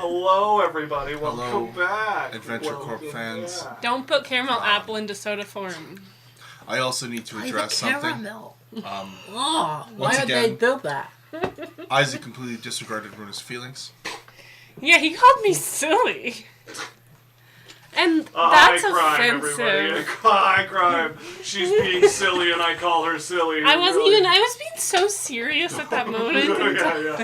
Hello, everybody. Welcome back. Adventure Corp fans. Back. Don't put caramel apple into soda form. I also need to address something. Caramel. Once Why did again, they do that? Isaac completely disregarded Runa's feelings. Yeah, he called me silly. And that's offensive. Everybody. Hi, crime. She's being silly, and I call her silly. I was being so serious at that moment. yeah.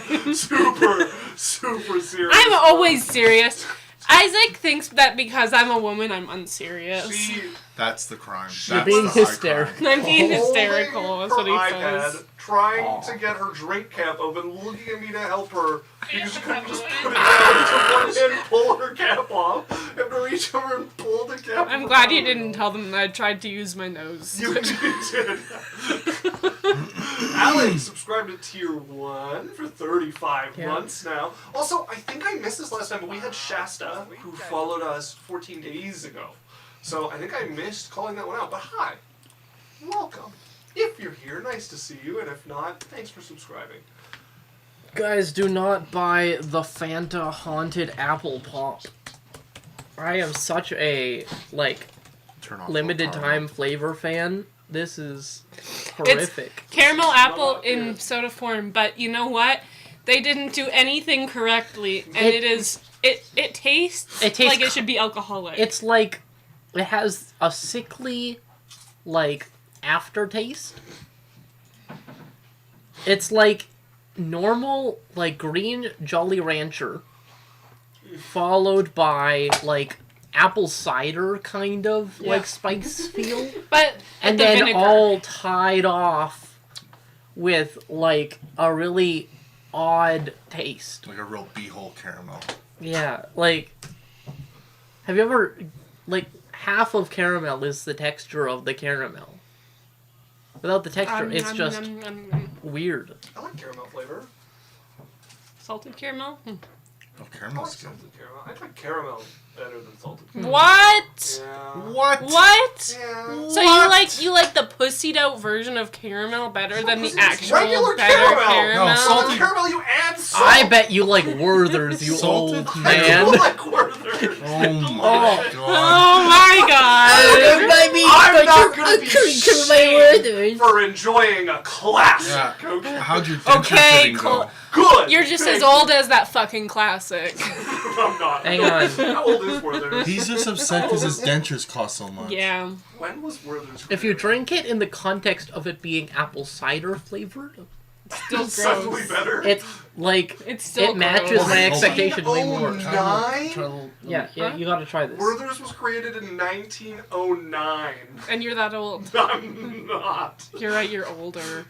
Super serious. I'm always serious. Isaac thinks that because I'm a woman, I'm unserious. That's the crime. You're That's being the high hysterical. crime. I'm being hysterical, that's what he iPad, says. trying to get her drink cap open, looking at me to help her because she couldn't just put it down to one hand, pull her cap off. I have to reach over and pull the cap. I'm glad you didn't tell them that I tried to use my nose. You did. Alex subscribed to Tier 1 for 35 months now. Also, I think I missed this last time, but we had Shasta, who followed us 14 days ago. So I think I missed calling that one out. But hi, welcome. If you're here, nice to see you. And if not, thanks for subscribing. Guys, do not buy the Fanta Haunted Apple Pop. I am such a, Turn off limited the time flavor fan. This is horrific. It's caramel apple in soda form, but you know what? They didn't do anything correctly, and it tastes like it should be alcoholic. It's like, it has a sickly, aftertaste. It's like normal, green Jolly Rancher, followed by, apple cider kind of, spice feel. And the then vinegar. all tied off with, a really odd taste. Like a real beehole caramel. Yeah, have you ever, half of caramel is the texture of the caramel. Without the texture, it's just weird. I like caramel flavor. Salted caramel? Oh, I like caramel's good. salted caramel. I like caramel better than salted caramel. What? Yeah. What? What? Yeah. So you like the pussied out version of caramel better than the It's actual regular better caramel? No, Salted caramel, you add salt. I bet you like Werther's, you Salted? old I man. do like Werther's. Oh my god. Oh my god! I'm not going to be shamed for enjoying a classic. Yeah. Okay. How'd your denture fitting go? Good. You're just Thank as old as that fucking classic. I'm not. Hang on. How old is Werther's? He's just upset because his dentures cost so much. Yeah. When was Werther's? If you drink it in the context of it being apple cider flavored, Still suddenly gross. better. it's It's still it matches gross. my expectation way more. 1909? Yeah, you gotta try this. Werther's was created in 1909. And you're that old. I'm not. You're right, you're older.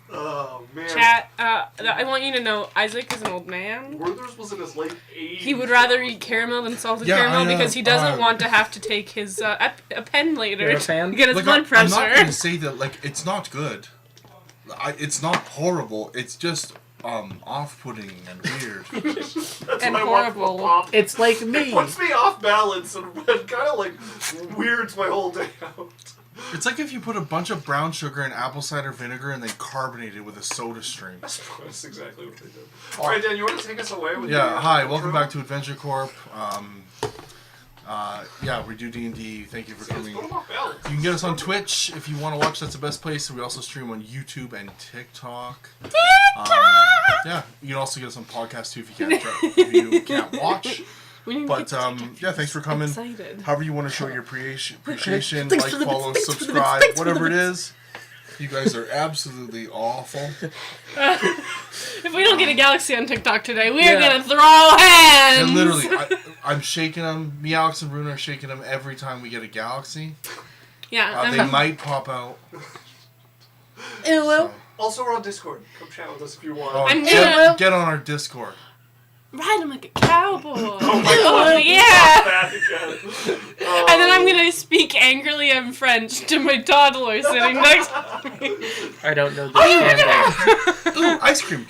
Oh man. Chat, I want you to know, Isaac is an old man. Werther's was in his late 80s. He would rather eat caramel than salted Yeah, caramel I know. because he doesn't want to have to take his a pen later You're a fan? to get his blood I'm pressure. not going to say that, it's not good. It's not horrible. It's just, off-putting and weird. That's and what I want from a horrible. pop. It's like It me. puts me off balance and kind of weirds my whole day out. It's like if you put a bunch of brown sugar in apple cider vinegar and then carbonate it with a soda stream. That's exactly what they do. Alright, Dan, you want to take us away with Yeah, the, hi, intro? welcome back to Adventure Corp. We do D&D. Thank you for Let's coming. put 'em off balance. You can get us on Twitch if you want to watch. That's the best place. We also stream on YouTube and TikTok. Yeah, you can also get us on podcast too if you can't watch. But thanks for coming. Excited. However you want to show your appreciation, Thanks like, for the bits, follow, thanks for the bits, subscribe, thanks for the whatever it bits. is. You guys are absolutely awful. If we don't get a galaxy on TikTok today, we are Yeah. gonna throw hands. And literally, I'm shaking them. Me, Alex, and Runa are shaking them every time we get a galaxy. Yeah. They might pop out. It will. Also, we're on Discord. Come chat with us if you want. Oh, I'm get on our Discord. Ride him like a cowboy. Oh my god. Yeah. That again. And then I'm gonna speak angrily in French to my toddler sitting next to me. I don't know the standard. Ooh, ice cream.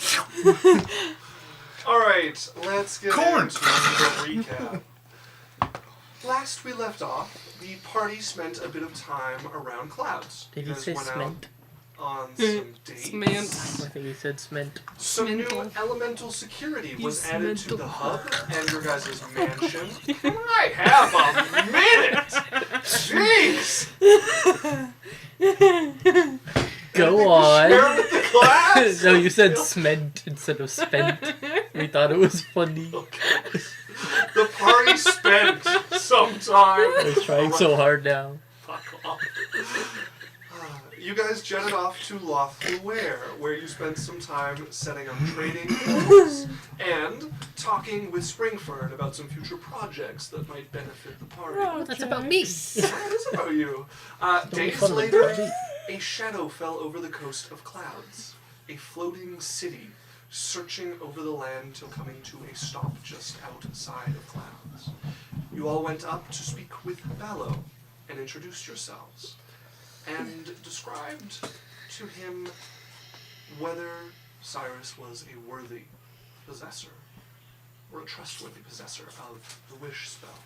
Alright, let's get Corn. into the recap. Last we left off, the party spent a bit of time around clouds. Did You he guys say went out- cement? on some dates. Cement. I think he said cement. Some new Smental. elemental security You was added to smental. the hub and your guys' mansion. Can I have a minute? Jeez! Go on. Share with the class? No, you said cement instead of spent. We thought it was funny. Okay. The party spent some time. I was trying so hard now. Fuck off. You guys jetted off to Lawful where you spent some time setting up trading posts and talking with Springford about some future projects that might benefit the party. Oh, that's about me. That is about you. Days fun of later, it. a shadow fell over the coast of clouds. A floating city searching over the land till coming to a stop just outside of clouds. You all went up to speak with Ballo and introduced yourselves, and described to him whether Cyrus was a worthy possessor, or a trustworthy possessor of the wish spell.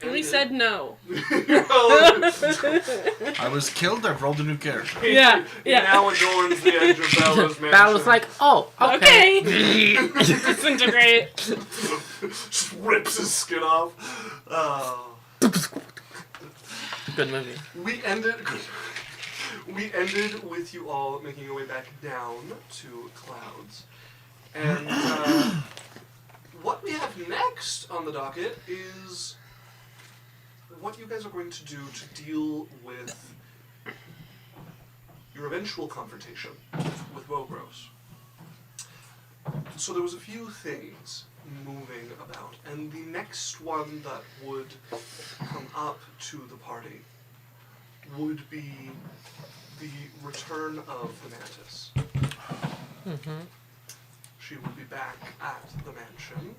We said no. I was killed. I've rolled a new character. Yeah, yeah. Now adorns the edge of Bella's mansion. Bal was like, oh, okay. Disintegrate. Just rips his skin off. Good movie. We ended with you all making your way back down to clouds. And what we have next on the docket is what you guys are going to do to deal with your eventual confrontation with Wogros. So there was a few things moving about, and the next one that would come up to the party would be the return of the Mantis. Mm-hmm. She would be back at the mansion.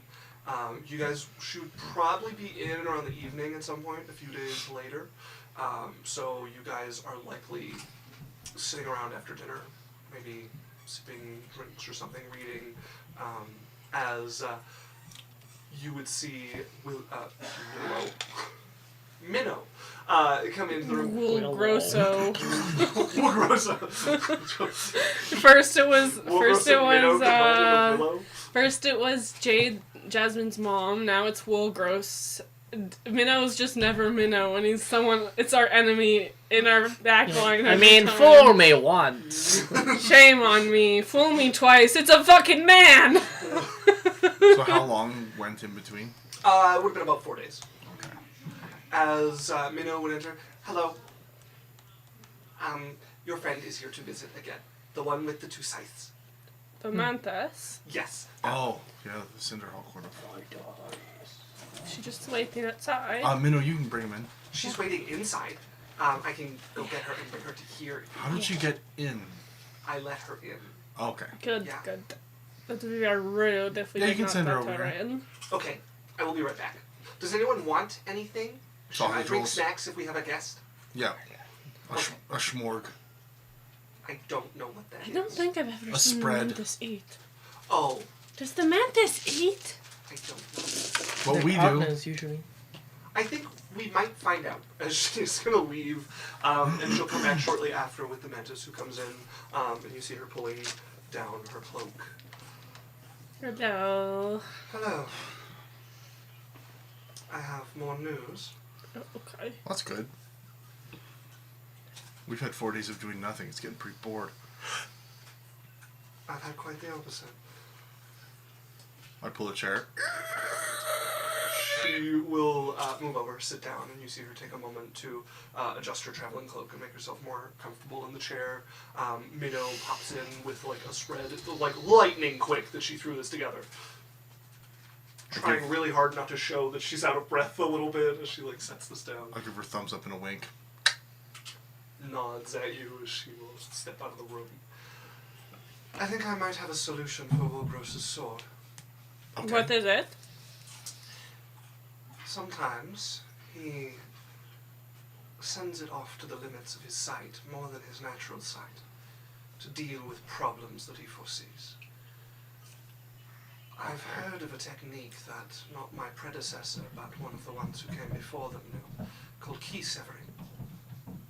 You guys, she would probably be in around the evening at some point, a few days later. So you guys are likely sitting around after dinner, maybe sipping drinks or something, reading, as you would see Minnow come into the room. Will Grosso. Will Grosso. First it was Jasmine's mom. Now it's Will Gross. Minnow's just never Minnow, and he's someone. It's our enemy in our backline. I mean, fool me once. Shame on me. Fool me twice. It's a fucking man. So how long went in between? It would have been about 4 days. Okay. As Minnow would enter, hello. Your friend is here to visit again. The one with the 2 scythes. The Mantis. Yes. Oh, yeah, the Cinderhawk corner. She's just waiting outside. Minnow, you can bring him in. She's waiting inside. I can go get her and bring her to here. How did she get in? I let her in. Okay. Good, Yeah. good. That would be rude if we Yeah, you did can not send her let over her here. in. Okay, I will be right back. Does anyone want anything? Should I Sausage bring rolls. snacks if we have a guest? Yeah. A schmorg. I don't know what that is. I don't think I've ever A seen spread. the Mantis eat. Oh, Does the Mantis eat? I don't know. What we do. Partners, usually. I think we might find out as she's gonna leave, and she'll come back shortly after with the Mantis who comes in, and you see her pulling down her cloak. Hello. Hello. I have more news. Oh, okay. That's good. We've had 4 days of doing nothing. It's getting pretty bored. I've had quite the opposite. I pull a chair. She will move over, sit down, and you see her take a moment to adjust her traveling cloak and make herself more comfortable in the chair. Minnow pops in with like a spread, like lightning quick that she threw this together. Trying really hard not to show that she's out of breath a little bit as she like sets this down. I give her a thumbs up and a wink. Nods at you as she will step out of the room. I think I might have a solution for Wilbros's sword. Okay. What is it? Sometimes he sends it off to the limits of his sight, more than his natural sight, to deal with problems that he foresees. I've heard of a technique that not my predecessor, but one of the ones who came before them knew, called key severing,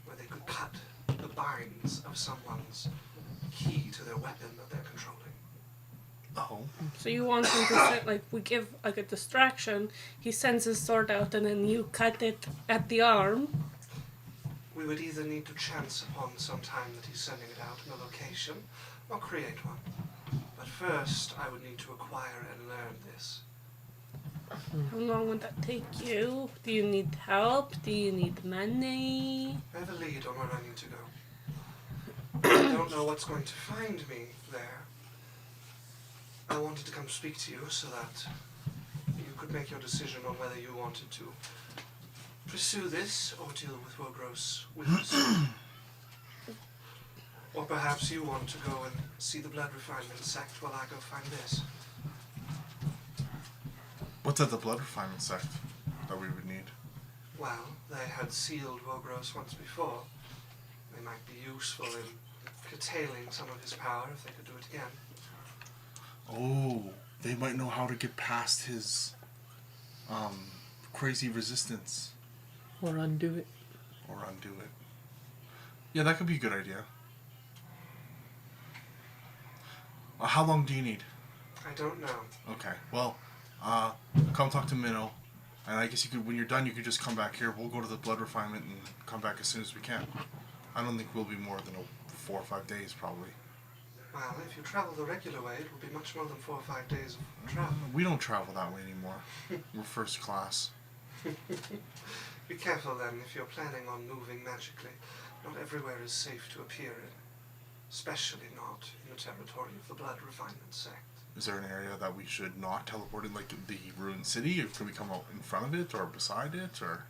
where they could cut the binds of someone's key to their weapon that they're controlling. Oh. So you want him to send, like, we give, like, a distraction, he sends his sword out, and then you cut it at the arm. We would either need to chance upon some time that he's sending it out in a location, or create one. But first, I would need to acquire and learn this. How long would that take you? Do you need help? Do you need money? I have a lead on where I need to go. I don't know what's going to find me there. I wanted to come speak to you so that you could make your decision on whether you wanted to pursue this or deal with Wogros with us. Or perhaps you want to go and see the blood refinement sect while I go find this. What's at the blood refinement sect that we would need? Well, they had sealed Wogros once before. They might be useful in curtailing some of his power if they could do it again. Oh, they might know how to get past his crazy resistance. Or undo it. Yeah, that could be a good idea. How long do you need? I don't know. Okay, well, come talk to Minnow. And I guess you could, when you're done, you could just come back here. We'll go to the blood refinement and come back as soon as we can. I don't think we'll be more than 4 or 5 days, probably. Well, if you travel the regular way, it will be much more than 4 or 5 days of travel. We don't travel that way anymore. We're first class. Be careful then if you're planning on moving magically. Not everywhere is safe to appear in, especially not in the territory of the blood refinement sect. Is there an area that we should not teleport in, like the ruined city? Or can we come out in front of it or beside it, or?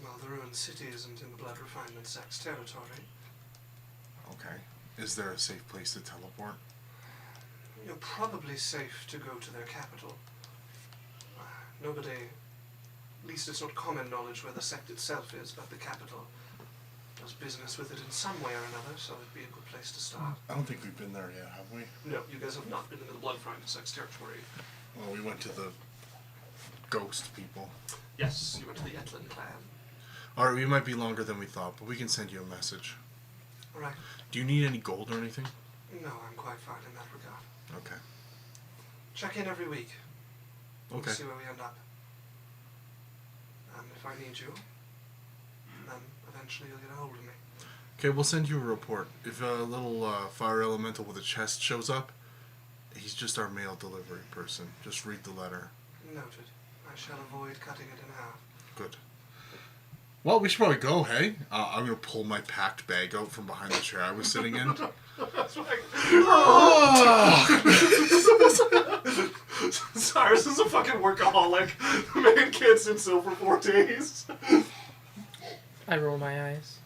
Well, the ruined city isn't in the blood refinement sect's territory. Okay. Is there a safe place to teleport? You're probably safe to go to their capital. Nobody, at least it's not common knowledge where the sect itself is, but the capital does business with it in some way or another, so it'd be a good place to start. I don't think we've been there yet, have we? No, you guys have not been into the blood refinement sect's territory. Well, we went to the ghost people. Yes, you went to the Etlin clan. Alright, we might be longer than we thought, but we can send you a message. Alright. Do you need any gold or anything? No, I'm quite fine in that regard. Okay. Check in every week. We'll Okay. see where we end up. And if I need you, then eventually you'll get a hold of me. Okay, we'll send you a report. If a little fire elemental with a chest shows up, he's just our mail delivery person. Just read the letter. Noted. I shall avoid cutting it in half. Good. Well, we should probably go, hey? I'm going to pull my packed bag out from behind the chair I was sitting in. That's right. Oh! Cyrus is a fucking workaholic. The man can't sit still for 4 days. I roll my eyes.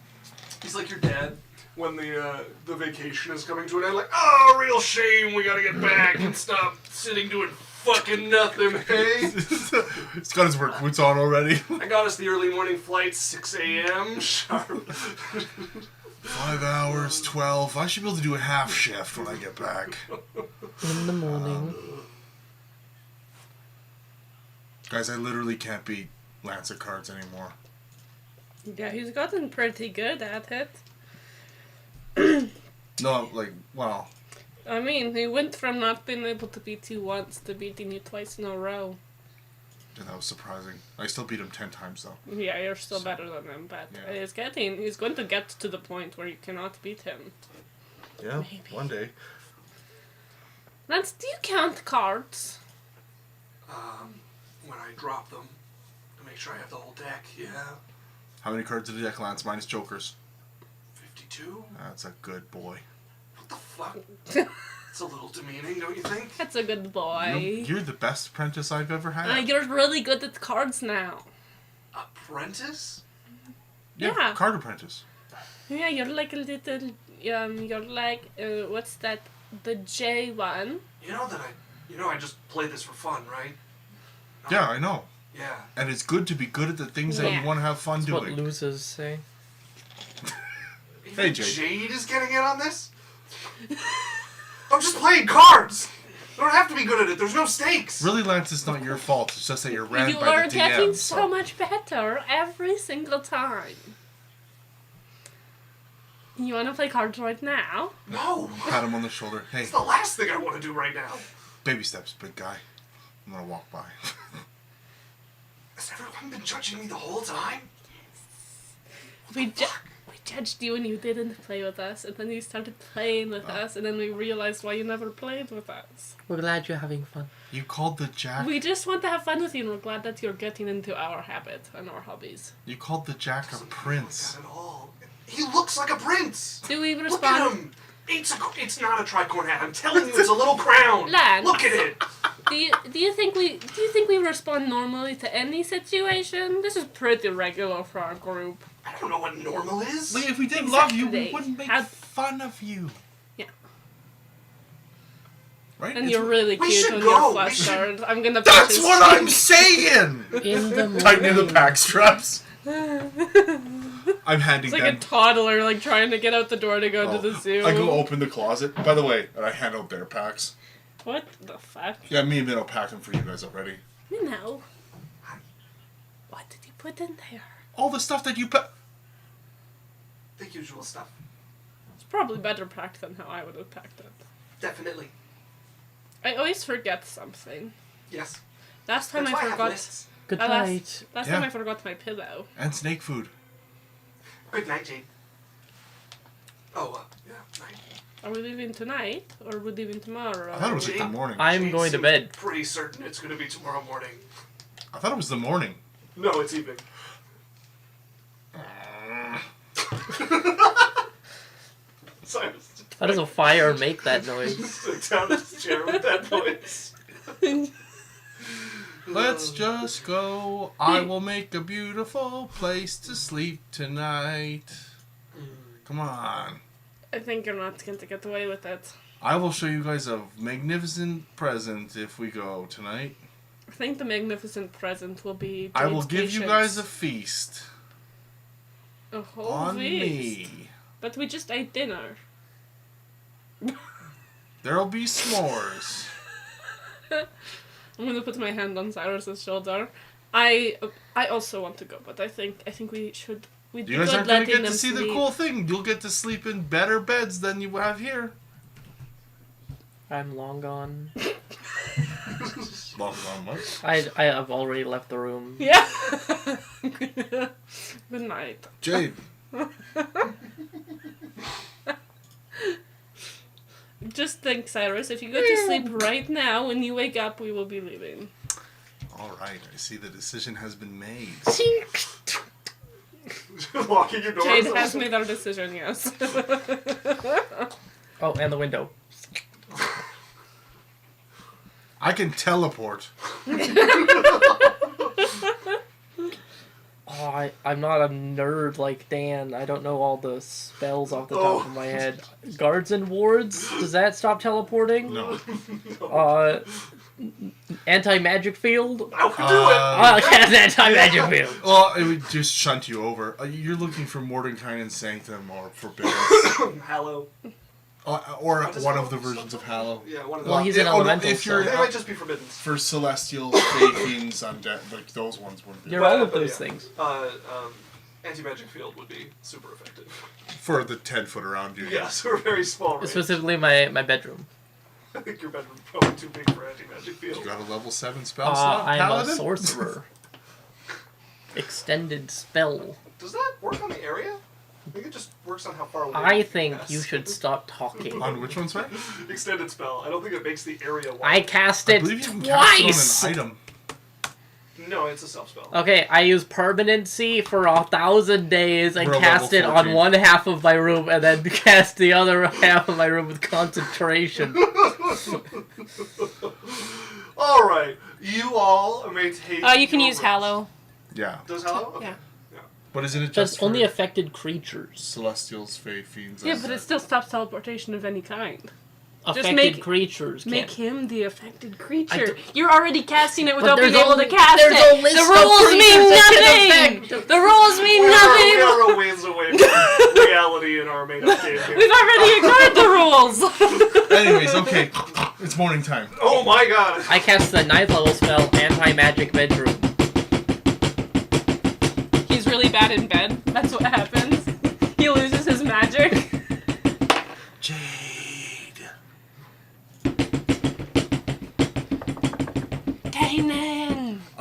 He's like your dad when the vacation is coming to an end. Like, oh, real shame. We gotta get back and stop sitting doing fucking nothing, hey? He's got his work boots on already. I got us the early morning flight, 6 a.m. sharp. 5 hours, 12. I should be able to do a half shift when I get back. In the morning. Guys, I literally can't beat Lancet cards anymore. Yeah, he's gotten pretty good at it. No, like, well... I mean, he went from not being able to beat you once to beating you twice in a row. Yeah, that was surprising. I still beat him 10 times, though. Yeah, you're still better than him, but Yeah. he's going to get to the point where you cannot beat him. Yeah, Maybe. one day. Lance, do you count cards? When I drop them, to make sure I have the whole deck, yeah. How many cards did the deck, Lance? Minus jokers. 52? That's a good boy. What the fuck? It's a little demeaning, don't you think? That's a good boy. You're the best apprentice I've ever had. You're really good at cards now. Apprentice? Yeah. Card apprentice. Yeah, you're like a little, you're like, what's that, the J one? I just play this for fun, right? Yeah, I know. Yeah. And it's good to be good at the things that Yeah. you want to have fun That's what doing. losers say. Even Jade. Jade is getting in on this? I'm just playing cards! You don't have to be good at it, there's no stakes! Really, Lance, it's not your fault. It's just that you're ran You by are the getting DM. so much better every single time. You want to play cards right now? No! Pat him on the shoulder. Hey, It's the last thing I want to do right now. baby steps, big guy. I'm gonna walk by. Has everyone been judging me the whole time? We judged you and you didn't play with us, and then you started playing with us, and then we realized why you never played with us. We're glad you're having fun. You called the Jack. We just want to have fun with you, and we're glad that you're getting into our habit and our hobbies. You called the Jack a Doesn't prince. look at all. He looks like a prince. Do we Look at respond? him. It's not a tricorn hat. I'm telling you, it's a little crown. Lad. Look at it. Do you think we respond normally to any situation? This is pretty regular for our group. I don't know what normal is. Like, if we didn't love you, we Exactly. wouldn't make How- fun of you. Yeah. Right? And It's- you're really We cute should when go. you're We flustered. I'm gonna. That's push what his I'm saying! In the morning. Tighten in the pack straps. I'm handing It's like them. a toddler, like trying to get out the door to go to the zoo. I go open the closet. By the way, and I hand out bear packs. What the fuck? Yeah, me and Minnow packed them for you guys already. You know. What did you put in there? All the stuff that you put. The usual stuff. It's probably better packed than how I would have packed it. Definitely. I always forget something. Yes. Last time That's why I I have forgot. lists. Good last night. last Yeah. time I forgot my pillow. And snake food. Good night, Jane. Oh, yeah, night. Are we leaving tonight or are we leaving tomorrow? I thought it was like the morning. I'm Jane going to seems bed. Pretty certain it's going to be tomorrow morning. I thought it was the morning. No, it's evening. Cyrus How does a fire make that noise? just down his chair with that noise. Let's just go. I will make a beautiful place to sleep tonight. Come on. I think you're not going to get away with it. I will show you guys a magnificent present if we go tonight. I think the magnificent present will be. I will Jade's give you patience. guys a feast a whole on feast. me. But we just ate dinner. There'll be s'mores. I'm gonna put my hand on Cyrus's shoulder. I also want to go, but I think we should. We'd You be guys good aren't gonna letting get to them see the sleep. cool thing. You'll get to sleep in better beds than you have here. I'm long gone. Long gone what? I have already left the room. Yeah. Good night. Jade. Just think, Cyrus, if you go to sleep right now, when you wake up, we will be leaving. All right, I see the decision has been made. Locking your door. Jade has made our decision, yes. Oh, and the window. I can teleport. Oh, I'm not a nerd like Dan. I don't know all the spells off the top of my head. Guards and wards? Does that stop teleporting? No. Anti-magic field? I can do Oh, okay, anti-magic field. Well, it would just shunt you over. You're looking for Mordenkainen's Sanctum or Forbidden. it. Hallow. Or What is one Hallow? of the versions of Hallow. Yeah, one of Well, those. he's an Oh, no, elemental, if you're- They so might just be forbidden. For Celestial, Fey Fiends, Undead, like those ones wouldn't be. You're all of But, those yeah. things. Anti-magic field would be super effective. For the 10-foot around you. Yes, we're very small range. Specifically my bedroom. I think your bedroom's probably too big for anti-magic field. You got a level 7 spell slot, I am a Paladin? sorcerer. Extended spell. Does that work on the area? I think it just works on how far away. I think Yes. you should stop talking. On which one, sorry? Extended spell. I don't think it makes the area wide. I cast I it believe you can twice! cast it on an item. No, it's a self spell. Okay, I use permanency for 1,000 days and We're a cast it level on 14. one half of my room and then cast the other half of my room with concentration. All right, you all may take. You can your use rooms. Hallow. Yeah. Does Hallow? Okay. Yeah. But isn't it That's just only for affected creatures. Celestials, Fey Fiends? Yeah, but it still stops teleportation of any kind. Affected make- creatures Make can't. him the affected I creature. d- You're already casting it without there's being able a- to cast there's it. a list The of rules mean creatures that can nothing. affect- The rules mean We nothing. are a ways away from reality in our made-up game here. We've already ignored the rules. Anyways, okay. It's morning time. Oh my god! I cast the 9th level spell, Anti-Magic Bedroom. He's really bad in bed. That's what happens. He loses his magic.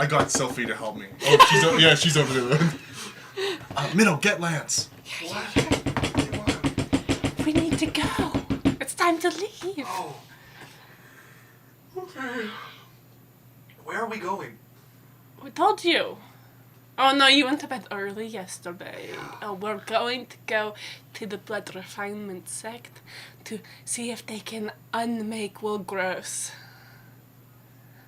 I got Sophie to help me. Oh, she's over there. Minnow, get Lance. What? We need to go. It's time to leave. Oh. Okay. Where are we going? We told you. Oh no, you went to bed early yesterday. Oh, we're going to go to the blood refinement sect to see if they can unmake Will Gross.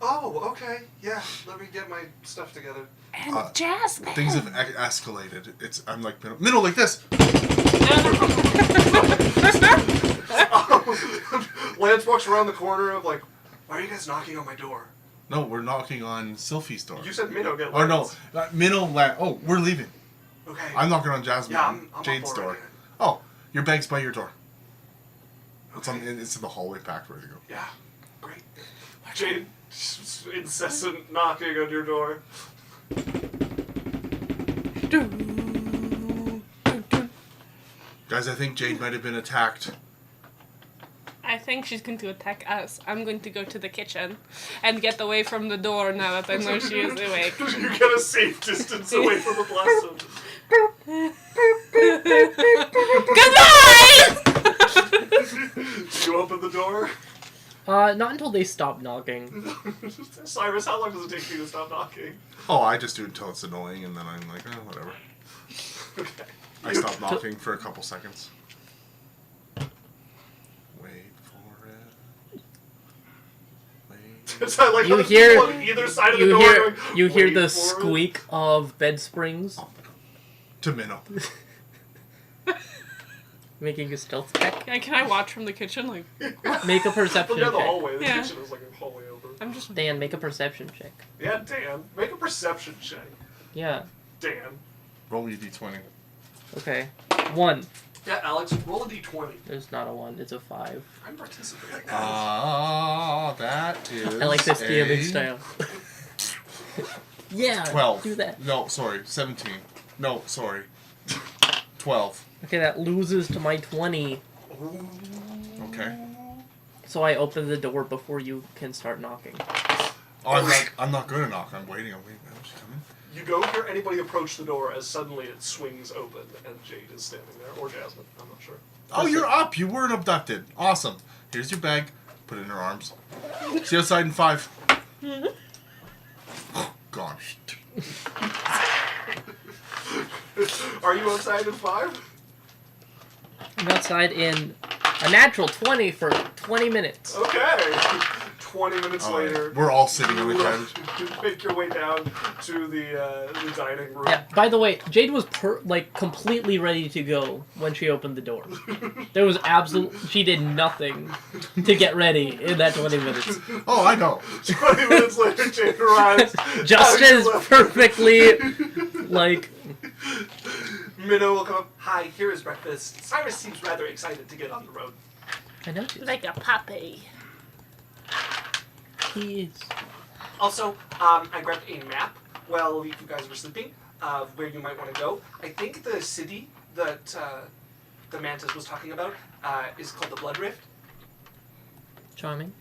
Oh, okay. Yeah, let me get my stuff together. And Jasmine. Things have escalated. I'm like Minnow like this. Lance walks around the corner of like, why are you guys knocking on my door? No, we're knocking on Sylphie's door. You said Minnow get Lance. Oh no, Minnow Lance. Oh, we're leaving. Okay. I'm knocking on Jasmine. Yeah, I'm Jade's up door. already. Oh, your bag's by your door. Okay. It's in the hallway, packed, ready to go. Yeah, great. Jade, incessant knocking on your door. Guys, I think Jade might have been attacked. I think she's going to attack us. I'm going to go to the kitchen and get away from the door now that I know she is awake. You get a safe distance away from the blossom. Goodbye! You open the door? Not until they stop knocking. Cyrus, how long does it take for you to stop knocking? Oh, I just do it until it's annoying, and then I'm like, whatever. Okay. I stop knocking for a couple seconds. Wait for it. Wait. So I like You how there's hear- people on either side of the door. Going, You hear "Wait the for it." squeak of bed springs, To Minnow. making a stealth check. Yeah, can I watch from the kitchen? Like, Make a perception Look down the check. hallway. The Yeah. kitchen is like a hallway over. I'm just. Dan, make a perception check. Yeah, Dan. Make a perception check. Yeah. Dan. Roll me a d20. Okay. 1. Yeah, Alex, roll a d20. There's not a 1. It's a 5. I'm participating. That is. I like this a DMing style. Yeah. 12. Do that. No, sorry. 17. No, sorry. 12. Okay, that loses to my 20. Okay. So I open the door before you can start knocking. Oh, I'm not going to knock. I'm waiting. Oh, she's coming. You don't hear anybody approach the door as suddenly it swings open and Jade is standing there. Or Jasmine. I'm not sure. Oh, you're up. You weren't abducted. Awesome. Here's your bag. Put it in her arms. See you outside in 5. Gone. Are you outside in 5? I'm outside in a natural 20 for 20 minutes. Okay. 20 minutes later. We're all sitting on the couch. You make your way down to the dining room. Yeah, by the way, Jade was completely ready to go when she opened the door. There was she did nothing to get ready in that 20 minutes. Oh, I know. 20 minutes later, Jade arrives. Just as perfectly, Minnow will come up. Hi, here is breakfast. Cyrus seems rather excited to get on the road. I know. Like a puppy. He is. Also, I grabbed a map while you guys were sleeping of where you might want to go. I think the city that the Mantis was talking about is called the Blood Rift. Charming.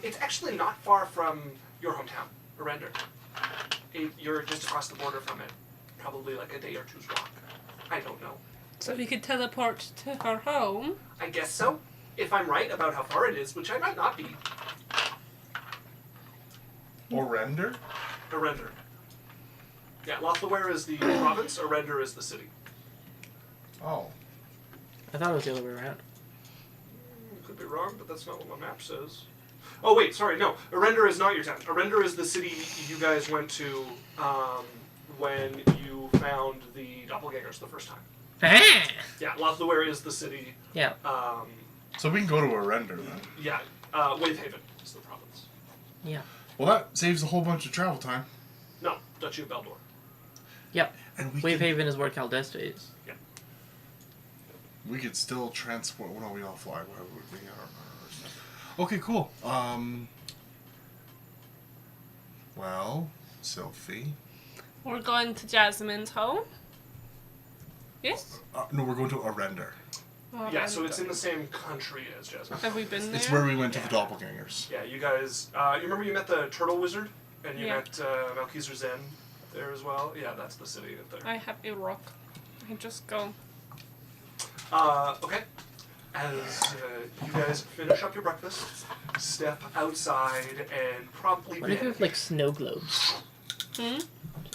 It's actually not far from your hometown, Arender. You're just across the border from it. Probably like a day or two's walk. I don't know. So we could teleport to her home. I guess so. If I'm right about how far it is, which I might not be. Or render? Arender. Yeah, Lothlaware is the province, Arender is the city. Oh. I thought it was the other way around. Could be wrong, but that's not what my map says. Oh wait, sorry, no. Arender is not your town. Arender is the city you guys went to when you found the doppelgangers the first time. Yeah, Lothlaware is the city. Yeah. So we can go to a render then. Yeah, Wavehaven is the province. Yeah. Well, that saves a whole bunch of travel time. No, Duchy of Beldor. Yep. And Wavehaven is where Caldesta is. Yeah. We could still transport. Well, no, we all fly. Why would we? I don't know. Okay, cool. Well, Sophie. We're going to Jasmine's home. Yes? No, we're going to a render. Oh, Yeah, so it's in the same country as Jasmine. Have we been there? It's where we went to the doppelgangers. Yeah, you guys. You remember you met the turtle wizard And you met Malkeser Zen there as well? Yeah, that's the city up there. I have a rock. I just go. Okay. As you guys finish up your breakfast, step outside and promptly What if you have like snow globes? Hmm?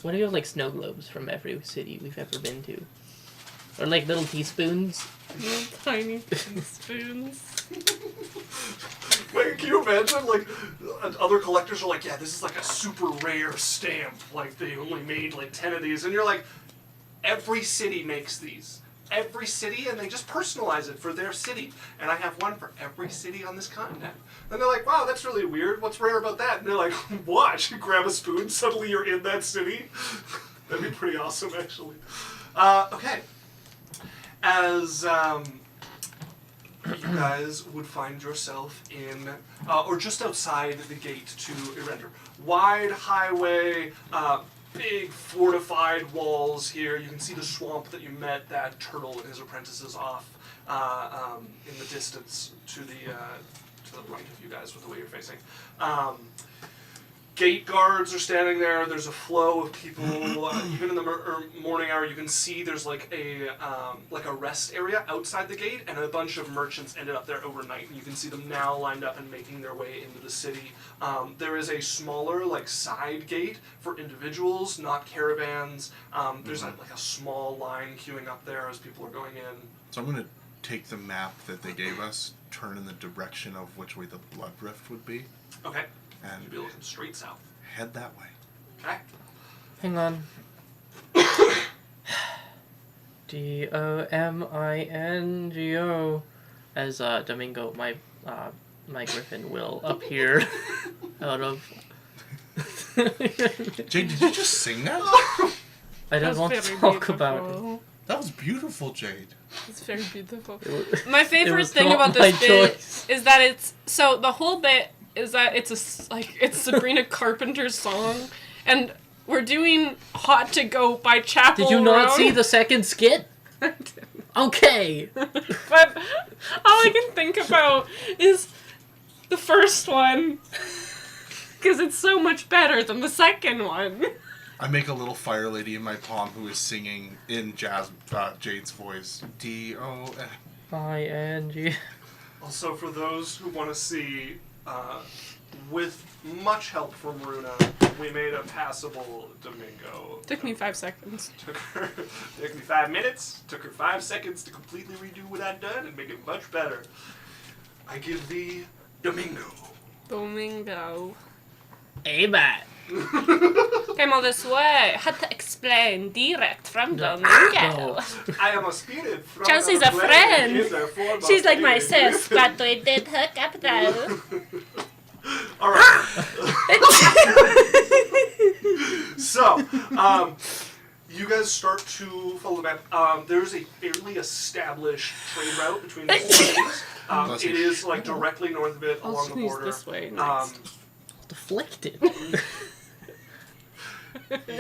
What if you have like snow globes from every city we've ever been to? Or like little teaspoons? Little tiny spoons. Wait, can you imagine, like, other collectors are like, yeah, this is like a super rare stamp. Like, they only made like 10 of these. And you're like, every city makes these. Every city, and they just personalize it for their city. And I have one for every city on this continent. And they're like, wow, that's really weird. What's rare about that? And they're like, watch, you grab a spoon, suddenly you're in that city. That'd be pretty awesome, actually. Okay. As you guys would find yourself in, or just outside the gate to Irender. Wide highway, big fortified walls here. You can see the swamp that you met that turtle and his apprentices off in the distance to the right of you guys with the way you're facing. Gate guards are standing there. There's a flow of people. Even in the morning hour, you can see there's like a rest area outside the gate, and a bunch of merchants ended up there overnight. And you can see them now lined up and making their way into the city. There is a smaller like side gate for individuals, not caravans. There's like a small line queuing up there as people are going in. So I'm gonna take the map that they gave us, turn in the direction of which way the blood rift would be. Okay. And you'd be looking straight south. Head that way. Okay. Hang on. Domingo. As Domingo, my griffin will appear out of. Jade, did you just sing that? I don't want to talk about it. That was beautiful, Jade. It's very beautiful. My favorite thing not about my this bit choice. is that it's so the whole bit is that it's Sabrina Carpenter's song, and we're doing "Hot to Go" by Chapel Did you not Roan. see the second skit? Okay. But all I can think about is the first one, because it's so much better than the second one. I make a little fire lady in my palm who is singing in Jade's voice. D-O-N-I-N-G. Also, for those who want to see, with much help from Runa, we made a passable Domingo. Took me 5 seconds. Took me 5 minutes. Took her 5 seconds to completely redo what I'd done and make it much better. I give thee Domingo. Domingo. Amen. Came all this way. Had to explain direct from Domingo. I am a spirit from Chelsea's our a friend. in the form of She's like my spirit. sis, but we did hook up though. Alright. So, you guys start to follow the map. There's a fairly established trade route between the cities. It is like directly north of it I'll along the sneeze border. this way next. Deflected.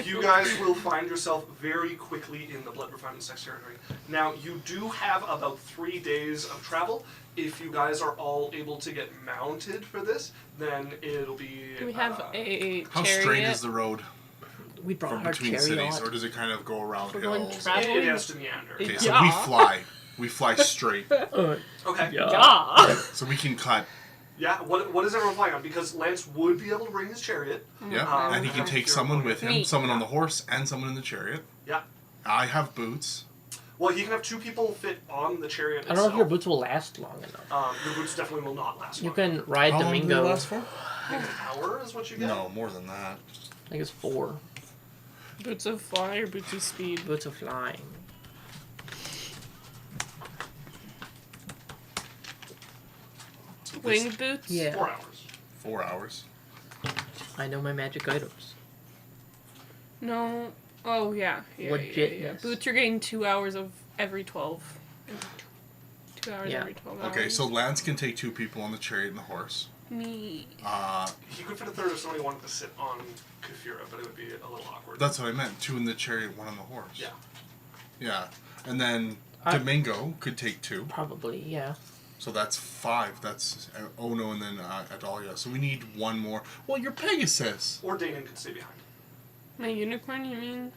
You guys will find yourself very quickly in the Blood Refinement Sex territory. Now, you do have about 3 days of travel. If you guys are all able to get mounted for this, then it'll be... Do we have a How chariot? straight is the road We brought from our between chariot. cities, or does it kind of go around We're going hills? travel? It has to meander. Okay, Yeah. so we fly. We fly straight. Okay. Yeah. So we can cut. Yeah, what is everyone flying on? Because Lance would be able to bring his chariot. Yeah, and he can if take you're someone going- with him, Me. someone on the horse, and someone in the chariot. Yeah. I have boots. Well, he can have 2 people fit on the chariot I don't know if itself. your boots will last long enough. Your boots definitely will not last You long. can ride How long do they Domingo. last for? I think an hour is what you get. No, more than that. I think it's 4. Boots of fly or boots of speed? Boots of flying. Winged boots? Yeah. 4 hours. 4 hours. I know my magic items. No. Oh, yeah. Yeah. Legitness. Boots, you're getting 2 hours of every 12. 2 hours Yeah. every 12 hours. Okay, so Lance can take 2 people on the chariot and the horse. Me. He could fit a third if somebody wanted to sit on Kafira, but it would be a little awkward. That's what I meant. 2 in the chariot, 1 on the horse. Yeah. Yeah. And then I- Domingo could take 2. Probably, yeah. So that's 5. That's Ono and then Adalia. So we need one more. Well, you're Pegasus. Or Danon can stay behind. My unicorn, you mean?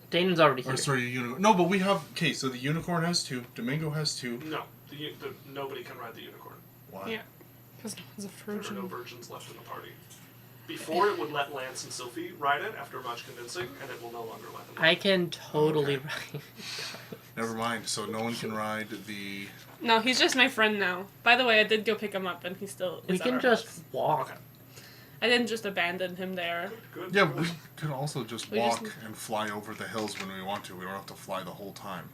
Danon's already here. Or sorry, unicorn. No, but we have... Okay, so the unicorn has 2. Domingo has 2. No, nobody can ride the unicorn. Why? Yeah. Because no one's a There virgin. are no virgins left in the party. Before, it would let Lance and Sylphie ride it after much convincing, and it will no longer let them. I can totally ride. Never mind. So no one can ride the... No, he's just my friend now. By the way, I did go pick him up, and he still is We at can our just house. walk. Okay. I didn't just abandon him there. Good. Yeah, we could also just We just- walk and fly over the hills when we want to. We don't have to fly the whole time.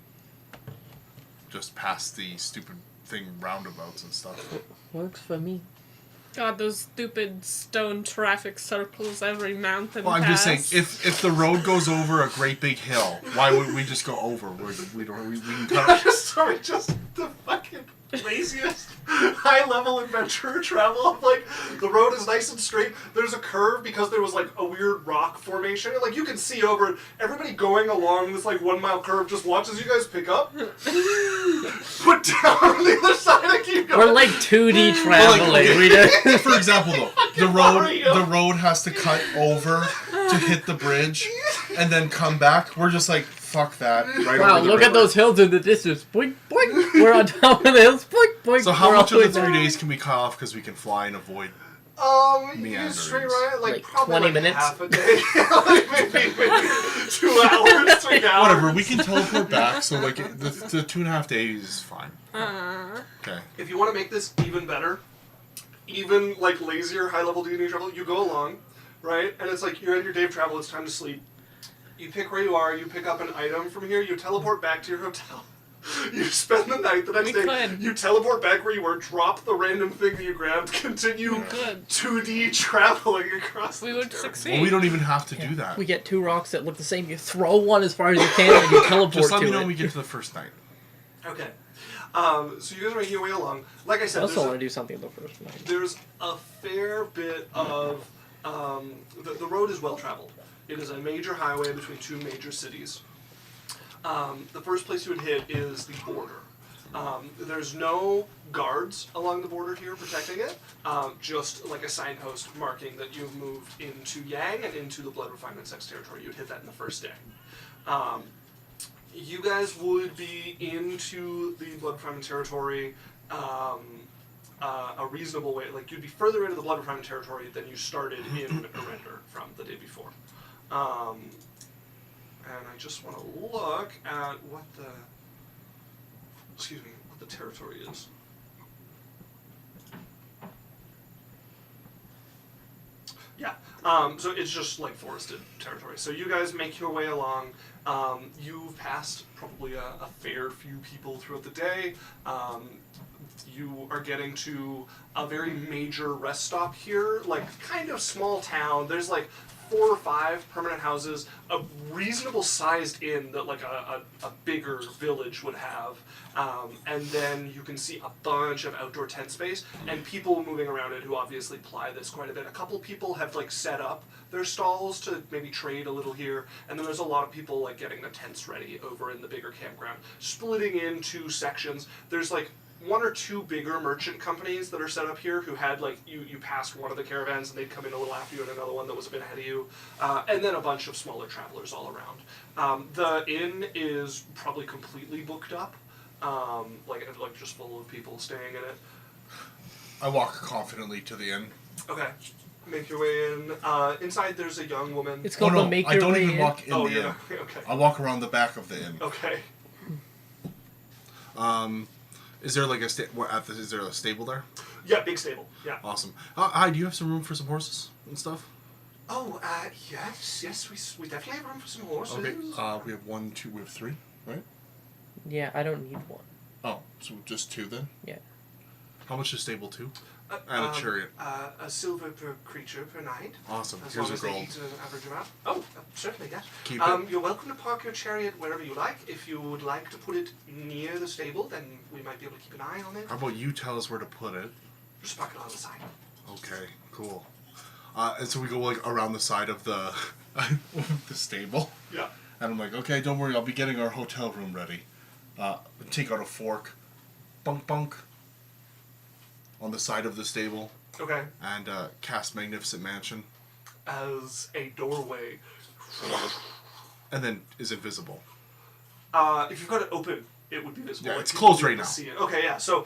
Just past the stupid thing roundabouts and stuff. Works for me. God, those stupid stone traffic circles every mountain Well, I'm pass. just saying, if the road goes over a great big hill, why would we just go over? We can cut it. Sorry, just the fucking laziest high-level adventure travel. Like, the road is nice and straight. There's a curve because there was, like, a weird rock formation. And, like, you can see over it. Everybody going along this, like, 1 mile curve just watches you guys pick up, put down on the other side and keep going. We're like 2D traveling. okay. We just... For example, though, the road has to cut over to hit the bridge and then come back. We're just like, fuck that. Right Wow, over the look at river. those hills in the distance. Boink, boink. We're on top of the hills. Boink, boink. So how We're much all of the the way 3 down. days can we cut off because we can fly and avoid? You Meanderings. straight right, like, Like probably 20 Oh, like minutes? half a day. Like, maybe 2 hours, 3 hours. Whatever, we can teleport back, so like the 2.5 days is fine. Okay. If you want to make this even better, even like lazier high-level D&D travel, you go along, right? And it's like you're at your day of travel, it's time to sleep. You pick where you are, you pick up an item from here, you teleport back to your hotel. You spend the night, the next We day, could. you teleport back where you were, drop the random thing that you grabbed, continue could. 2D traveling across We the would territory. succeed. Well, we don't even have to do that. We get 2 rocks that look the same. You throw one as far as you can, and you teleport Just let to me it. know when we get to the first night. Okay. So you guys are making your way along. Like I I said, also there's want to do something the first night. there's a fair bit of the road is well traveled. It is a major highway between 2 major cities. The first place you would hit is the border. There's no guards along the border here protecting it, just like a signpost marking that you've moved into Yang and into the Blood Refinement Sex territory. You'd hit that in the first day. You guys would be into the Blood Refinement territory a reasonable way. Like, you'd be further into the Blood Refinement territory than you started in Arender from the day before. And I just want to look at what the territory is. Yeah, so it's just like forested territory. So you guys make your way along. You've passed probably a fair few people throughout the day. You are getting to a very major rest stop here, like kind of small town. There's like 4 or 5 permanent houses, a reasonable sized inn that like a bigger village would have. And then you can see a bunch of outdoor tent space and people moving around it who obviously ply this quite a bit. A couple people have like set up their stalls to maybe trade a little here, and then there's a lot of people like getting the tents ready over in the bigger campground, splitting into sections. There's like 1 or 2 bigger merchant companies that are set up here who had like you passed one of the caravans and they'd come in a little after you and another one that was a bit ahead of you, and then a bunch of smaller travelers all around. The inn is probably completely booked up, like just full of people staying in it. I walk confidently to the inn. Okay, make your way in. Inside there's a young woman. It's Oh called no, the Make I Your don't Way even In. walk in Oh the yeah. inn. Okay. I walk around the back of the inn. Okay. Is there like is there a stable there? Yeah, big stable. Yeah. Awesome. Hi, do you have some room for some horses and stuff? Oh, yes, we definitely have room for some horses. Okay. We have 1, 2, we have 3, right? Yeah, I don't need one. Oh, so just 2 then? Yeah. How much is stable 2? And a chariot. A silver per creature per night. Awesome. As Here's long a as they gold. eat an average amount. Oh, certainly, yes. Keep it. You're welcome to park your chariot wherever you like. If you would like to put it near the stable, then we might be able to keep an eye on it. How about you tell us where to put it? Just park it on the side. Okay, cool. And so we go like around the side of the the stable. Yeah. And I'm like, okay, don't worry, I'll be getting our hotel room ready. Take out a fork. Bunk, bunk. on the side of the stable. Okay. And cast Magnificent Mansion. As a doorway. And then is invisible. If you've got it open, it would be visible. Yeah, like, it's you closed would be right able now. to see it. Okay, yeah. So,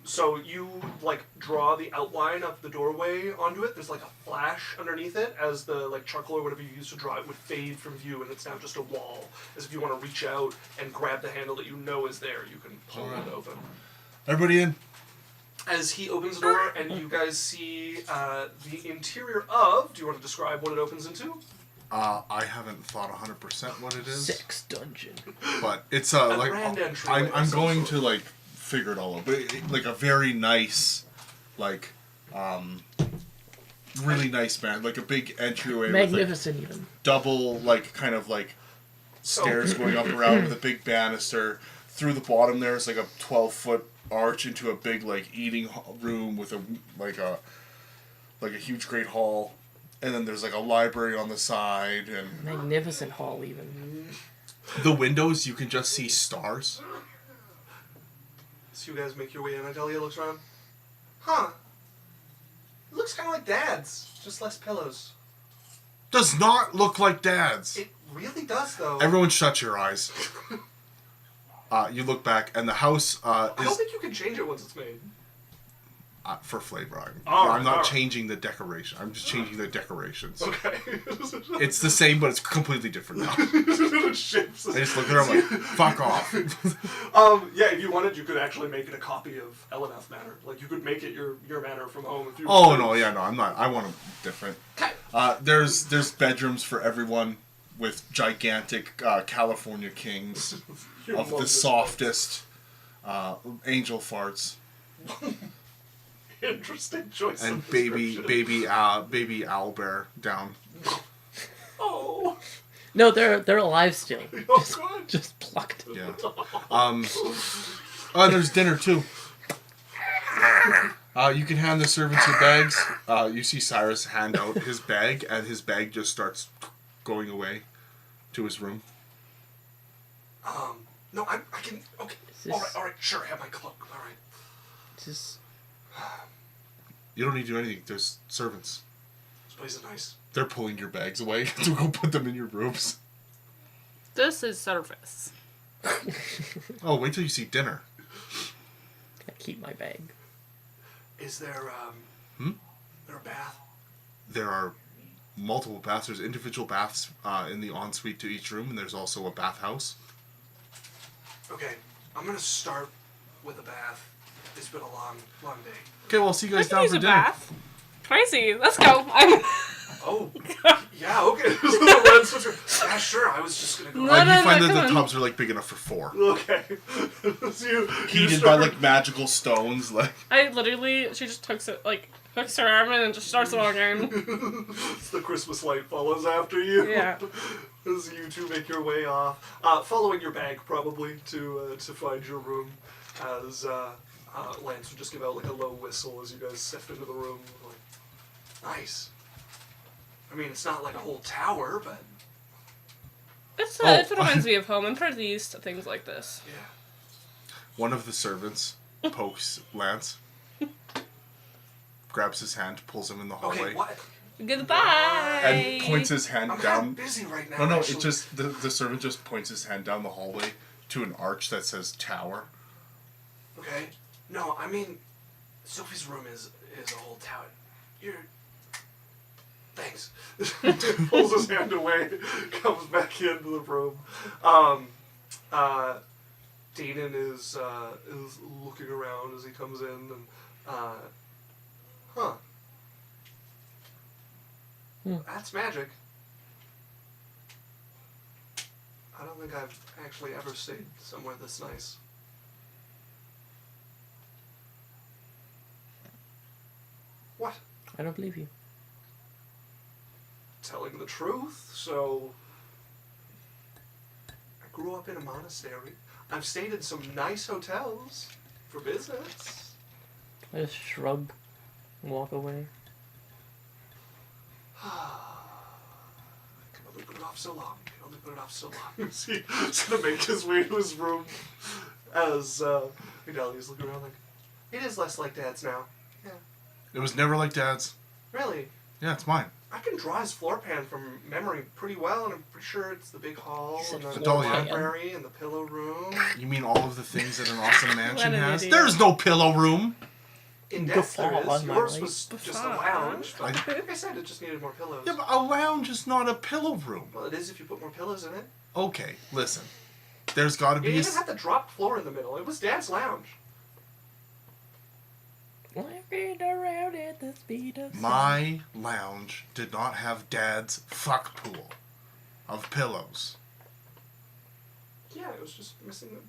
so you like draw the outline of the doorway onto it. There's like a flash underneath it, as the like charcoal or whatever you used to draw it would fade from view, and it's now just a wall. As if you want to reach out and grab the handle that you know is there, you can pull it open. Everybody in. As he opens the door, and you guys see the interior of. Do you want to describe what it opens into? I haven't thought 100% what it is. Sex dungeon. But it's like grand entry I'm going to like figure it all out. But like a very nice, like really nice like a big entryway Magnificent with like, even. double like kind of like stairs going up and around with a big banister. Through the bottom there's like a 12-foot arch into a big like eating room with a huge great hall. And then there's like a library on the side and Magnificent hall even. the windows you can just see stars. So you guys make your way in. Adelia looks around. Huh. It looks kind of like Dad's, just less pillows. Does not look like Dad's. It really does, though. Everyone shut your eyes. You look back and the house I don't is think you can change it once it's made. for flavor. All right, I'm not all right. changing the decoration. I'm just changing the decorations. Okay. It's the same, but it's completely different now. It shapes. I just look at her, I'm like, fuck off. Yeah, if you wanted, you could actually make it a copy of Elenath Manor. Like, you could make it your manor from home if you Oh, wanted. no, yeah, no, I'm not. I want them different. Okay. There's bedrooms for everyone with gigantic California kings You of love the this softest angel farts. Interesting choice. And of baby description. owlbear down. Oh. No, they're alive still. Oh, God. Just plucked. Yeah. There's dinner too. You can hand the servants your bags. You see Cyrus hand out his bag, and his bag just starts going away to his room. No, I can. Okay. This- All right. Sure, I have my cloak. All right. Just You don't need to do anything. There's servants. This place is nice. They're pulling your bags away to go put them in your rooms. This is service. Oh, wait till you see dinner. I keep my bag. Is there there a bath? There are multiple baths. There's individual baths in the ensuite to each room, and there's also a bathhouse. Okay, I'm gonna start with a bath. It's been a long day. Okay, well, I'll see you I guys can down use for a dinner. bath. Crazy. Let's go. I'm. Oh, yeah, okay. Yeah, sure. I was just gonna go. No, You no, find no, that the come on. tubs are like big enough for 4. Okay. So you Heated start- by like magical stones, like. I literally, she just hooks her arm in and just starts walking. The Christmas light follows after you. Yeah. As you two make your way off, following your bag probably to find your room. As Lance would just give out like a low whistle as you guys sift into the room. Like, nice. I mean, it's not like a whole tower, but It reminds me of home. I'm pretty used to things like this. yeah. One of the servants pokes Lance, grabs his hand, pulls him in the hallway, Okay, what? Goodbye. and points his hand I'm kind down. of busy right now. No, actually. it just the servant just points his hand down the hallway to an arch that says tower. Okay. No, I mean, Sophie's room is a whole tower. Thanks. Pulls his hand away, comes back into the room. Danon is looking around as he comes in and that's magic. I don't think I've actually ever stayed somewhere this nice. What? I don't believe you. Telling the truth, so I grew up in a monastery. I've stayed in some nice hotels for business. I just shrug and walk away. I can only put it off so long. He's gonna make his way to his room as Adelia's looking around like, It is less like Dad's now. Yeah. It was never like Dad's. Really? Yeah, it's mine. I can draw his floor plan from memory pretty well, and I'm pretty sure it's the big hall, and the floor library, and the pillow room. You mean all of the things that an awesome mansion What an has? idiot. There's no pillow room! In Dad's there Guffaw is. on my Yours life. was just a lounge. But like I said, it just needed more pillows. Yeah, but a lounge is not a pillow room. Well, it is if you put more pillows in it. Okay, listen. There's got to You be didn't a... even have the drop floor in the middle. It was Dad's lounge. Walking around at the speed of My lounge did not have Dad's fuck pool of pillows. Yeah, it was just missing the...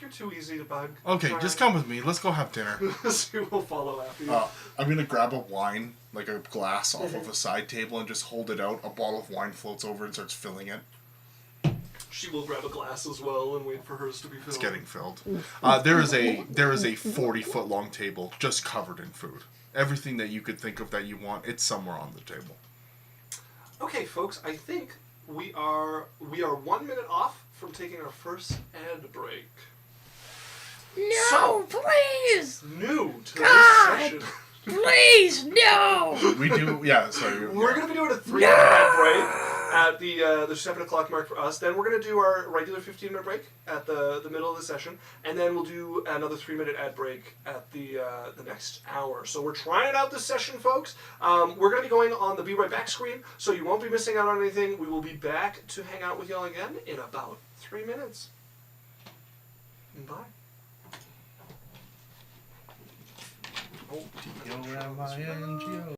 You're too easy to bug. Okay, Fine. just come with me. Let's go have dinner. She will follow after you. I'm gonna grab a wine, like a glass off of a side table and just hold it out. A bottle of wine floats over and starts filling it. She will grab a glass as well and wait for hers to be filled. It's getting filled. There is a 40-foot long table just covered in food. Everything that you could think of that you want, it's somewhere on the table. Okay, folks, I think we are 1 minute off from taking our first ad break. No, please! New to God! this session. Please, no! We do, yeah, sorry. We're going to be doing a 3-minute ad break at the 7 o'clock mark for us. Then we're going to do our regular 15-minute break at the middle of the session. And then we'll do another 3-minute ad break at the next hour. So we're trying it out this session, folks. We're going to be going on the Be Right Back screen, so you won't be missing out on anything. We will be back to hang out with y'all again in about 3 minutes. Bye. T-O-M-I-N-G-O.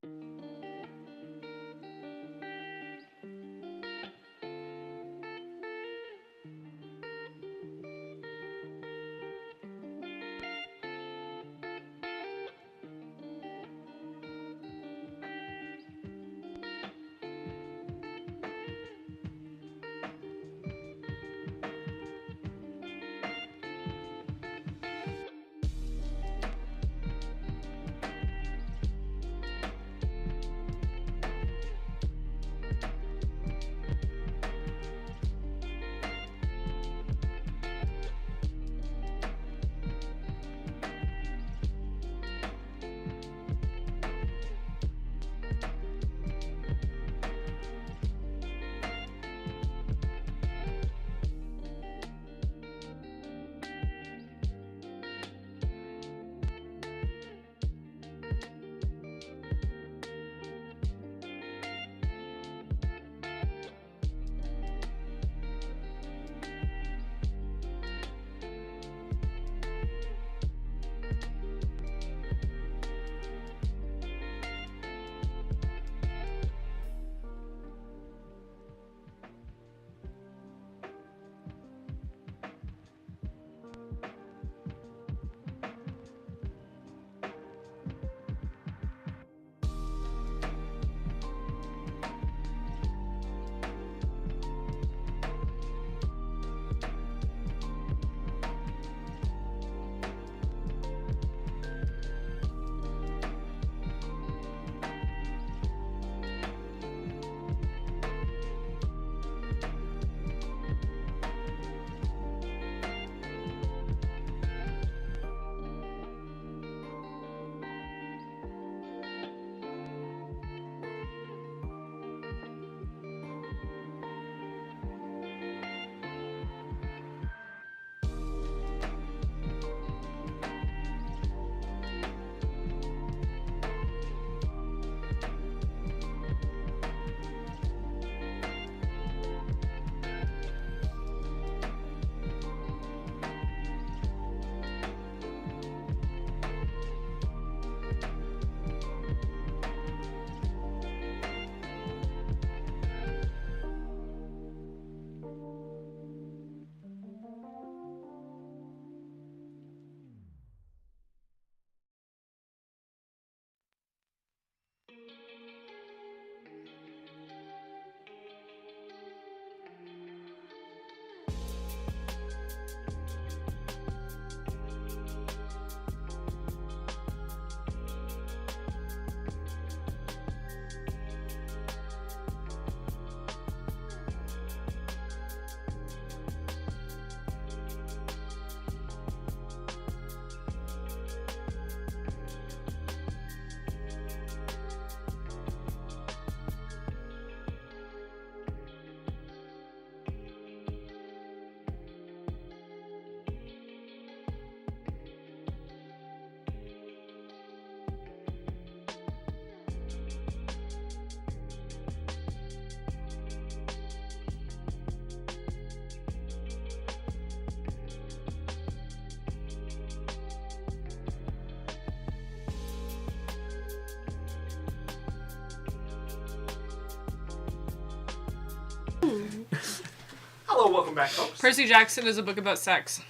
Hello, welcome back, folks. Percy Jackson is a book about sex.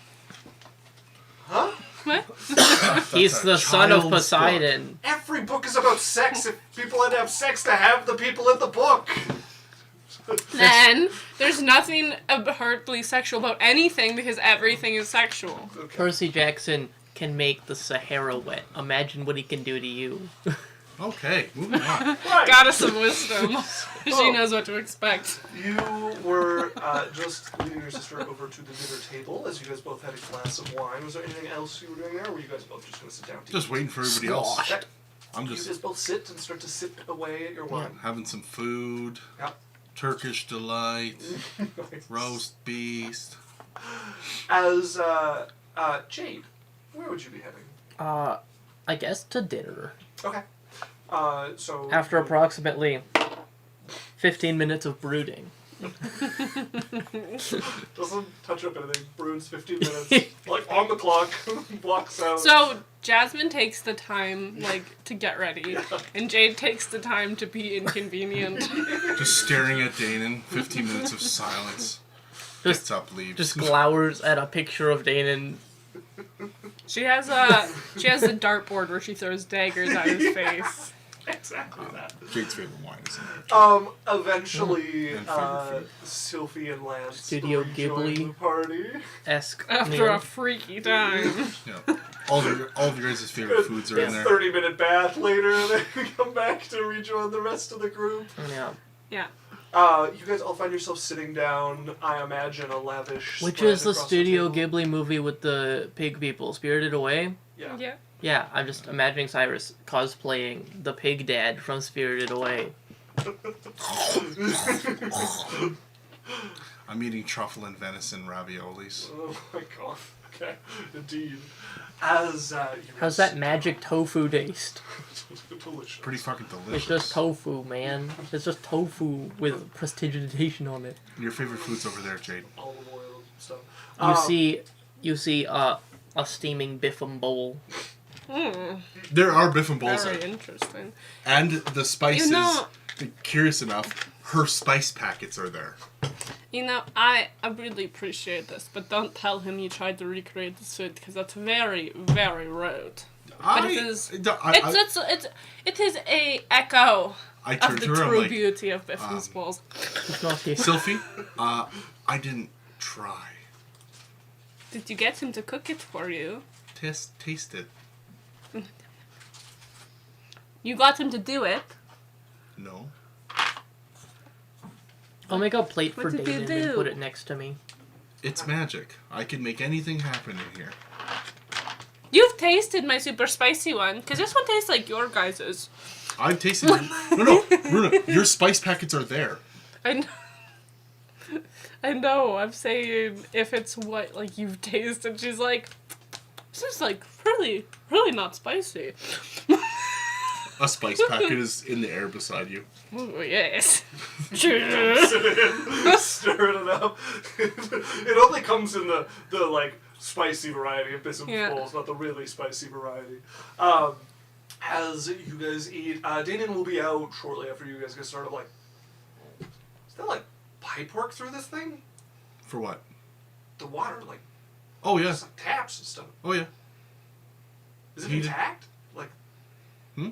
Huh? What? He's the son of child's Poseidon. Every book is about sex if people had to have sex to have the people in the book. Then there's nothing overtly sexual about anything because everything is sexual. Okay. Percy Jackson can make the Sahara wet. Imagine what he can do to you. Okay, moving on. Right. Goddess of wisdom. She knows what to expect. You were just leading your sister over to the dinner table as you guys both had a glass of wine. Was there anything else you were doing there, or were you guys both just going to sit down to Just eat? waiting for everybody else. Okay. I'm You guys just both sit and start to sip away at your wine. having some food. Yep. Turkish delight, Nice. roast beast. As Jade, where would you be heading? I guess to dinner. Okay. So After approximately 15 minutes of brooding. doesn't touch up anything. Bruins 15 minutes, like on the clock, walks out. So Jasmine takes the time, to get ready, and Jade takes the time to be inconvenient. Just staring at Danon. 15 minutes of silence. Gets up, leaves. Just glowers at a picture of Danon. She has a dartboard where she throws daggers at his face. Exactly that. Jade's favorite wine, isn't it? Eventually, And favorite food. Sylphie and Lance Studio rejoin Ghibli. the party. Esque. After a freaky time. Yeah. All of your guys' favorite foods are in there. 30-minute bath later, they come back to rejoin the rest of the group. Yeah. Yeah. You guys all find yourself sitting down, I imagine, a lavish Which spread is the across Studio table. Ghibli movie with the pig people, Spirited Away? Yeah. Yeah. Yeah, I'm just imagining Cyrus cosplaying the pig dad from Spirited Away. I'm eating truffle and venison raviolis. Oh my god. Okay. Indeed. As you How's that magic tofu taste? delicious. Pretty fucking It's delicious. just tofu, man. It's just tofu with prestidigitation on it. Your favorite foods over there, Jade. Olive oil stuff. You see a steaming biffum bowl. There are biff and bowls Very there. interesting. And the spices, You know- curious enough, her spice packets are there. I really appreciate this, but don't tell him you tried to recreate this food because that's very, very rude. But it is a echo I of turned the to her, I'm true like, beauty of Biffen's balls. It's not tasty. Sylphie, I didn't try. Did you get him to cook it for you? Taste it. You got him to do it. No. I'll make a plate for What did you Danon do? and put it next to me. It's magic. I can make anything happen in here. You've tasted my super spicy one, because this one tastes like your guys's. I've tasted No, Runa, your spice packets are there. I know, I'm saying if it's what, you've tasted, she's like, this is, really, really not spicy. A spice packet is in the air beside you. Oh, yes. Sit in, stir it up. It only comes in the spicy variety of Biffen's Yeah. bowls, not the really spicy variety. As you guys eat, Danon will be out shortly after you guys get started. Is there pipe work through this thing? For what? The water, Oh, yeah. just taps and stuff. Oh, yeah. Is it Heated. intact? Hmm?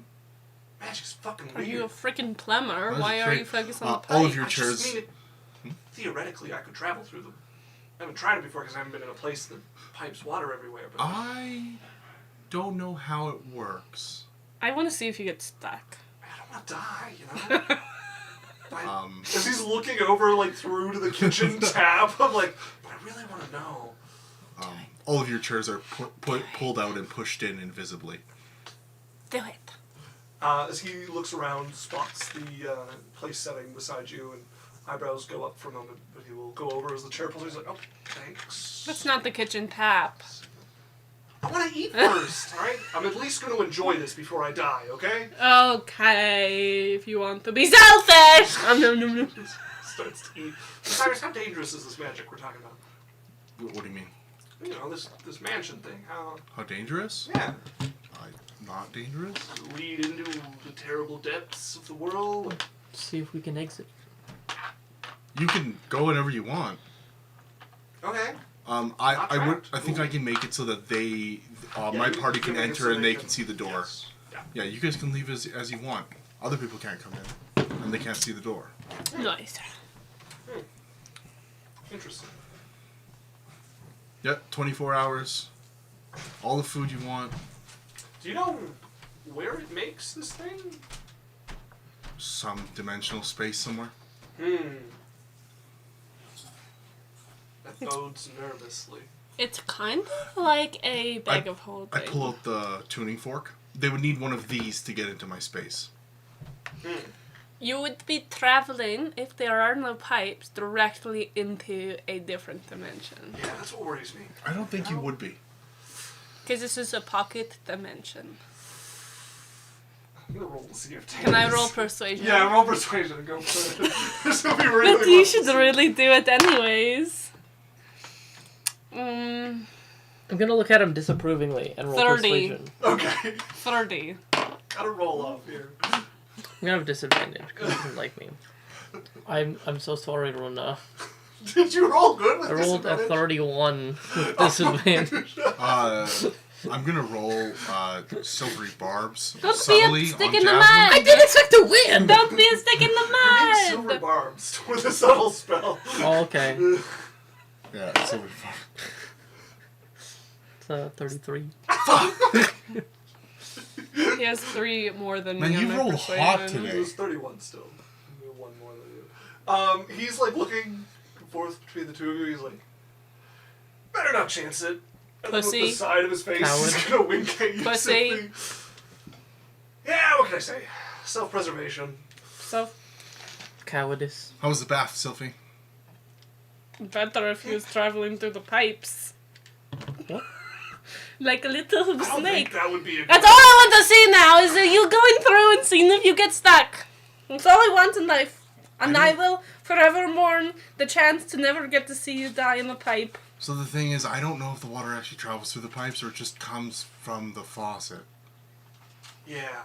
Magic's fucking Are weird. you a freaking plumber? That's Why are great. you focused on the pipe? All of your I just chairs. mean theoretically, I could travel through them. I haven't tried it before because I haven't been in a place that pipes water everywhere. But I don't know how it works. I want to see if you get stuck. I don't want to die, As Um, he's looking over, through to the kitchen tap, I'm like, but I really want to know. all of your chairs are pulled out and pushed in invisibly. Do it. As he looks around, spots the place setting beside you, and eyebrows go up for a moment, but he will go over as the chair pulls. He's like, oh, thanks. That's not the kitchen tap. I want to eat first, alright? I'm at least going to enjoy this before I die, okay? Okay, if you want to be selfish. Starts to eat. Cyrus, how dangerous is this magic we're talking about? What do you mean? This mansion thing. How dangerous? Yeah. Not dangerous? Lead into the terrible depths of the world. See if we can exit. You can go whenever you want. Okay. I think I can make it so that they, my party can enter and they can see the door. Yes. Yeah, you guys can leave as you want. Other people can't come in, and they can't see the door. Nice. Interesting. Yep, 24 hours. All the food you want. Do you know where it makes this thing? Some dimensional space somewhere. That bodes nervously. It's kind of like a bag of holding. I pull out the tuning fork. They would need one of these to get into my space. You would be traveling, if there are no pipes, directly into a different dimension. Yeah, that's what worries me. I don't think you would be. Because this is a pocket dimension. I'm gonna roll to see if Can I roll persuasion? Yeah, roll persuasion and go for it. This will be really But you should really do it anyways. I'm gonna look at him disapprovingly and roll 30. persuasion. Okay. 30. Gotta roll off here. I'm gonna have disadvantage because he doesn't like me. I'm so sorry, Runa. Did you roll good with I rolled a disadvantage? 31 with disadvantage. I'm gonna roll silvery barbs Don't be subtly a stick on in the Jasmine. mud! I didn't expect to win! Don't be a stick in the You need silver mud! barbs with a subtle spell. Oh, okay. Yeah, silvery barbs. It's 33. He has 3 more than Man, me on you my rolled persuasion. hot It today. was 31 still. One more than you. He's like looking forth between the two of you. He's like, better not chance it. And then with Pussy. the side of his face, Coward. he's gonna wink at you. Pussy. Simply. Yeah, what can I say? Self-preservation. So Cowardice. How was the bath, Sylphie? better if he was traveling through the pipes. What? Like a little I don't think snake. that would be a That's all I want to see now is that you going through and seeing if you get stuck. That's all I want in life. And I will forever mourn the chance to never get to see you die in a pipe. So the thing is, I don't know if the water actually travels through the pipes or it just comes from the faucet. Yeah.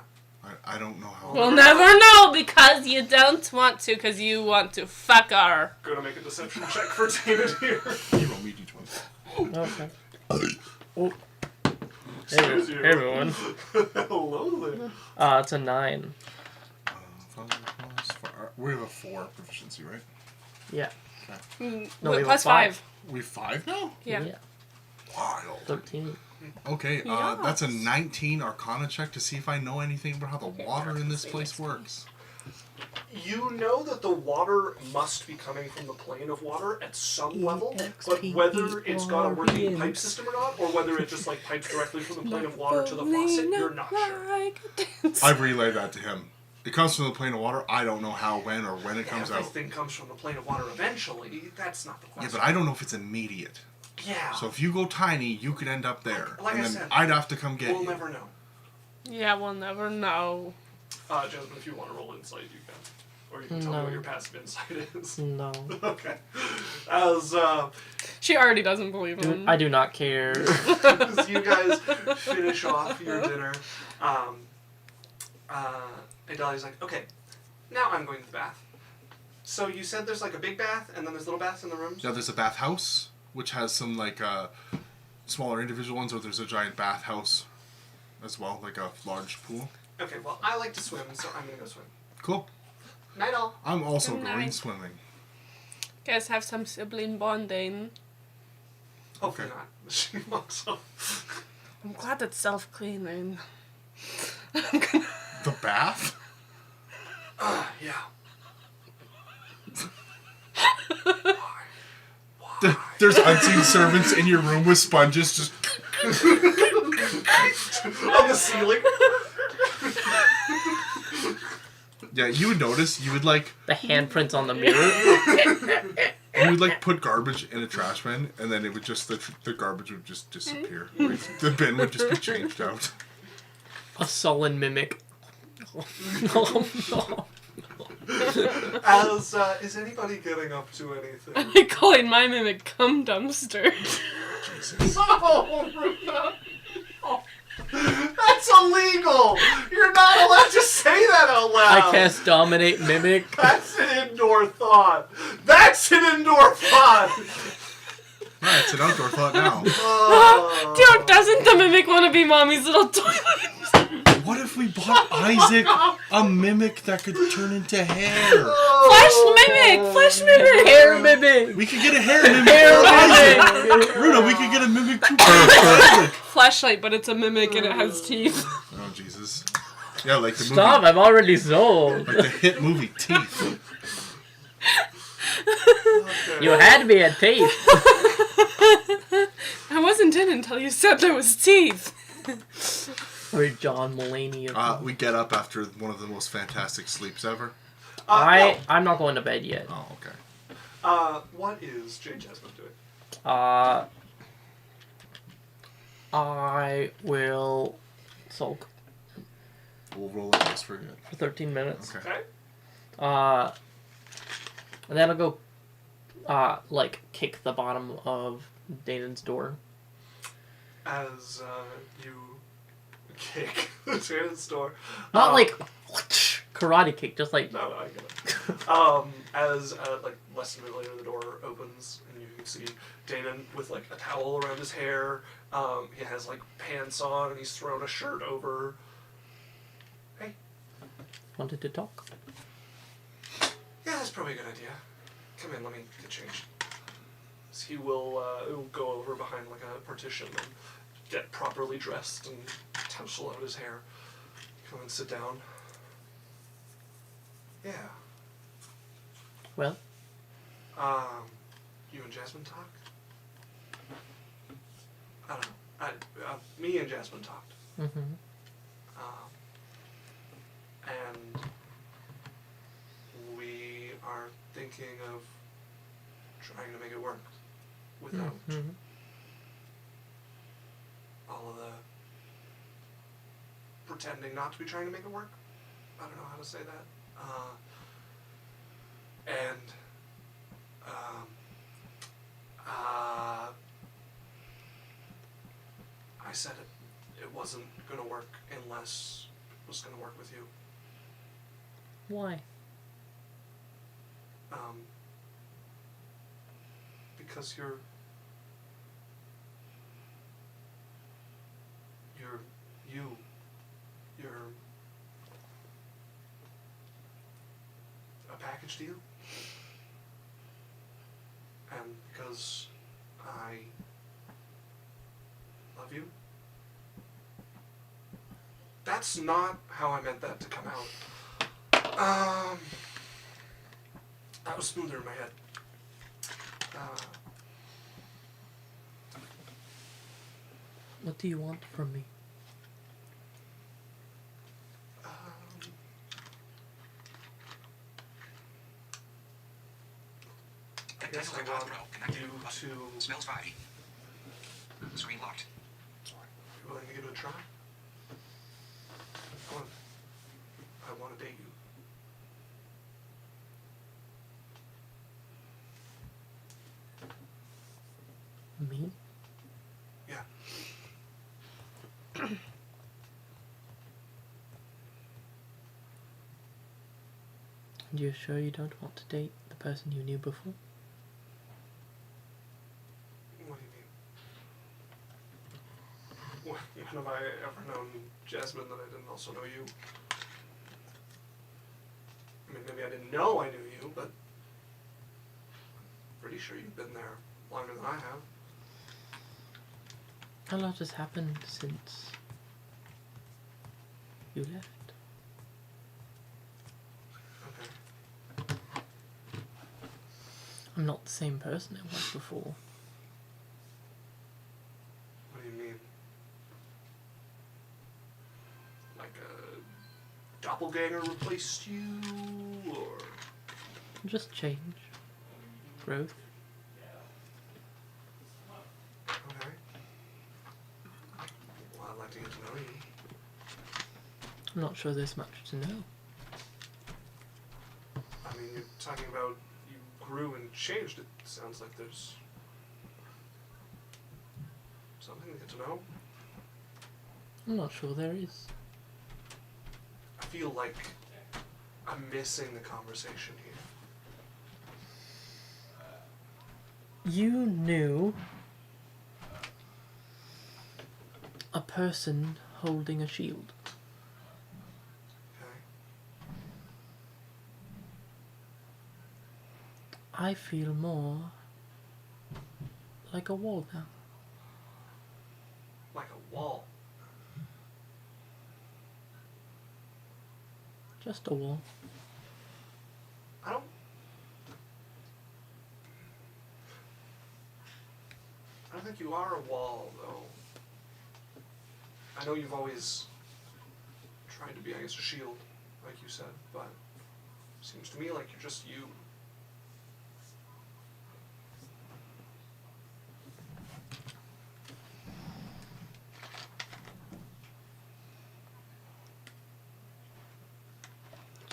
I don't know how. We'll never know because you don't want to, because you want to fuck her. Gonna make a deception check for David here. You roll me d20. Okay. Oh. Hey, Excuse you. hey everyone. Hello there. It's a 9. We have a 4 proficiency, right? Yeah. Okay. No, we have Plus a 5. 5. We have 5 now? Yeah. Wild. 13. Okay, Yes. that's a 19 Arcana check to see if I know anything about how the water in this place works. You know that the water must be coming from the plane of water at some level, but EXP whether it's got a working Guardians. pipe system or not, or whether it just like pipes directly from the plane of water to the faucet, you're not sure. I've relayed that to him. It comes from the plane of water. I don't know how, when, or when it comes out. Everything comes from the plane of water eventually. That's not the Yeah, question. but I don't know if it's immediate. Yeah. So if you go tiny, you could end up there. Like and I then said, I'd have to come get we'll you. never know. Yeah, we'll never know. Jasmine, if you want to roll insight, you can. Or you can tell me No. what your passive insight is. No. Okay. As She already doesn't believe him. I do not care. as you guys finish off your dinner, Adelia's like, okay, now I'm going to the bath. So you said there's like a big bath, and then there's little baths in the rooms? Yeah, there's a bathhouse, which has some like smaller individual ones, or there's a giant bathhouse as well, like a large pool. Okay, well, I like to swim, so I'm gonna go swim. Cool. Night all. I'm also Good going night. swimming. Guys have some sibling bonding. Hopefully Okay. not. She walks off. I'm glad it's self-cleaning. The bath? Yeah. There's unseen servants in your room with sponges just... On the ceiling. Yeah, you would notice, you would like... The handprints on the mirror. You would like put garbage in a trash bin, and then it would just... The garbage would just disappear. Like, the bin would just be changed out. A sullen mimic. Oh, no. As, is anybody getting up to anything? I calling my mimic cum dumpster. Oh, Runa. Oh. That's illegal! You're not allowed to say that out loud! I cast Dominate Mimic. That's an indoor thought! That's an indoor thought! It's an outdoor thought now. Doesn't the mimic want to be mommy's little toilet? What if we bought Isaac a mimic that could turn into hair? Flesh mimic! Hair mimic! We could get a hair mimic for Isaac! Runa, we could get a mimic too for Isaac! Flashlight, but it's a mimic and it has teeth. Oh, Jesus. Yeah, like the movie. Stop, I'm already sold. Like the hit movie Teeth. You had me at teeth. I wasn't in until you said there was teeth. Or John Mulaney. We get up after one of the most fantastic sleeps ever. I'm not going to bed yet. Oh, okay. What is Jane Jasmine doing? I will sulk We'll roll a dice for you. for 13 minutes. Okay. And then I'll go, kick the bottom of Danon's door. As you kick the Janet's door. Not karate kick, just like... No, I get it. As less than a minute later, the door opens and you can see Danon with a towel around his hair. He has pants on and he's thrown a shirt over. Hey. Wanted to talk. Yeah, that's probably a good idea. Come in, let me get changed. So he will go over behind a partition and get properly dressed and tousle out his hair. Come and sit down. Yeah. Well? You and Jasmine talk? I don't know. Me and Jasmine talked. Mm-hmm. And we are thinking of trying to make it work without all of the pretending not to be trying to make it work. I don't know how to say that. I said it wasn't going to work unless it was going to work with you. Why? Because you're a package deal, and because I love you. That's not how I meant that to come out. That was smoother in my head. What do you want from me? I guess I want you to... Smells foggy. Screen locked. You willing to give it a try? I want to date you. Me? Yeah. And you're sure you don't want to date the person you knew before? What do you mean? When have I ever known Jasmine that I didn't also know you? I mean, maybe I didn't know I knew you, but I'm pretty sure you've been there longer than I have. A lot has happened since you left. Okay. I'm not the same person I was before. What do you mean? Like a doppelganger replaced you, or... Just change. Growth. Okay. Well, I'd like to get to know you. I'm not sure there's much to know. I mean, you're talking about you grew and changed. It sounds like there's something to get to know. I'm not sure there is. I feel like I'm missing the conversation here. You knew A person holding a shield. Okay. I feel more like a wall now. Like a wall. Just a wall. I don't think you are a wall, though. I know you've always tried to be, I guess, a shield, like you said, but it seems to me like you're just you.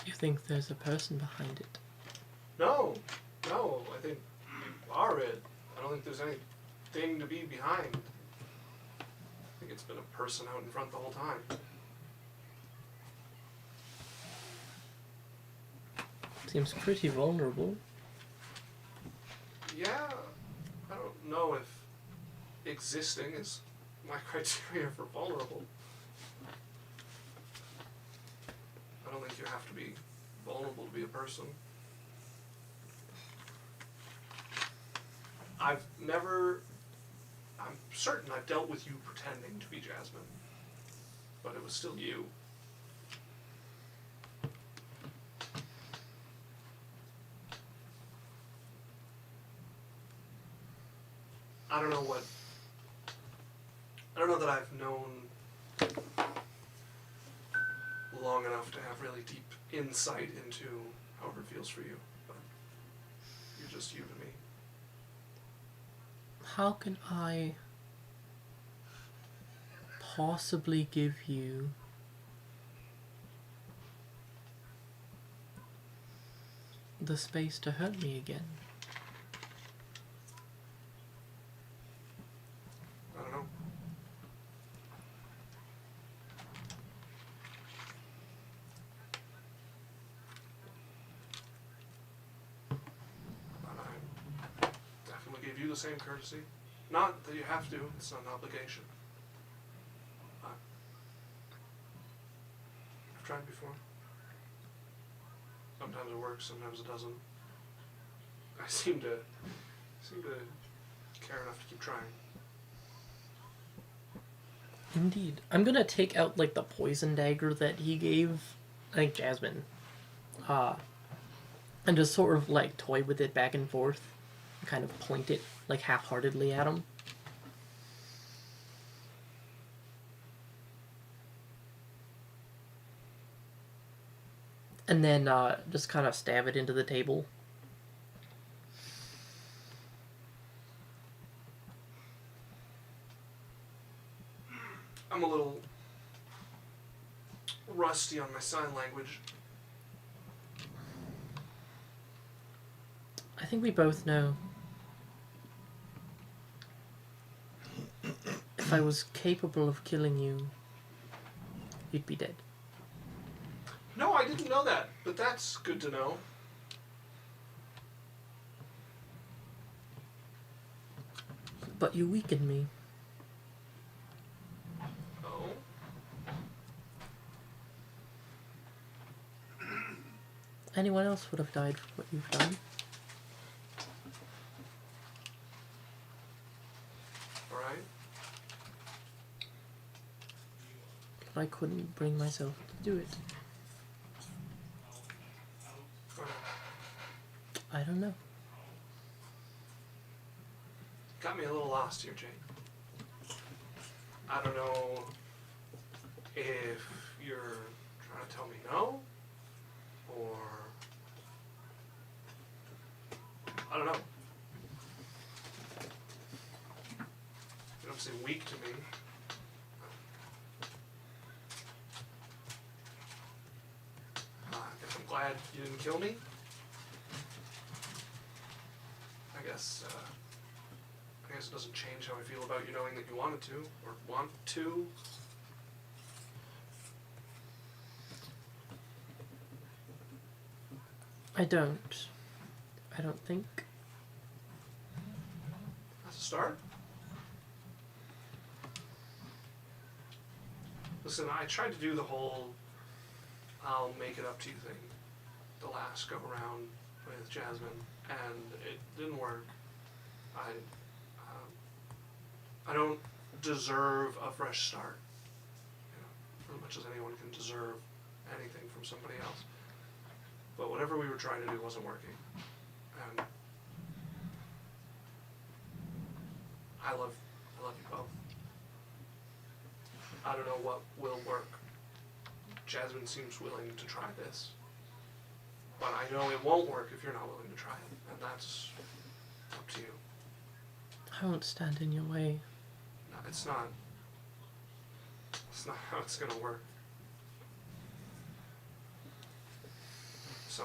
You think there's a person behind it? No, I think you are it. I don't think there's anything to be behind. I think it's been a person out in front the whole time. Seems pretty vulnerable. Yeah, I don't know if existing is my criteria for vulnerable. I don't think you have to be vulnerable to be a person. I'm certain I've dealt with you pretending to be Jasmine, but it was still you. I don't know that I've known long enough to have really deep insight into however it feels for you, but you're just you to me. How can I possibly give you the space to hurt me again? I don't know. But I definitely gave you the same courtesy. Not that you have to, it's not an obligation. But I've tried before. Sometimes it works, sometimes it doesn't. I seem to care enough to keep trying. Indeed. I'm gonna take out, like, the poison dagger that he gave, I think, Jasmine. And just sort of, like, toy with it back and forth. And kind of point it, like, half-heartedly at him. And then, just kind of stab it into the table. I'm a little rusty on my sign language. I think we both know. If I was capable of killing you, you'd be dead. No, I didn't know that, but that's good to know. But you weakened me. Oh? Anyone else would have died for what you've done. Alright. But I couldn't bring myself to do it. I don't know. Got me a little lost here, Jane. I don't know if you're trying to tell me no, or I don't know. You don't seem weak to me. I guess I'm glad you didn't kill me. I guess it doesn't change how I feel about you knowing that you wanted to, or want to. I don't think. That's a start. Listen, I tried to do the whole I'll make it up to you thing the last go around with Jasmine, and it didn't work. I don't deserve a fresh start. As much as anyone can deserve anything from somebody else. But whatever we were trying to do wasn't working. And I love you both. I don't know what will work. Jasmine seems willing to try this. But I know it won't work if you're not willing to try it. And that's up to you. I won't stand in your way. No, it's not how it's gonna work. So,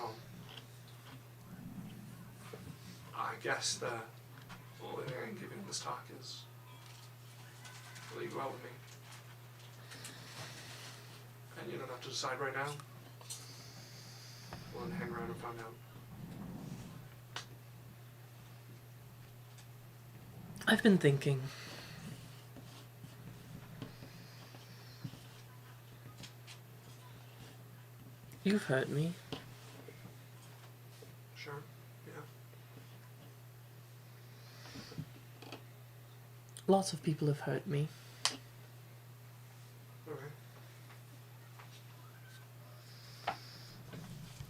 I guess the only thing I can give you in this talk is, will you go out with me? And you don't have to decide right now. We'll hang around and find out. I've been thinking. You've hurt me. Sure, yeah. Lots of people have hurt me. Okay.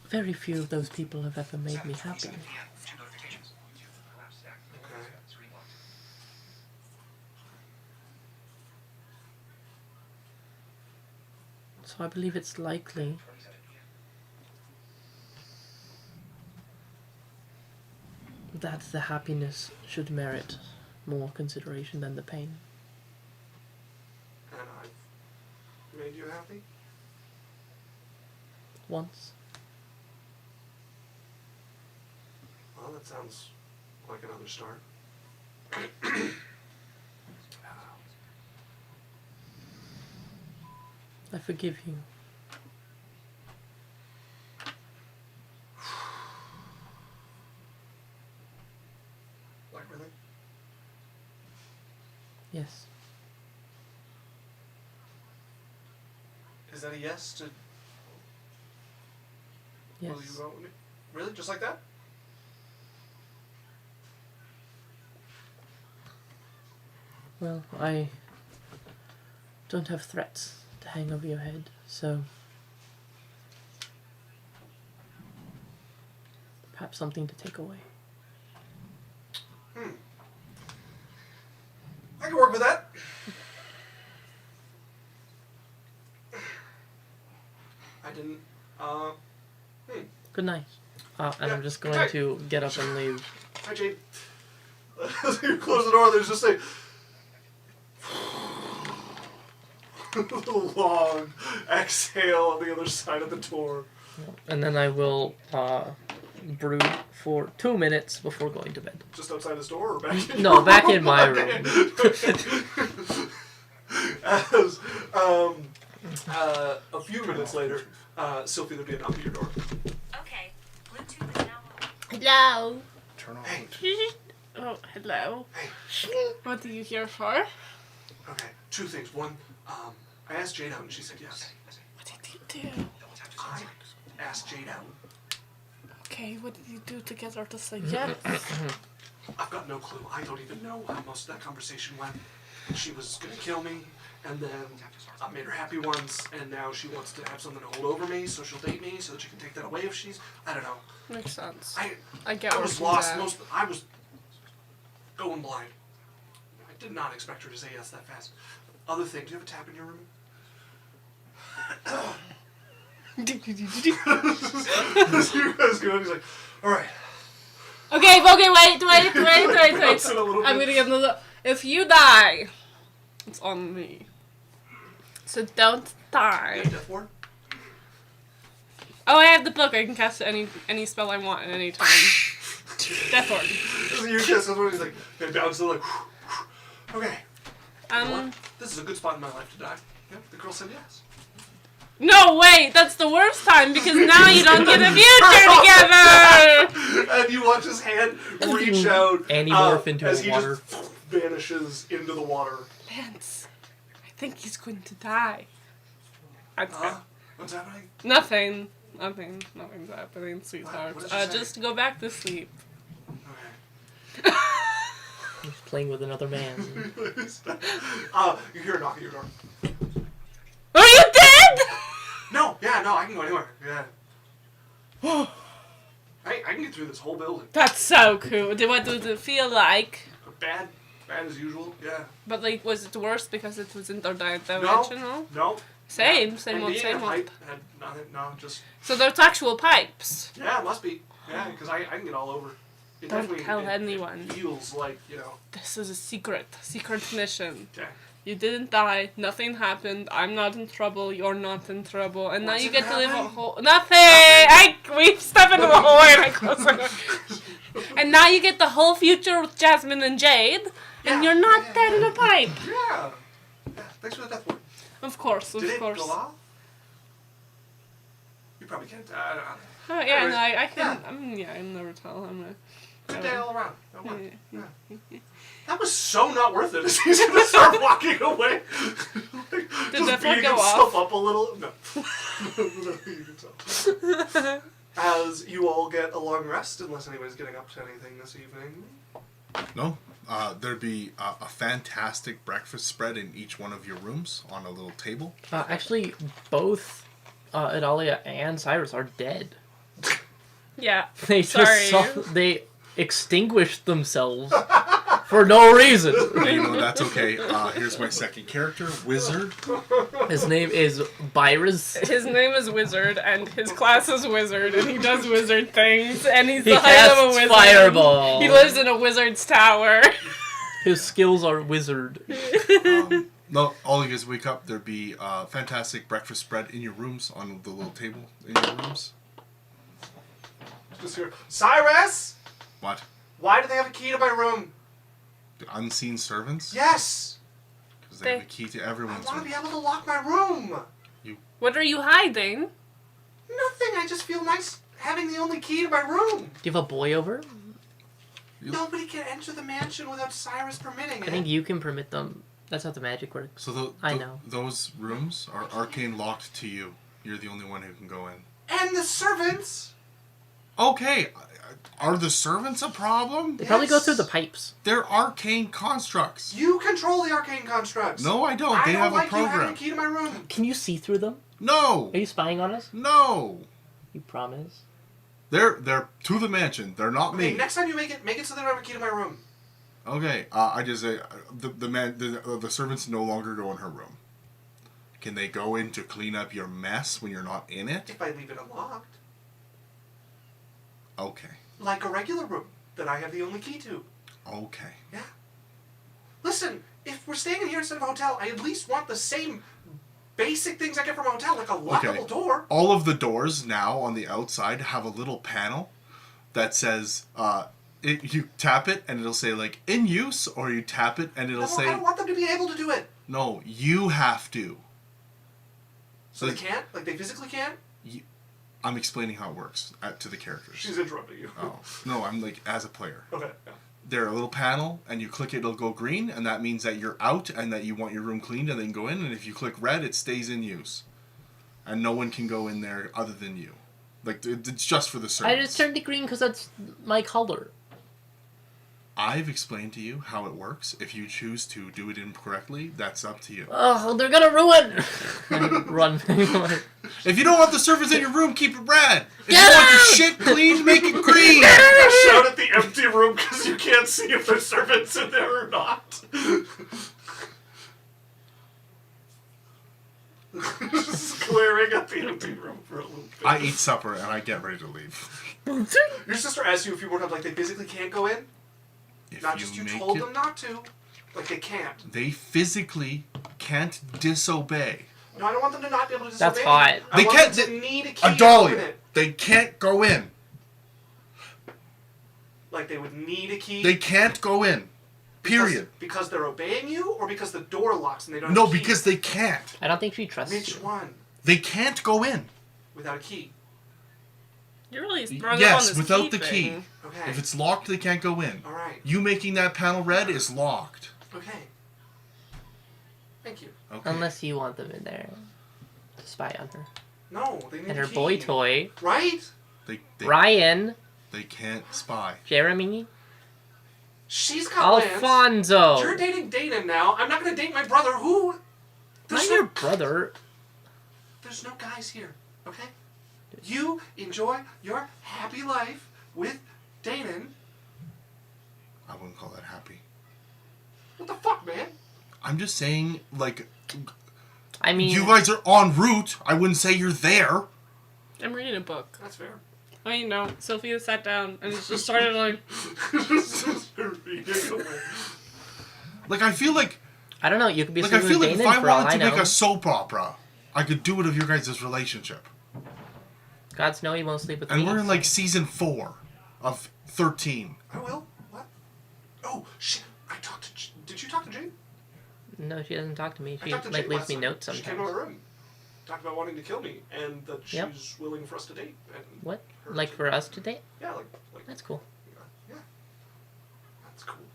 Very few of those people have ever made me happy. 7 p.m. 2 notifications. Collapse stack. Okay. Screen locked. So I believe it's likely 27 p.m. that the happiness should merit more consideration than the pain. And I've made you happy? Once. Well, that sounds like another start. I forgive you. Like, really? Yes. Is that a yes to Yes. will you go out with me? Really? Just like that? Well, I don't have threats to hang over your head, so perhaps something to take away. I can work with that. I didn't, Good night. And Yeah, I'm just good going night. to get up and leave. Hi, Jade. As you close the door, there's just a long exhale on the other side of the door. And then I will brew for 2 minutes before going to bed. Just outside his door or back in No, your back room? in my room. As, a few minutes later, Sylvie, there'll be a knock at your door. Okay, Bluetooth is now on. Hello. Turn off Hey. it. Oh, hello. Hey. What are you here for? Okay, two things. One, I asked Jade out and she said yes. What did you do? I asked Jade out. Okay, what did you do to get her to say yes? I've got no clue. I don't even know how most of that conversation went. She was gonna kill me, and then I made her happy once, and now she wants to have something to hold over me, so she'll date me, so that she can take that away if she's. I don't know. Makes sense. I get I where was she's lost. at. I was going blind. I did not expect her to say yes that fast. Other thing, do you have a tap in your room? As you guys go, he's like, all right. Okay, wait. Drops it a little I'm bit. gonna get another. If you die, it's on me. So don't die. Death ward? Oh, I have the book. I can cast any spell I want at any time. Death Ward. As you cast Death ward, he's like, okay, bounce to like, okay. You know what? This is a good spot in my life to die. Yeah, the girl said yes. No, wait, that's the worst time because now you don't get a future together. And you watch his hand reach out Anymorph into as he water. just vanishes into the water. Lance, I think he's going to die. That's good. What's happening? Nothing. Nothing's happening, sweetheart. What did you say? Just go back to sleep. Okay. He's playing with another man. You hear a knock at your door. Are you dead? No, I can go anywhere. Yeah. I can get through this whole building. That's so cool. What does it feel like? Bad as usual. Yeah. But like, was it worse because it was interdimensional? No. Same And old, being same a old. pipe had nothing. No, just. So there's actual pipes. Yeah, it must be. Yeah, because I can get all over. It Don't definitely- tell it anyone. Feels like This is a secret mission. Okay. You didn't die. Nothing happened. I'm not in trouble. You're not in trouble. And now What's you it get to live a happen? whole. Nothing. We step into the hallway and I close the door. And now you get the whole future with Jasmine and Jade, and Yeah, you're not yeah, dead in a pipe. Yeah. Thanks for the death warrant. Of course. Did it go off? You probably can't. I don't know. Oh, yeah, Anyways, no, I can. yeah. I'll never tell. Good day all around. That worked. Yeah. Yeah. That was so not worth it. He's gonna start walking away. Did that Just beating go himself off? up a little. No. You can tell. As you all get a long rest, unless anybody's getting up to anything this evening. No. There'd be a fantastic breakfast spread in each one of your rooms on a little table. Actually, both Idalia and Cyrus are dead. Yeah. They Sorry. they extinguished themselves for no reason. You know, that's okay. Here's my second character, Wizard. His name is Byrus. His name is Wizard, and his class is Wizard, and he does wizard things, and he's He the height of a casts wizard. fireball. He lives in a wizard's tower. His skills are wizard. No, all you guys wake up, there'd be a fantastic breakfast spread in your rooms on the little table in your rooms. Just here. Cyrus! What? Why do they have a key to my room? The unseen servants? Yes! Because they have a key to I everyone's want to room. be able to lock my room. What are you hiding? Nothing. I just feel nice having the only key to my room. Do you have a boy over? Nobody can enter the mansion without Cyrus permitting it. I think you can permit them. That's how the magic works. So I know. those rooms are arcane locked to you. You're the only one who can go in. And the servants. Okay, are the servants a problem? They probably go Yes. through the pipes. They're arcane constructs. You control the arcane constructs. No, I don't. I They don't have like a you having program. a key to my room. Can you see through them? No, Are you spying on us? no. You promise? They're to the mansion. They're not Okay, me. next time you make it so they don't have a key to my room. Okay, I just say the servants no longer go in her room. Can they go in to clean up your mess when you're not in it? If I leave it unlocked. Okay, Like a regular room that I have the only key to. okay. Yeah. Listen, if we're staying in here instead of a hotel, I at least want the same basic things I get from a hotel, like a lockable door. All of the doors now on the outside have a little panel that says, you tap it and it'll say like in use, or you tap it and it'll No, say, I don't want them to be able to do it. no, you have to. So they can't? Like they physically can't? I'm explaining how it works to the characters. She's interrupting you. Oh no, I'm like as a player. Okay. Yeah. They're a little panel, and you click it, it'll go green, and that means that you're out and that you want your room cleaned, and then go in. And if you click red, it stays in use, and no one can go in there other than you. Like it's just for the I servants. just turned it green because that's my color. I've explained to you how it works. If you choose to do it incorrectly, that's up to you. Oh, they're gonna ruin! Run. If you don't want the servants in your room, keep it red. If Get you want your out! shit cleaned, make it green. Shout at the empty room because you can't see if there's servants in there or not. Just glaring at the empty room for a little bit. I eat supper and I get ready to leave. Your sister asked you a few more times, like they physically can't go in? If Not just you told them not to. Like they can't. they physically can't disobey. No, I don't want them to not be able to disobey. That's hot. I They want can't. them to need a key to open Adalia, it. they can't go in. Like they would need a key. They can't go in. Period. Because they're obeying you, or because the door locks and they don't. No, have a key? because they can't. I don't think she trusts Which you. one? They can't go in. Without a key. You're really strung up on Yes, this without key the key. thing. Okay. If it's locked, they can't go in. All right. You making that panel red is locked. Okay. Thank you. Okay. Unless you want them in there. to spy on her. No, they need And a her key. boy toy. Right? They Ryan. They can't spy. Jeremy. She's got Lance. Alfonso. You're dating Dana now. I'm not gonna date my brother. Who? Not your brother. There's no guys here, okay? You enjoy your happy life with Danon. I wouldn't call that happy. What the fuck, man? I'm just saying, like, I mean, you guys are en route. I wouldn't say you're there. I'm reading a book. That's fair. I know. Sophia sat down and just started like. Like, I feel like, I don't know. You could be like I sleeping feel with like if Danon I for all I wanted to know. make a soap opera, I could do it of your guys' relationship. God's know you won't sleep with And me. we're in like season 4 of 13. I will. What? Oh shit! I talked to. Did you talk to Jane? No, she doesn't talk to me. I She talked to like Jane leaves last me night. notes She came to my sometimes. room, talked about wanting to kill me, and that she's Yep. willing for us to date. And What? her Like to- for us to date? Yeah, like That's cool. yeah. That's cool.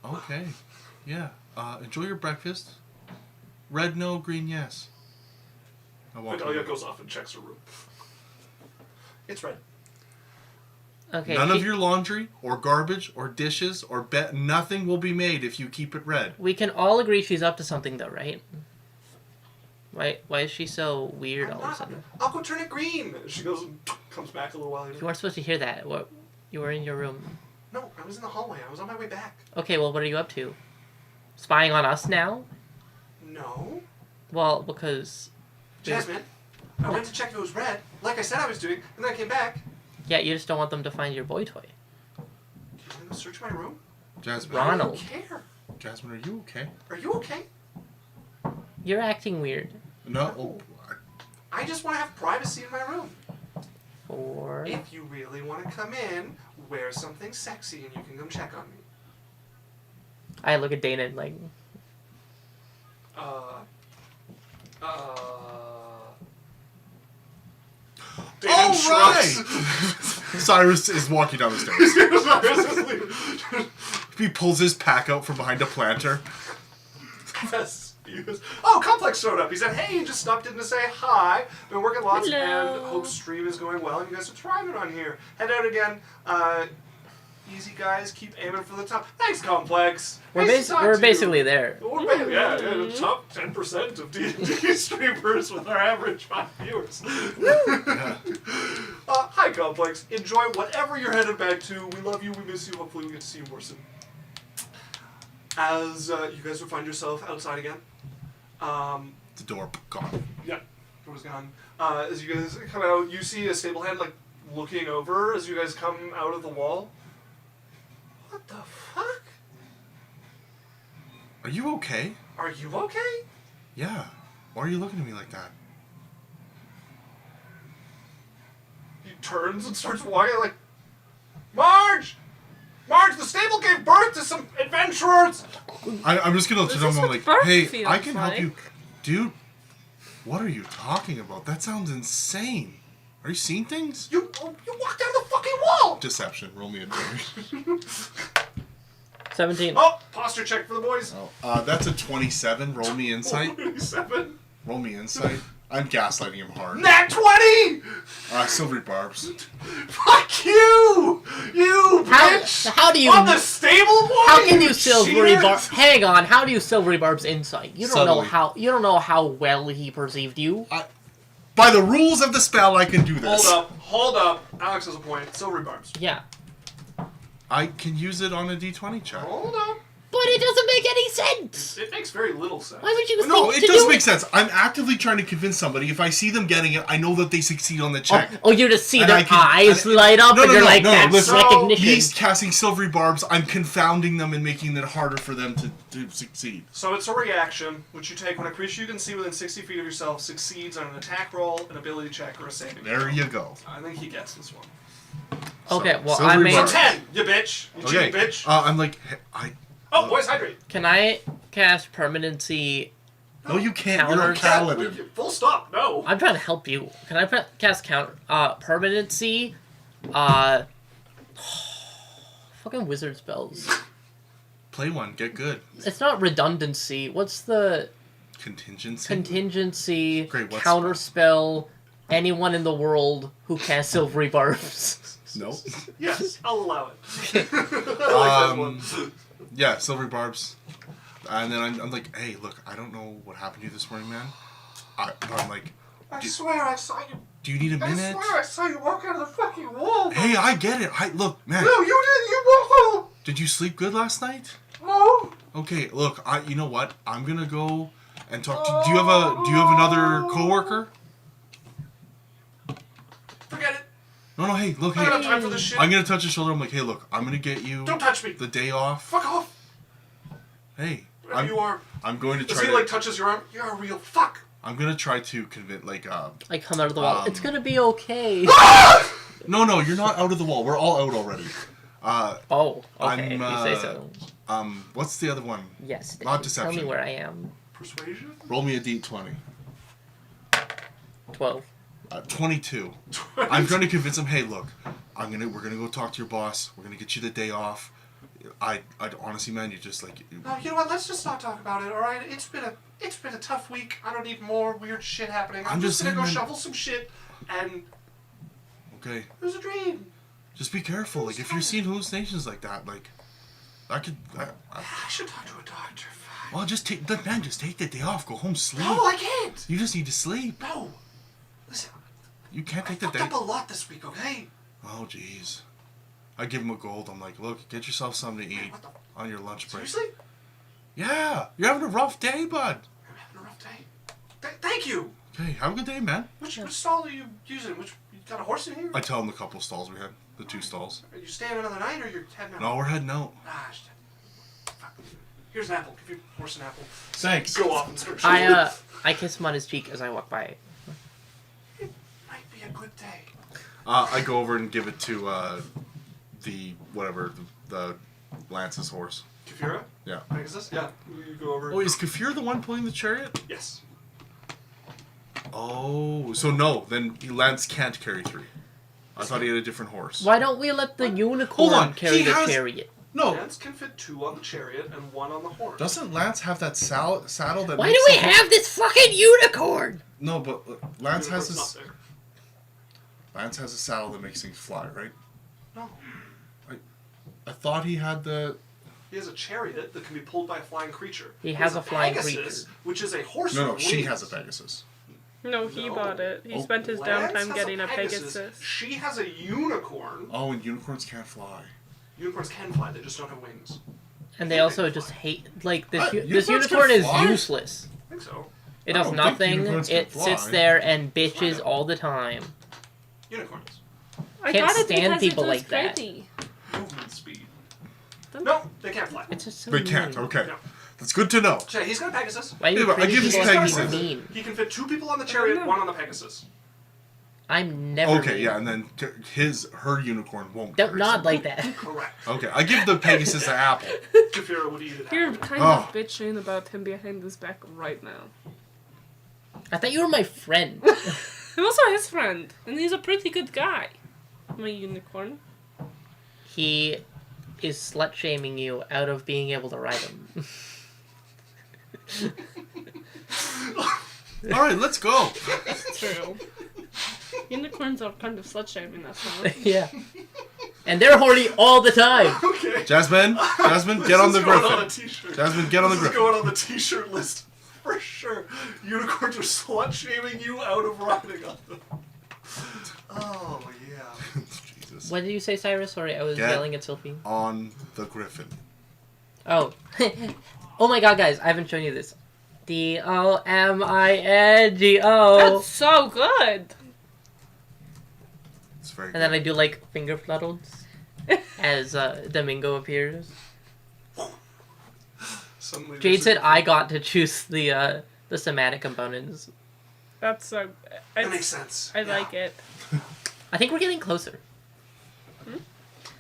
Okay. Yeah. Enjoy your breakfast. Red no, green yes. I walk Vidalia away. goes off and checks her room. It's red. Okay. None of your laundry or garbage or dishes or nothing will be made if you keep it red. We can all agree she's up to something, though, right? Why is she so weird I'm all of a not- sudden? I'll go turn it green. She goes and comes back a little while later. You weren't supposed to hear that. What? You were in your room. No, I was in the hallway. I was on my way back. Okay, well, what are you up to? Spying on us now? No. Well, because... Jasmine, I went to check if it was red, like I said I was doing, and then I came back. Yeah, you just don't want them to find your boy toy. You want to search my room? Jasmine. I Ronald. don't care. Jasmine, are you okay? Are you okay? You're acting weird. No. Oh, I just want to have privacy in my room. Or... If you really want to come in, wear something sexy and you can come check on me. I look at Dana and like... Dan All shrugs. right! Cyrus is walking down the stairs. He pulls his pack out from behind a planter. Yes. He goes, oh, Complex showed up. He said, hey, just stopped in to say hi. Been working lots Hello. and hope stream is going well and you guys are thriving on here. Head out again. Easy guys, keep aiming for the top. Thanks, Complex. Nice to talk to you. basically there. Yeah, the top 10% of D&D streamers with our average 5 viewers. Hi, Complex. Enjoy whatever you're headed back to. We love you. We miss you. Hopefully we get to see you more soon. As you guys will find yourself outside again. The door gone. Yeah, door's gone. As you guys come out, you see a stablehead like looking over as you guys come out of the wall. What the fuck? Are you okay? Are you okay? Yeah. Why are you looking at me like that? He turns and starts walking like, Marge! Marge, the stable gave birth to some adventurers! I'm just gonna This tell is him what like, birth hey, feels I can help you, like. dude. What are you talking about? That sounds insane. Are you seeing things? You walked down the fucking wall! Deception. Roll me a damage. 17. Oh, posture check for the boys. That's a 27. Roll me insight. 27. Roll me insight. I'm gaslighting him hard. Nat 20! Silvery barbs. Fuck you! You bitch! How do you... On the stable boy? How can you silvery cheater? barb? Hang on. How do you silvery barb's insight? You don't know Subtly. how. You don't know how well he perceived you. By the rules of the spell, I can do this. Hold up. Alex has a point. Silvery barbs. Yeah, I can use it on a d20 check. Hold up. but it doesn't make any sense. It makes very little sense. Why would you No, think it to does do make sense. I'm actively trying to convince somebody. If I see them getting it, I know that they succeed on the check. Oh, you just see And their I can- eyes and- light up, No, and no, you're no, like, no, that's listen. recognition. He's casting silvery barbs. I'm confounding them and making it harder for them to succeed. So it's a reaction, which you take when a creature you can see within 60 feet of yourself succeeds on an attack roll, an ability check, or a saving There throw. you go. I think he gets this one. Okay, well, silvery I made. So barbs. 10, you bitch. You Okay. cheating bitch. I'm like, Oh, boys, hydrate. Can I cast permanency? no, you can't. You're a Counter- paladin. Full stop. No. I'm trying to help you. Can I cast counter permanency? Fucking wizard spells. Play one. Get good. It's not redundancy. What's the Contingency. Great, what's counterspell, anyone in the world who casts silvery barbs. Nope. Yes, I'll allow it. I like that one. Yeah, silvery barbs. And then I'm like, hey, look, I don't know what happened to you this morning, man. I'm like, I swear I saw you. do you need a minute? I swear I saw you walk out of the fucking wall. Hey, I get it. Look, man. No, you didn't. You walked out. Did you sleep good last night? No. Okay, look, you know what? I'm gonna go and talk to. Do you have another coworker? Forget it. No, hey, look, I hey. don't have time for this shit. I'm gonna touch his shoulder. I'm like, hey, look, I'm gonna get you. Don't touch me. The day off. Fuck off. Hey, Wherever you are. I'm going to Does try. he like touches your arm? You're a real fuck. I'm gonna try to convince, like, I come out of the wall. It's gonna be okay. No, you're not out of the wall. We're all out already. Oh, okay. I'm, you say so. What's the other one? Yes. Not deception. Tell me where I am. Persuasion? Roll me a d20. 12. 22. I'm trying to convince him. Hey, look, we're gonna go talk to your boss. We're gonna get you the day off. I honestly, man, you just like. No, you know what? Let's just not talk about it. All right? It's been a tough week. I don't need more weird shit happening. I'm just gonna go shovel some shit, and. Okay. It was a dream. Just be careful. Like, if you're seeing hallucinations like that, like, I should talk to a doctor. Fine. Well, just take the day off. Go home, sleep. No, I can't. You just need to sleep. No. Listen. You can't take the day. I fucked up a lot this week, okay? Oh, jeez. I give him a gold. I'm like, look, get yourself something to eat on your lunch break. Seriously? Yeah. You're having a rough day, bud. I'm having a rough day. Thank you. Okay, have a good day, man. Which stall are you using? You got a horse in here? I tell him the couple stalls we had. The 2 stalls. Are you staying another night or you're heading out? No, we're heading out. Ah, shit. Fuck. Here's an apple. Give your horse an apple. Thanks. Go off and start I kiss him on his cheek as I walk by. It might be a good day. I go over and give it to the Lance's horse. Kafira? Yeah. Pegasus? Yeah. You go over. Oh, is Kafir the one pulling the chariot? Yes. Oh, so no, then Lance can't carry 3. I thought he had a different horse. Why don't we let the unicorn carry the chariot? No. Lance can fit 2 on the chariot and 1 on the horse. Doesn't Lance have that saddle that Why do we have this fucking unicorn? No, but Lance has this. this... Lance has a saddle that makes things fly, right? No. I thought he had the... He has a chariot that can be pulled by a flying creature. He has a flying Pegasus, creature. Which is a horse No, with she wings. has a Pegasus. No, he bought it. He Oh. spent his Lance downtime has getting a Pegasus. She has a unicorn. Oh, and unicorns can't fly. Unicorns can fly, they just don't have wings. And they also just hate... Like, this unicorns unicorn can is fly? useless. I think so. It I does don't think nothing. unicorns can It sits fly. there and bitches all the time. Unicorns. I Can't got it stand because people it was like that. pretty. Movement speed. Don't- No, they can't fly. It's just so They can't, mean. okay. No. That's good to know. So he's got a Pegasus. Why do Yeah, you but I pretty give his people like Pegasus. me mean? He can fit 2 people on the chariot, know. 1 on the Pegasus. I'm never Okay, mean. yeah, and then her unicorn won't. Don't carry nod something. like that. Correct. Okay, I give the Pegasus an apple. Kafira would eat it. You're happily. kind Oh. of bitching about him behind his back right now. I thought you were my friend. I'm also his friend, and he's a pretty good guy. My unicorn. He is slut-shaming you out of being able to ride him. All right, let's go. True. Unicorns are kind of slut-shaming us, huh? Yeah. And they're horny all the time. Okay. Jasmine, get on the This is going on a griffin. t-shirt. Jasmine, get on the This is griffin. going on the t-shirt list for sure. Unicorns are slut-shaming you out of riding on them. Oh, yeah. Jesus. What did you say, Cyrus? Sorry, I was Get- yelling at Sophie. On the griffin. Oh. Oh my god, guys, I haven't shown you this. D-O-M-I-N-G-O. That's so good! It's very And then I good. do, like, finger fluttles as Domingo appears. Suddenly Jade there's said I got to choose the somatic components. That's so... That makes sense. I Yeah. like it. I think we're getting closer.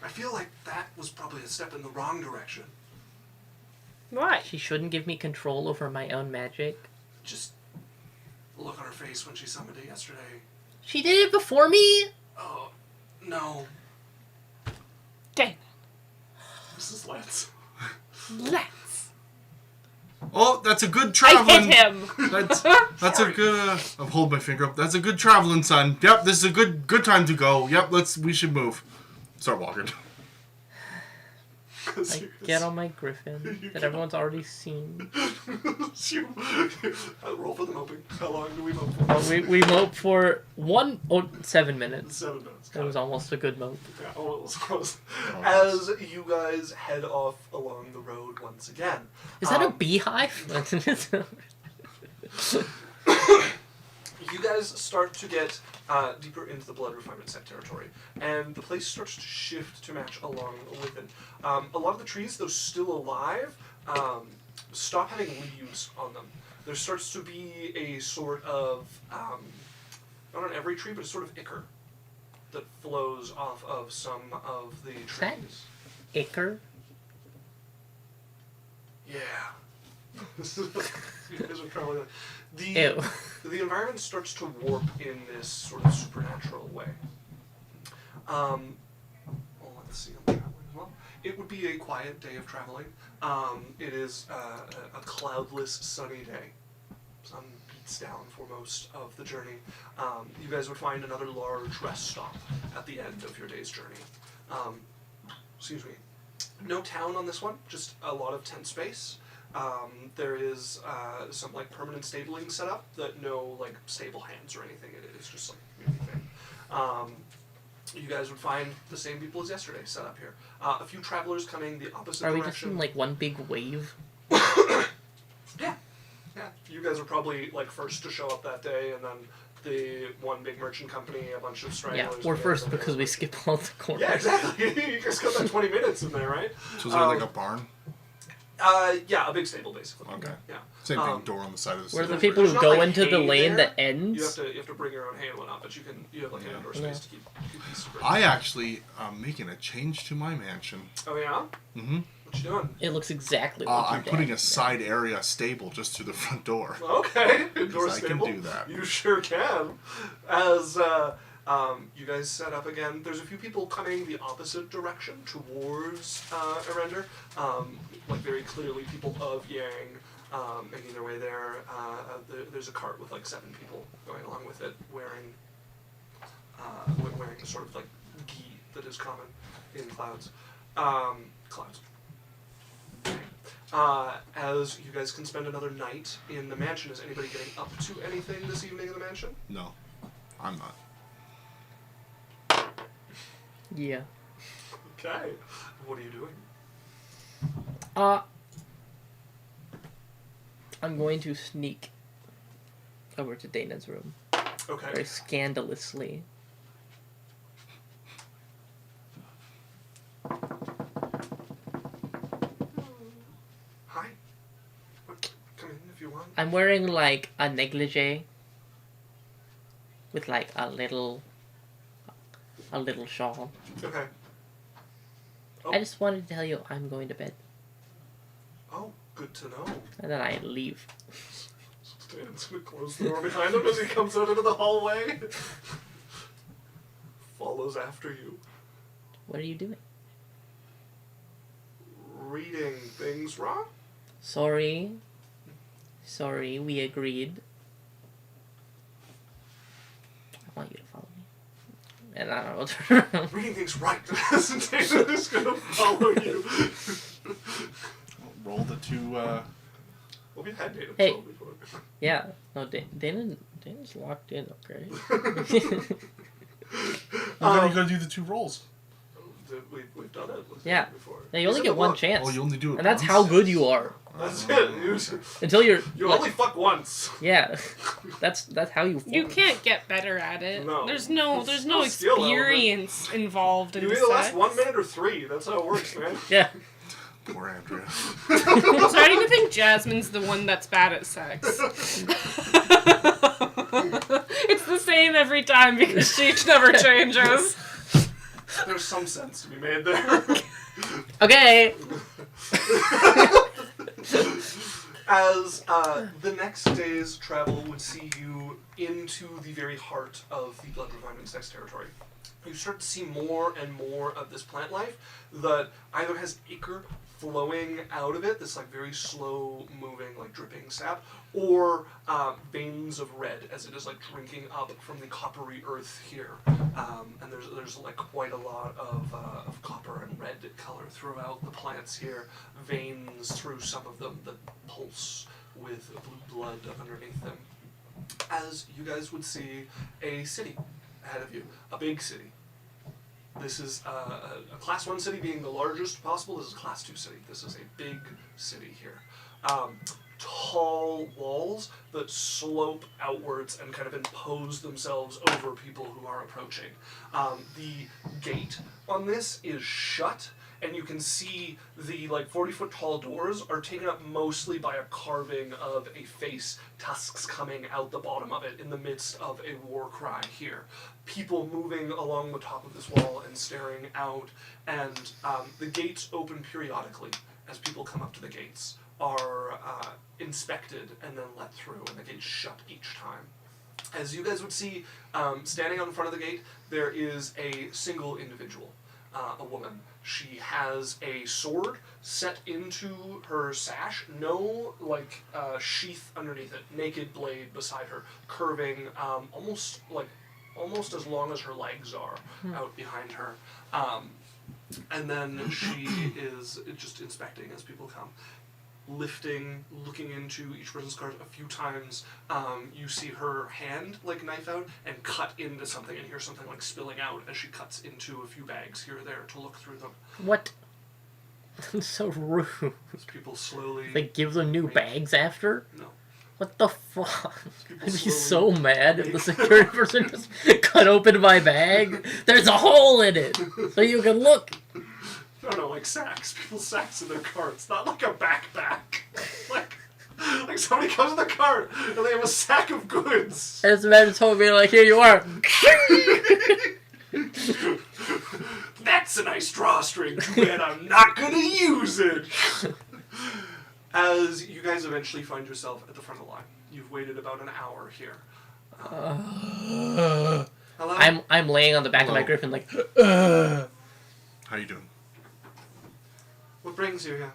I feel like that was probably a step in the wrong direction. Why? She shouldn't give me control over my own magic. Just the look on her face when she summoned it yesterday. She did it before me? Oh, no. Dang. This is Lance. Let's. Oh, that's a good I traveling. hit him. That's a good. I'm holding my finger up. That's a good traveling, son. Yep, this is a good time to go. Yep, we should move. Start walking. I get on my griffin that everyone's already seen. Roll for the moping. How long do we mope for? We mope for 7 minutes. 7 minutes. It was almost a good mope. Yeah, oh, it was close. As you guys head off along the road once again. Is that a beehive? You guys start to get deeper into the blood refinement set territory, and the place starts to shift to match along with it. A lot of the trees, though still alive, stop having leaves on them. There starts to be a sort of, not on every tree, but a sort of ichor that flows off of some of the trees. That ichor? Yeah. You guys are probably like, Ew. the environment starts to warp in this sort of supernatural way. Well, let's see. Well, it would be a quiet day of traveling. It is a cloudless, sunny day. Sun beats down for most of the journey. You guys would find another large rest stop at the end of your day's journey. Excuse me. No town on this one, just a lot of tent space. There is some like permanent stabling set up that no like stable hands or anything. It is just like a community thing. You guys would find the same people as yesterday set up here. A few travelers coming the opposite Are we direction. just in like one big wave? Yeah. You guys are probably like first to show up that day, and then the one big merchant company, a bunch of Yeah, stragglers. we're first because we skip all the corners. Yeah, exactly. You guys got that 20 minutes in there, right? So is there like a barn? Yeah, a big stable basically. Okay. Yeah. Same thing. Door on the side of the We're stable. the people There's who not, go like, into the hay lane there. that ends. You have to bring your own hay and whatnot, but you have like an indoor space to keep these. I actually am making a change to my mansion. Oh yeah. Mm-hmm. What you doing? It looks exactly like your I'm putting dad's. a side area stable just to the front door. Okay, indoor I can stable. do that. You sure can. As you guys set up again, there's a few people coming the opposite direction towards Arender. Like very clearly people of Yang making their way there. There's a cart with like 7 people going along with it, wearing the sort of like gi that is common in clouds. Clouds. As you guys can spend another night in the mansion, is anybody getting up to anything this evening in the mansion? No, I'm not. Yeah. Okay. What are you doing? I'm going to sneak over to Dana's room. Okay. Very scandalously. Hi. Come in if you want. I'm wearing like a negligee with like a little shawl. Okay. Oh. I just wanted to tell you I'm going to bed. Oh, good to know. And then I leave. Stan's gonna close the door behind him as he comes out into the hallway. Follows after you. What are you doing? Reading things wrong? Sorry, we agreed. I want you to follow me. And I don't know what to Reading things right. Dana is gonna follow you. Roll the two. Well, we've had Dana Hey. follow before. Yeah, no, Dana's locked in, okay? Well, then you gotta do the 2 rolls. We've done it with Yeah. Dana before. Yeah, you only He's in get the one book. chance. Oh, you only do it And that's once? how good you are. That's it. Until you're You like, only fuck once. yeah. That's how you You form. can't get better at it. No. There's no no skill element. experience involved in You sex. either last 1 minute or 3. That's how it works, man. Yeah. Poor Andrea. I'm starting to think Jasmine's the one that's bad at sex. It's the same every time because she never changes. There's some sense to be made there. Okay. As the next day's travel would see you into the very heart of the Blood Refinement Sex territory. You start to see more and more of this plant life that either has ichor flowing out of it, this like very slow moving, like dripping sap, or veins of red as it is like drinking up from the coppery earth here. And there's like quite a lot of copper and red color throughout the plants here, veins through some of them that pulse with blue blood underneath them. As you guys would see a city ahead of you, a big city. This is a Class 1 city being the largest possible. This is a Class 2 city. This is a big city here. Tall walls that slope outwards and kind of impose themselves over people who are approaching. The gate on this is shut, and you can see the like 40-foot tall doors are taken up mostly by a carving of a face, tusks coming out the bottom of it in the midst of a war cry here. People moving along the top of this wall and staring out, and the gates open periodically as people come up to the gates, are inspected and then let through, and the gates shut each time. As you guys would see, standing on the front of the gate, there is a single individual, a woman. She has a sword set into her sash, no sheath underneath it, naked blade beside her, curving almost as long as her legs are out behind her. And then she is just inspecting as people come. Lifting, looking into each person's card a few times. You see her hand knife out and cut into something, and hear something spilling out as she cuts into a few bags here or there to look through them. What? That's so rude. As people slowly... They give them new bags after? No. What the fuck? People I'd be slowly so mad if the security person just cut open my bag. There's a hole in it, so you can look. No, like sacks. People's sacks in their carts. Not like a backpack. like somebody comes with a cart and they have a sack of goods. And this man told me, here you are. That's a nice drawstring. Too bad I'm not gonna use it. As you guys eventually find yourself at the front of the line. You've waited about an hour here. Hello? I'm laying on the back of my griffin How you doing? What brings you here?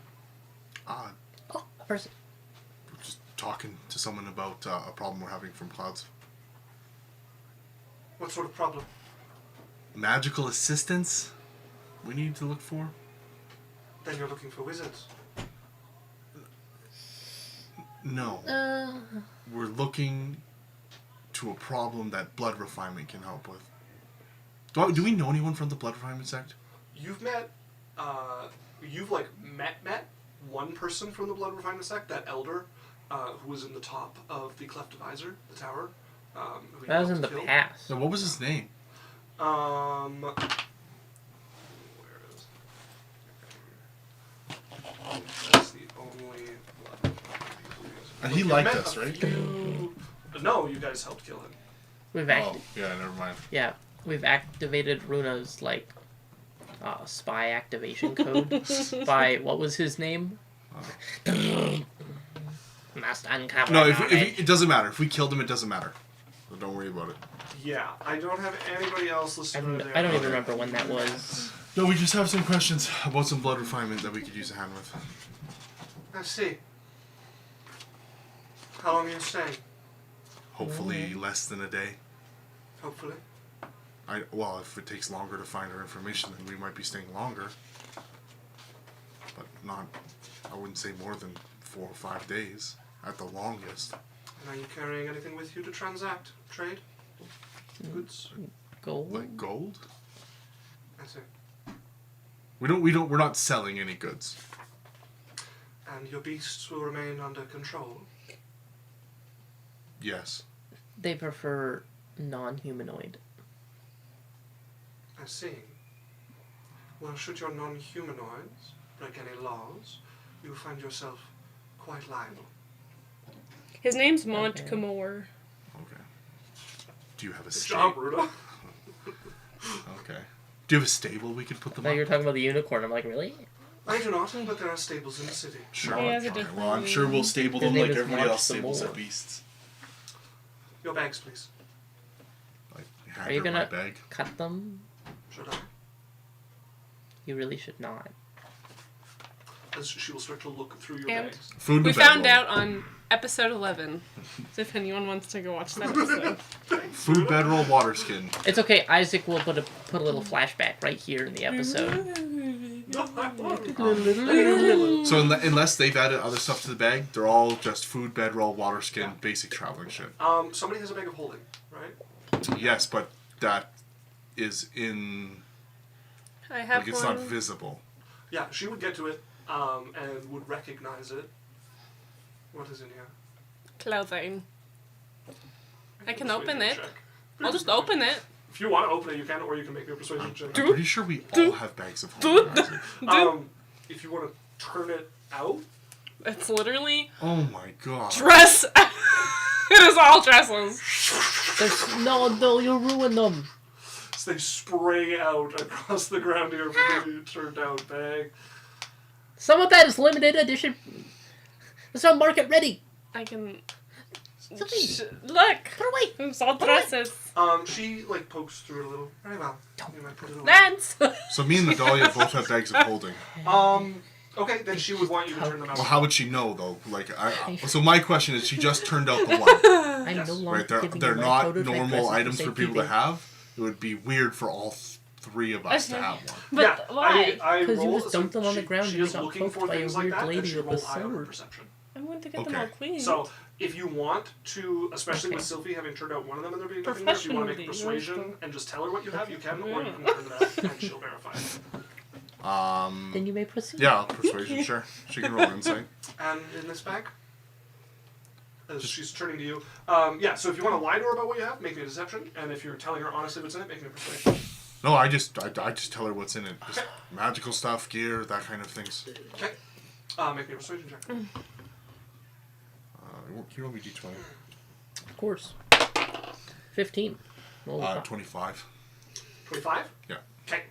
Oh, a person. Just talking to someone about a problem we're having from clouds. What sort of problem? Magical assistance we need to look for? Then you're looking for wizards. No. We're looking to a problem that blood refinement can help with. Do we know anyone from the blood refinement sect? You've met, met one person from the blood refinement sect, that elder, who was in the top of the cleft divisor, the tower. Who That was you in the killed. past. So what was his name? Where is... That's the only blood refinement. And he You liked met us, a right? few- No, you guys helped kill him. Oh, yeah, never mind. We've activated Runa's spy activation code by what was his name? Must uncover. No, if it doesn't matter. If we killed him, it doesn't matter. So don't worry about it. Yeah, I don't have anybody else listed over there. I don't even remember when that was. No, we just have some questions about some blood refinement that we could use a hand with. I see. How long are you staying? Hopefully less than a day. Hopefully. Well, if it takes longer to find our information, then we might be staying longer. But not, I wouldn't say more than 4 or 5 days at the longest. And are you carrying anything with you to transact, trade? Goods? Gold? Like gold? I see. We're not selling any goods. And your beasts will remain under control? Yes. They prefer non-humanoid. I see. Well, should your non-humanoids break any laws, you will find yourself quite liable. His name's Mont Okay. Camor. Okay. Do you have a Good job, stable? Ruda. Okay. Do you have a stable we could put them Now up? you're talking about the unicorn. I'm like, really? I do not, but there are stables in the city. Sure. He has a Okay, different well, I'm sure we'll stable His them name like is everybody Mark else stables Samore. their beasts. Your bags, please. Like, hand Are you her my gonna bag. cut them? Should I? You really should not. as she will start to look through your And bags. Food we and found bedroll. out on episode 11. So if anyone wants to go watch that episode. Food, bedroll, water skin. It's okay. Isaac will put a little flashback right here in the episode. So unless they've added other stuff to the bag, they're all just food, bedroll, water skin, Yeah. basic traveling shit. Somebody has a bag of holding, right? Yes, but that is in... I have Like, it's one. not visible. Yeah, she would get to it and would recognize it. What is in here? Clothing. I can Persuasion open it. check. I'll just open it. If you want to open it, you can, or you can make me a persuasion check. I'm pretty sure we all have bags of holding. Isaac. If you want to turn it out, It's literally Oh my god. dress. It is all dresses. No, you'll ruin them. so they spray out across the ground here from the turned out bag. Some of that is limited edition. It's not market ready. I can Something. look. Put away. It's all dresses. She like pokes through it a little. Very well. You might put it away. Dance. So me and Natalia both have bags of holding. Okay, then she would want you to turn them out. Well, how would she know though? Like, so my question is, she just turned out the one, I'm Yes. no longer right? They're giving they're you my not prototype normal dresses items for people to safekeeping. have. It would be weird for all three of us to Okay. have one. But yeah, why? I 'Cause you roll, just dumped them on the ground She and is they got looking poked for by a things like weird that, and lady she with roll a high on her sword. perception. I'm going to get them Okay. all clean. So, if you want to, especially Okay. with Sylvie having turned out one of them and there being nothing there, if you want to make a Professionally, persuasion and just tell her what you have, you can, or you Yeah. can turn it out and she'll verify it. Then you may proceed. Yeah, persuasion, sure. She can roll insight. And in this bag, as she's turning to you, yeah, so if you want to lie to her about what you have, make me a deception, and if you're telling her honestly what's in it, make me a persuasion. No, I just tell her what's in it. Just magical stuff, gear, that kind of things. Okay. Make me a persuasion check. Can you roll me d20? Of course. 15. Roll 25. 25? Yeah. Okay.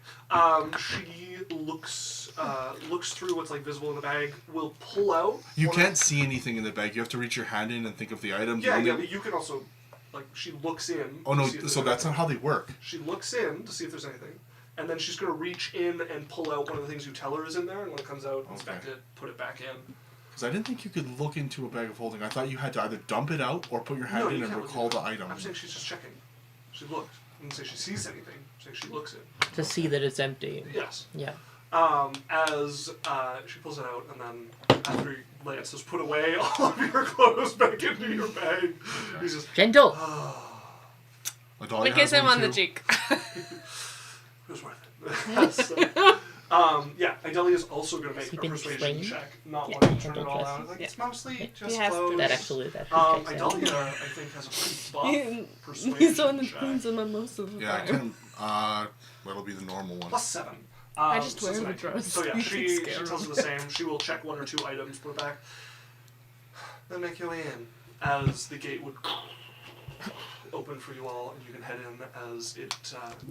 She looks through what's like visible in the bag. Will pull out. You one can't of- see anything in the bag. You have to reach your hand in and think of the item. Yeah, The yeah, only- but you can also, like, she looks in. Oh to no, see if there's so that's anything. not how they work. She looks in to see if there's anything, and then she's gonna reach in and pull out one of the things you tell her is in there, and when it comes out, inspect Okay. it, put it back in. Because I didn't think you could look into a bag of holding. I thought you had to either dump it out or put your hand No, in you and can't recall look the at it. item. I'm saying she's just checking. She looked. I didn't say she sees anything. I'm saying she looks in. to see that it's empty. Yes. Yeah. As she pulls it out, and then after Lance has put away all of your clothes back into your bag, he's just, Gentle. Adalia We has kiss him one on the too. cheek. it was worth it. So, yeah, Idalia is also going to make Has he a been persuasion trained? check, not Yeah, wanting to turn it handle all dresses. out. Like, Yeah. it's mostly just He has to. clothes. That actually checks out. Idalia, I think, has a pretty buff persuasion He's the one that check. cleans them on most of the Yeah, I time. can. That'll be the normal one. +7. I just so wear it's the 19. dress. So yeah, You she can scare tells him. her the same. She will check 1 or 2 items, put it back, then make your way in. As the gate would open for you all, and you can head in as it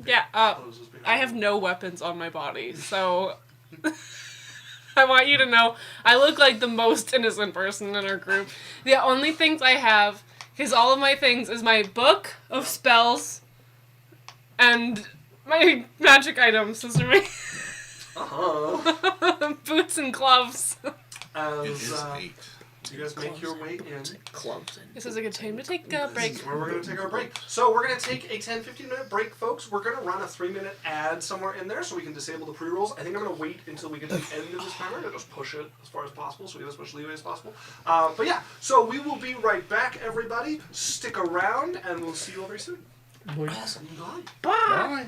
Yeah, closes behind I have you. no weapons on my body, so I want you to know I look like the most innocent person in our group. The only things I have, because all of my things, is my book of spells and my magic items. Those are my boots and gloves. It As is 8. you guys make your way in, Clubs and This is a good time to take a this break. is where we're going to take our break. So we're going to take a 10-15 minute break, folks. We're going to run a 3-minute ad somewhere in there so we can disable the pre-rolls. I think I'm going to wait until we get to the end of this timer to just push it as far as possible so we have as much leeway as possible. But yeah, so we will be right back, everybody. Stick around, and we'll see you all very soon. Awesome. Bye. Bye.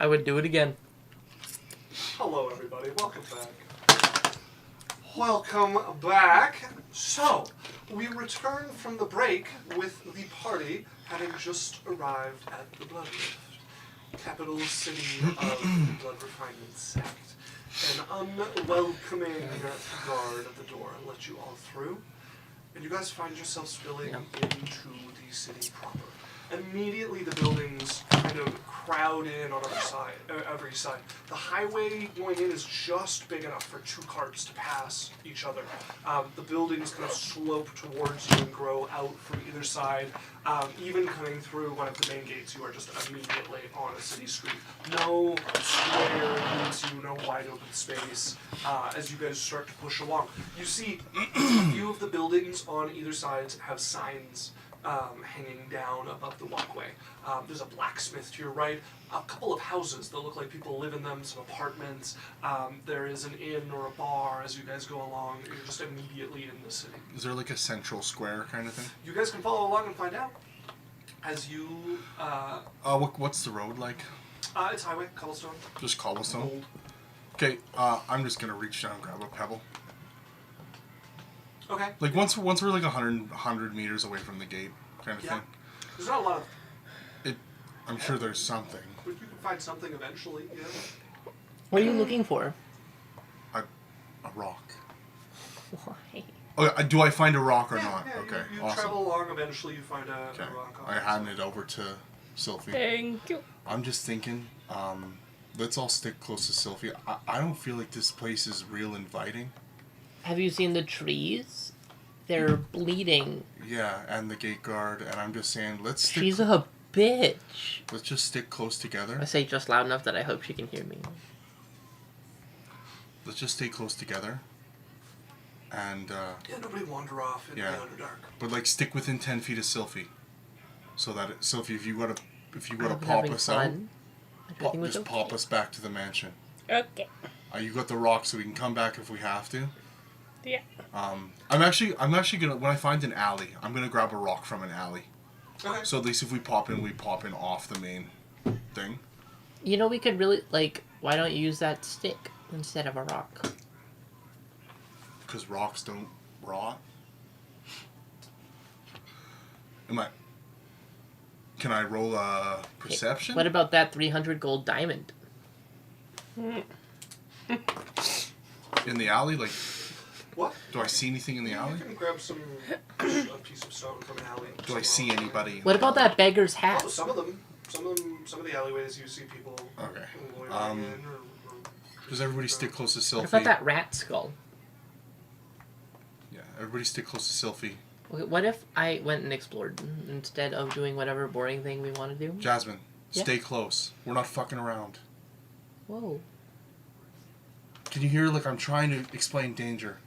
I would do it again. Hello, everybody. Welcome back. Welcome back. So, we return from the break with the party having just arrived at the Bloodrift, capital city of the Blood Refinement Sect. An unwelcoming guard at the door let you all through, and you guys find yourselves spilling into the city proper. Immediately, the buildings kind of crowd in on every side. The highway going in is just big enough for 2 carts to pass each other. The buildings kind of slope towards you and grow out from either side. Even coming through one of the main gates, you are just immediately on a city street. No square leads you, no wide open space as you guys start to push along. You see a few of the buildings on either side have signs hanging down above the walkway. There's a blacksmith to your right, a couple of houses that look like people live in them, some apartments. There is an inn or a bar as you guys go along. You're just immediately in the city. Is there like a central square kind of thing? You guys can follow along and find out. As you... what's the road like? It's highway, cobblestone. Just cobblestone? Old. Okay, I'm just gonna reach down and grab a pebble. Okay. Like once we're like 100 meters away from the gate, kind of Yeah. thing. There's not a lot of... I'm sure there's something. But you can find something eventually, yeah. What are you looking for? A rock. Why? Oh, do I find a rock or Yeah, not? yeah, Okay, you awesome. travel along, eventually you find a Okay, rock. I hand it over to Sylphie. Thank you. I'm just thinking, let's all stick close to Sylphie. I don't feel like this place is real inviting. Have you seen the trees? They're bleeding. Yeah, and the gate guard, and I'm just saying, let's stick. She's a bitch. Let's just stick close together. I say just loud enough that I hope she can hear me. Let's just stay close together. And Yeah, nobody wander off in Yeah. the Underdark. but like stick within 10 feet of Sylphie, so that Sylphie, if you gotta I'm pop having us fun. Everything was just okay. pop us back to the mansion. Okay. You got the rock, so we can come back if we have to. Yeah. I'm actually gonna, when I find an alley, I'm gonna grab a rock from an alley. Okay. So at least if we pop in off the main thing. You know, we could really, like, why don't you use that stick instead of a rock? Because rocks don't rot. Can I roll a perception? What about that 300 gold diamond? In the alley? Like, What? do I see anything in the alley? You can grab a piece of stone from an alley. Do I see anybody? What about that beggar's hat? Oh, some of the alleyways you see people. Okay. loitering in or Does everybody stick close to Sylphie? What about that rat skull? Yeah, everybody stick close to Sylphie. Okay, what if I went and explored instead of doing whatever boring thing we want to do? Jasmine, Yeah. stay close. We're not fucking around. Whoa. Can you hear, like, I'm trying to explain danger?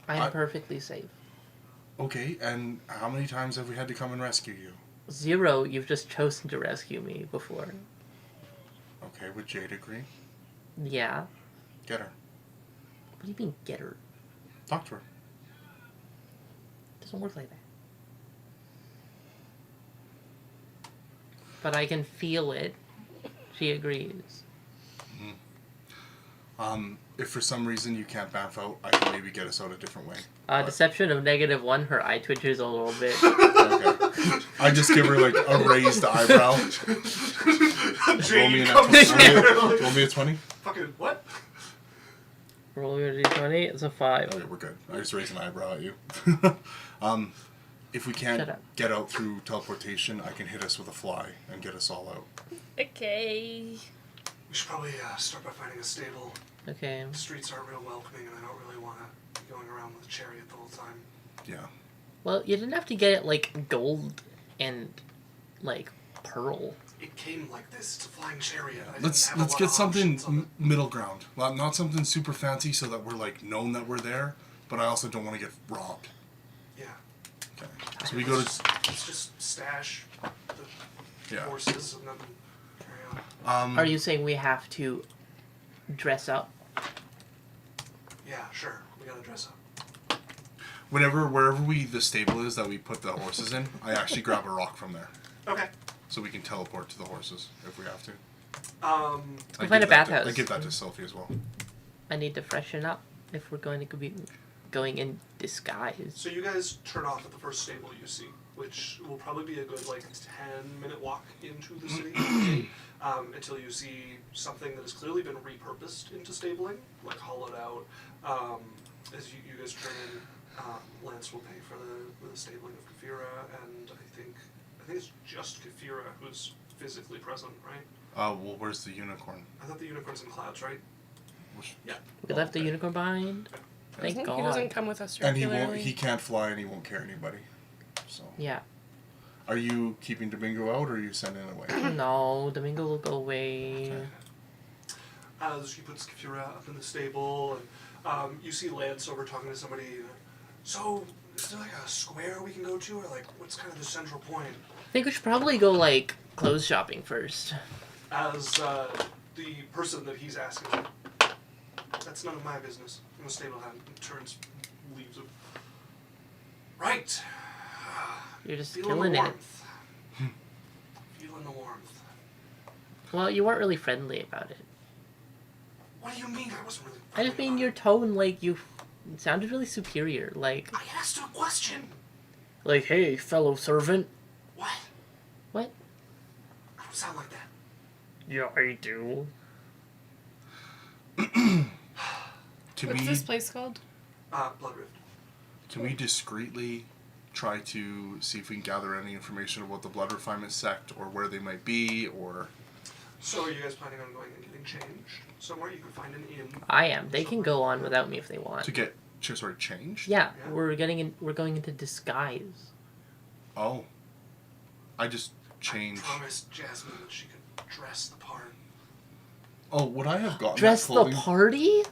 I'm perfectly safe. Okay, and how many times have we had to come and rescue you? 0, you've just chosen to rescue me before. Okay, would Jade agree? Yeah. Get her. What do you mean, get her? Talk to her. Doesn't work like that. But I can feel it. She agrees. If for some reason you can't bamf out, I can maybe get us out a different way. Deception of -1, her eye twitches a little bit. Okay. I just give her, like, a raised eyebrow. Roll me, roll me a 20. Fucking what? Roll your d20, it's a 5. Okay, we're good. I just raised an eyebrow at you. If we Shut can't up. get out through teleportation, I can hit us with a fly and get us all out. Okay. We should probably start by finding a stable. Okay. The streets aren't real welcoming, and I don't really want to be going around with a chariot the whole time. Yeah. Well, you didn't have to get it, like, gold and, like, pearl. It came like this. It's a flying chariot. I didn't Let's have a lot get of something options on it. middle ground. Not something super fancy so that we're, like, known that we're there, but I also don't want to get robbed. Yeah. Okay. So we go to Let's just stash the Yeah. horses and then carry on. Are you saying we have to dress up? Yeah, sure. We gotta dress up. wherever the stable is that we put the horses in, I actually grab a rock from there. Okay. so we can teleport to the horses if we have to. Go find a bathhouse. I give that to Sophie as well. I need to freshen up if we're going to be going in disguise. So you guys turn off at the first stable you see, which will probably be a good 10-minute walk into the city until you see something that has clearly been repurposed into stabling, like hollowed out. As you guys turn in, Lance will pay for the stabling of Kafira, and I think it's just Kafira who's physically present, right? Well, where's the unicorn? I thought the unicorn's in clouds, right? Yeah. We left the unicorn behind. Thank He God. doesn't come with us And regularly. he can't fly, and he won't carry anybody. So. Yeah. Are you keeping Domingo out, or are you sending it away? No, Domingo will go away. Okay. She puts Kafira up in the stable, and you see Lance over talking to somebody. So, is there a square we can go to, or what's kind of the central point? I think we should probably go clothes shopping first. As the person that he's asking, that's none of my business. I'm a stable hand. And turns, leaves him. Right. You're just Feeling killing the it. warmth. Feeling the warmth. Well, you weren't really friendly about it. What do you mean? I wasn't really. I just friendly mean about your it. tone, you sounded really superior. I asked you a question. Hey, fellow servant. What? What? I don't sound like that. Yeah, I do. What's this place called? Blood Rift. Can we discreetly try to see if we can gather any information about the blood refinement sect, or where they might be, or... So are you guys planning on going and getting changed somewhere? You can find an inn. I am. They can go on without me if they want. To get, changed? Yeah, Yeah. we're going into disguise. Oh. I just changed... I promised Jasmine that she could dress the part. Oh, would I have gotten Dress that the clothing? party?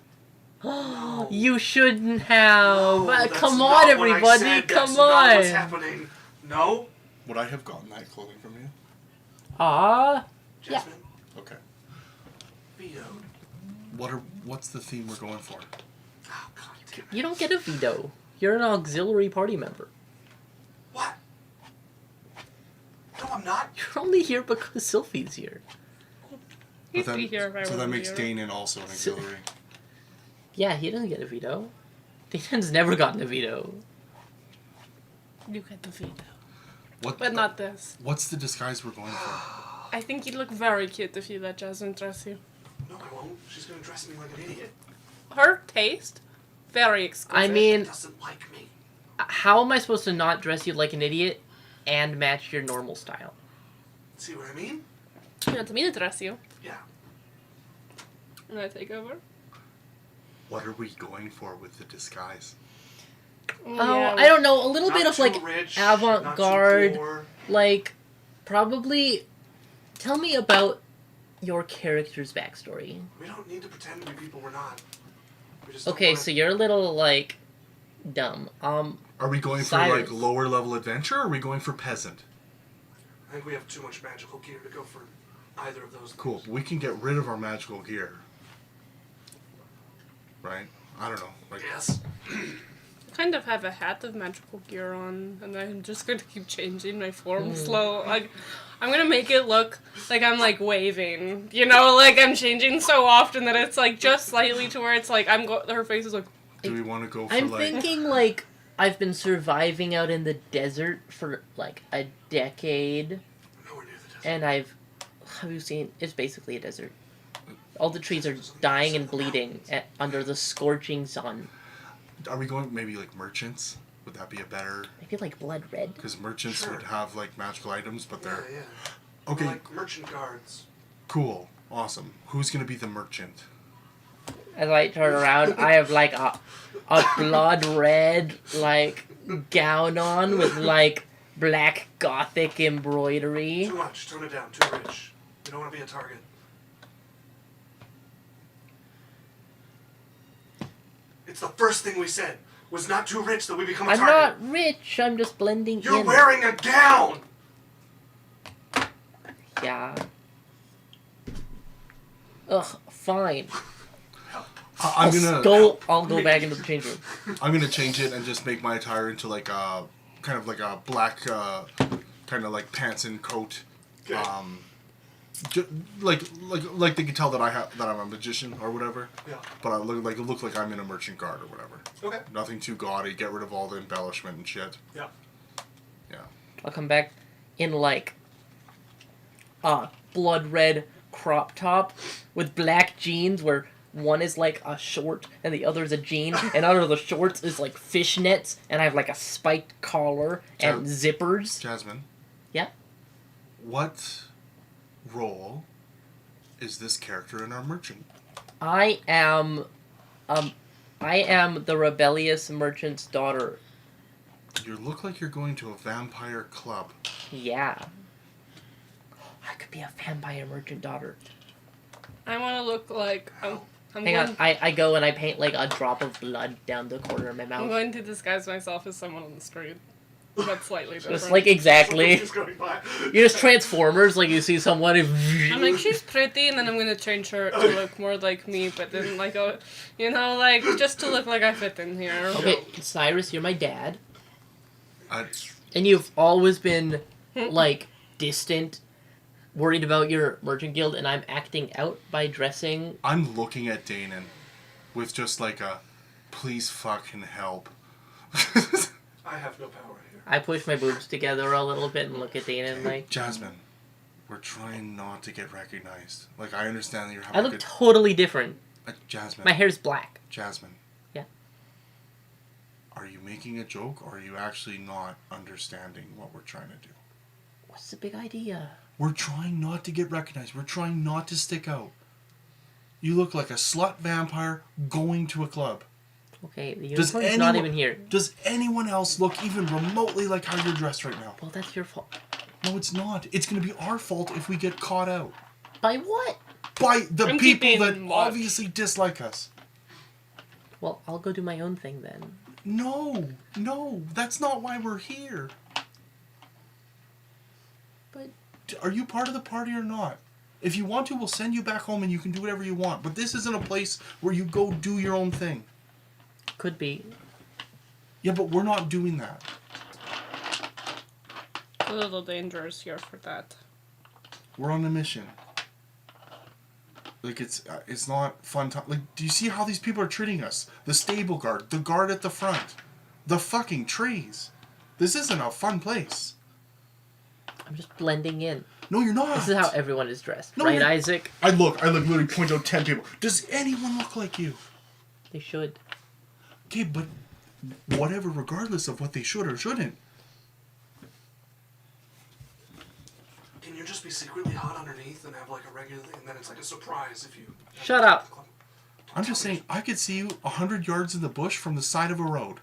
No. You shouldn't have. No, that's Come not on, what I everybody. said. Come That's not what's on. happening. No? Would I have gotten that clothing from you? Ah. Yeah. Jasmine? Okay. Vetoed. What's the theme we're going for? Oh, God damn it. You don't get a veto. You're an auxiliary party member. What? No, I'm not. You're only here because Sylphie's here. He'd But be here if I so that wasn't makes here. Danon also an auxiliary. Yeah, he doesn't get a veto. Danon's never gotten a veto. You get the veto. What? But not this. What's the disguise we're going for? I think you'd look very cute if you let Jasmine dress you. No, I won't. She's gonna dress me like an idiot. Her taste, very exquisite. I mean, She doesn't like me. how am I supposed to not dress you like an idiot and match your normal style? See what I mean? You want me to dress you, Yeah. and I take over? What are we going for with the disguise? Oh, I don't know. A little Not bit of too like rich, avant-garde, not too poor. like probably. Tell me about your character's backstory. We don't need to pretend to be people we're not. We just don't Okay, wanna- so you're a little like dumb. Are we going for Cyrus. lower level adventure, or are we going for peasant? I think we have too much magical gear to go for either of those. Cool. things. We can get rid of our magical gear. Right? I don't know. Yes. I kind of have a hat of magical gear on, and I'm just going to keep changing my form slow. Like, I'm going to make it look like I'm, waving. You know, I'm changing so often that it's, just slightly to where it's, her face is, Do we want to go for I'm thinking I've been surviving out in the desert for a decade, Nowhere near the desert. and have you seen? It's basically a desert. All the trees are dying and bleeding under the scorching sun. Are we going maybe merchants? Would that be a better? Maybe blood red. Because merchants Sure. would have magical items, but Yeah, they're yeah. okay. Like merchant guards. Cool, awesome. Who's gonna be the merchant? As I turn around, I have a blood red gown on with black gothic embroidery. Too much. Tone it down. Too rich. You don't want to be a target. It's the first thing we said. Was not too rich that we become a I'm target. not rich. I'm just blending You're in. wearing a gown. Yeah. Ugh. Fine. I'm gonna I'll go back into the change room. I'm gonna change it and just make my attire into a kind of a black kind of pants and coat, Okay. Like they can tell that I'm a magician or whatever. Yeah. But I look like I'm in a merchant guard or whatever. Okay. Nothing too gaudy. Get rid of all the embellishment and shit. Yeah. Yeah. I'll come back in like a blood red crop top with black jeans where one is like a short and the other is a jean, and under the shorts is like fishnets, and I have like a spiked collar and zippers. Jasmine. Yeah. What role is this character in our merchant? I am the rebellious merchant's daughter. You look like you're going to a vampire club. Yeah. I could be a vampire merchant daughter. I want to look like Hang on, I go and I paint like a drop of blood down the corner of my mouth. I'm going to disguise myself as someone on the street. That's slightly different. Just like exactly. Just going by. You're just Transformers, like you see someone. I'm like, she's pretty, and then I'm going to change her to look more like me, but then like, like just to look like I fit in here. Okay, Cyrus, you're my dad, I, and you've always been like distant, worried about your merchant guild, and I'm acting out by dressing. I'm looking at Danon with just like a, please fucking help. I have no power here. I push my boobs together a little bit and look at Dana and like. Jasmine, we're trying not to get recognized. Like, I understand that you're I having look totally different. Jasmine. My hair's black. Jasmine. Yeah. Are you making a joke, or are you actually not understanding what we're trying to do? What's the big idea? We're trying not to get recognized. We're trying not to stick out. You look like a slut vampire going to a club. Okay, the unicorn's not even here. Does anyone else look even remotely like how you're dressed right now? Well, that's your fault. No, it's not. It's going to be our fault if we get caught out. By what? By the I'm people keeping that watch. obviously dislike us. Well, I'll go do my own thing then. No, that's not why we're here. But Are you part of the party or not? If you want to, we'll send you back home and you can do whatever you want. But this isn't a place where you go do your own thing. could be. Yeah, but we're not doing that. A little dangerous here for that. We're on a mission. Like, it's not fun time. Like, do you see how these people are treating us? The stable guard, the guard at the front, the fucking trees. This isn't a fun place. I'm just blending in. No, you're not. This is how everyone is dressed, No, right, you're- Isaac? I literally point out 10 people. Does anyone look like you? They should. Okay, but whatever, regardless of what they should or shouldn't. Can you just be secretly hot underneath and have like a regular, and then it's like a surprise if you. Shut up. I'm just saying, I could see you 100 yards in the bush from the side of a road.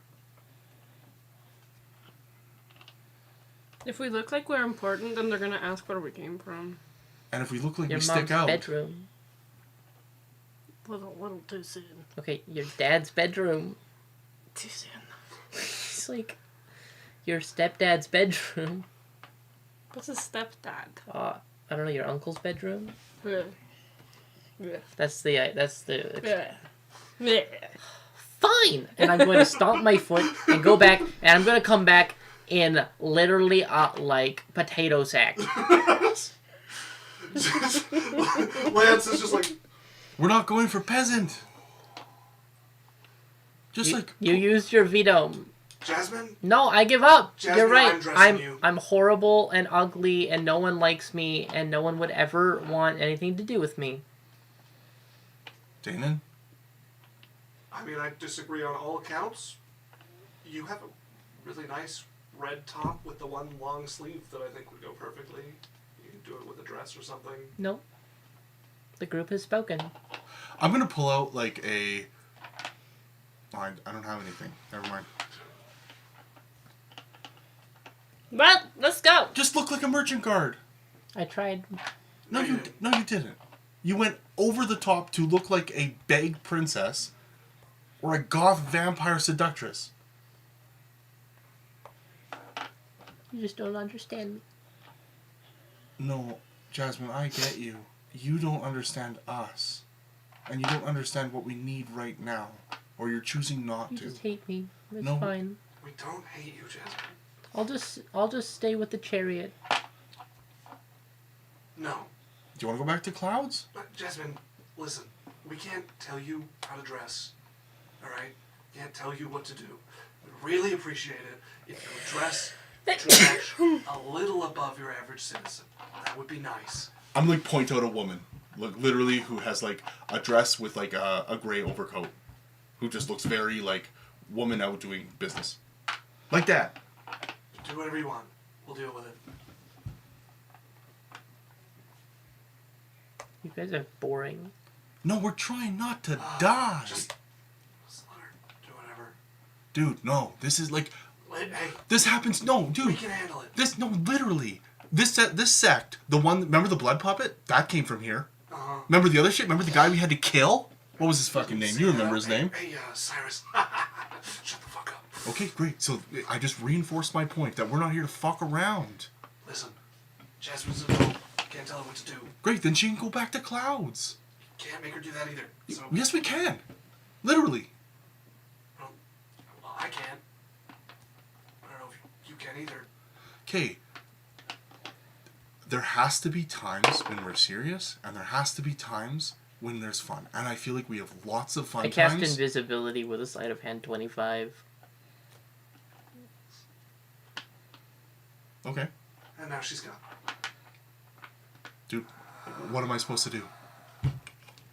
If we look like we're important, then they're gonna ask where we came from. And if we look like Your we mom's stick out, bedroom. Little too soon. Okay, your dad's bedroom. Too soon. It's like your stepdad's bedroom. What's a stepdad? I don't know, your uncle's bedroom. Yeah. Yeah. That's the Yeah. Yeah. fine. And I'm going to stomp my foot and go back, and I'm going to come back in literally a like potato sack. Lance is just like, we're not going for peasant. Just like You used your veto. Jasmine? No, I give up. Jasmine, You're right. I'm dressing you. I'm horrible and ugly, and no one likes me, and no one would ever want anything to do with me. Danon. I mean, I disagree on all accounts. You have a really nice red top with the one long sleeve that I think would go perfectly. You can do it with a dress or something. Nope. The group has spoken. I'm gonna pull out like a. I don't have anything. Never mind. Well, let's go. Just look like a merchant guard. I tried. No, you didn't. You went over the top to look like a begged princess or a goth vampire seductress. You just don't understand me. No, Jasmine, I get you. You don't understand us. And you don't understand what we need right now. Or you're choosing not You to. just hate me. It's No. fine. We don't hate you, Jasmine. I'll just stay with the chariot. No. Do you want to go back to Clouds? Jasmine, listen. We can't tell you how to dress. Alright? Can't tell you what to do. We'd really appreciate it if you would dress to match a little above your average citizen. That would be nice. I'm like point out a woman, like literally who has like a dress with like a gray overcoat, who just looks very like woman out doing business, like that. Do whatever you want. We'll deal with it. You guys are boring. No, we're trying not to die. Just let her do whatever. Dude, no, this is like Hey, this happens. No, we dude, can handle it. this no, literally. This sect, the one, remember the blood puppet? That came from here. Uh-huh. Remember the other shit? Remember the guy we had to kill? What was his fucking name? You remember his name? Hey, Cyrus. Shut the fuck up. Okay, great. So I just reinforced my point that we're not here to fuck around. Listen, Jasmine's an adult. Can't tell her what to do. Great, then she can go back to Clouds. Can't make her do that either. So, Yes, we can. Literally. well, I can't. I don't know if you can either. Okay. There has to be times when we're serious, and there has to be times when there's fun. And I feel like we have lots of fun I cast times. invisibility with a sleight of hand 25. Okay. And now she's gone. Dude, what am I supposed to do?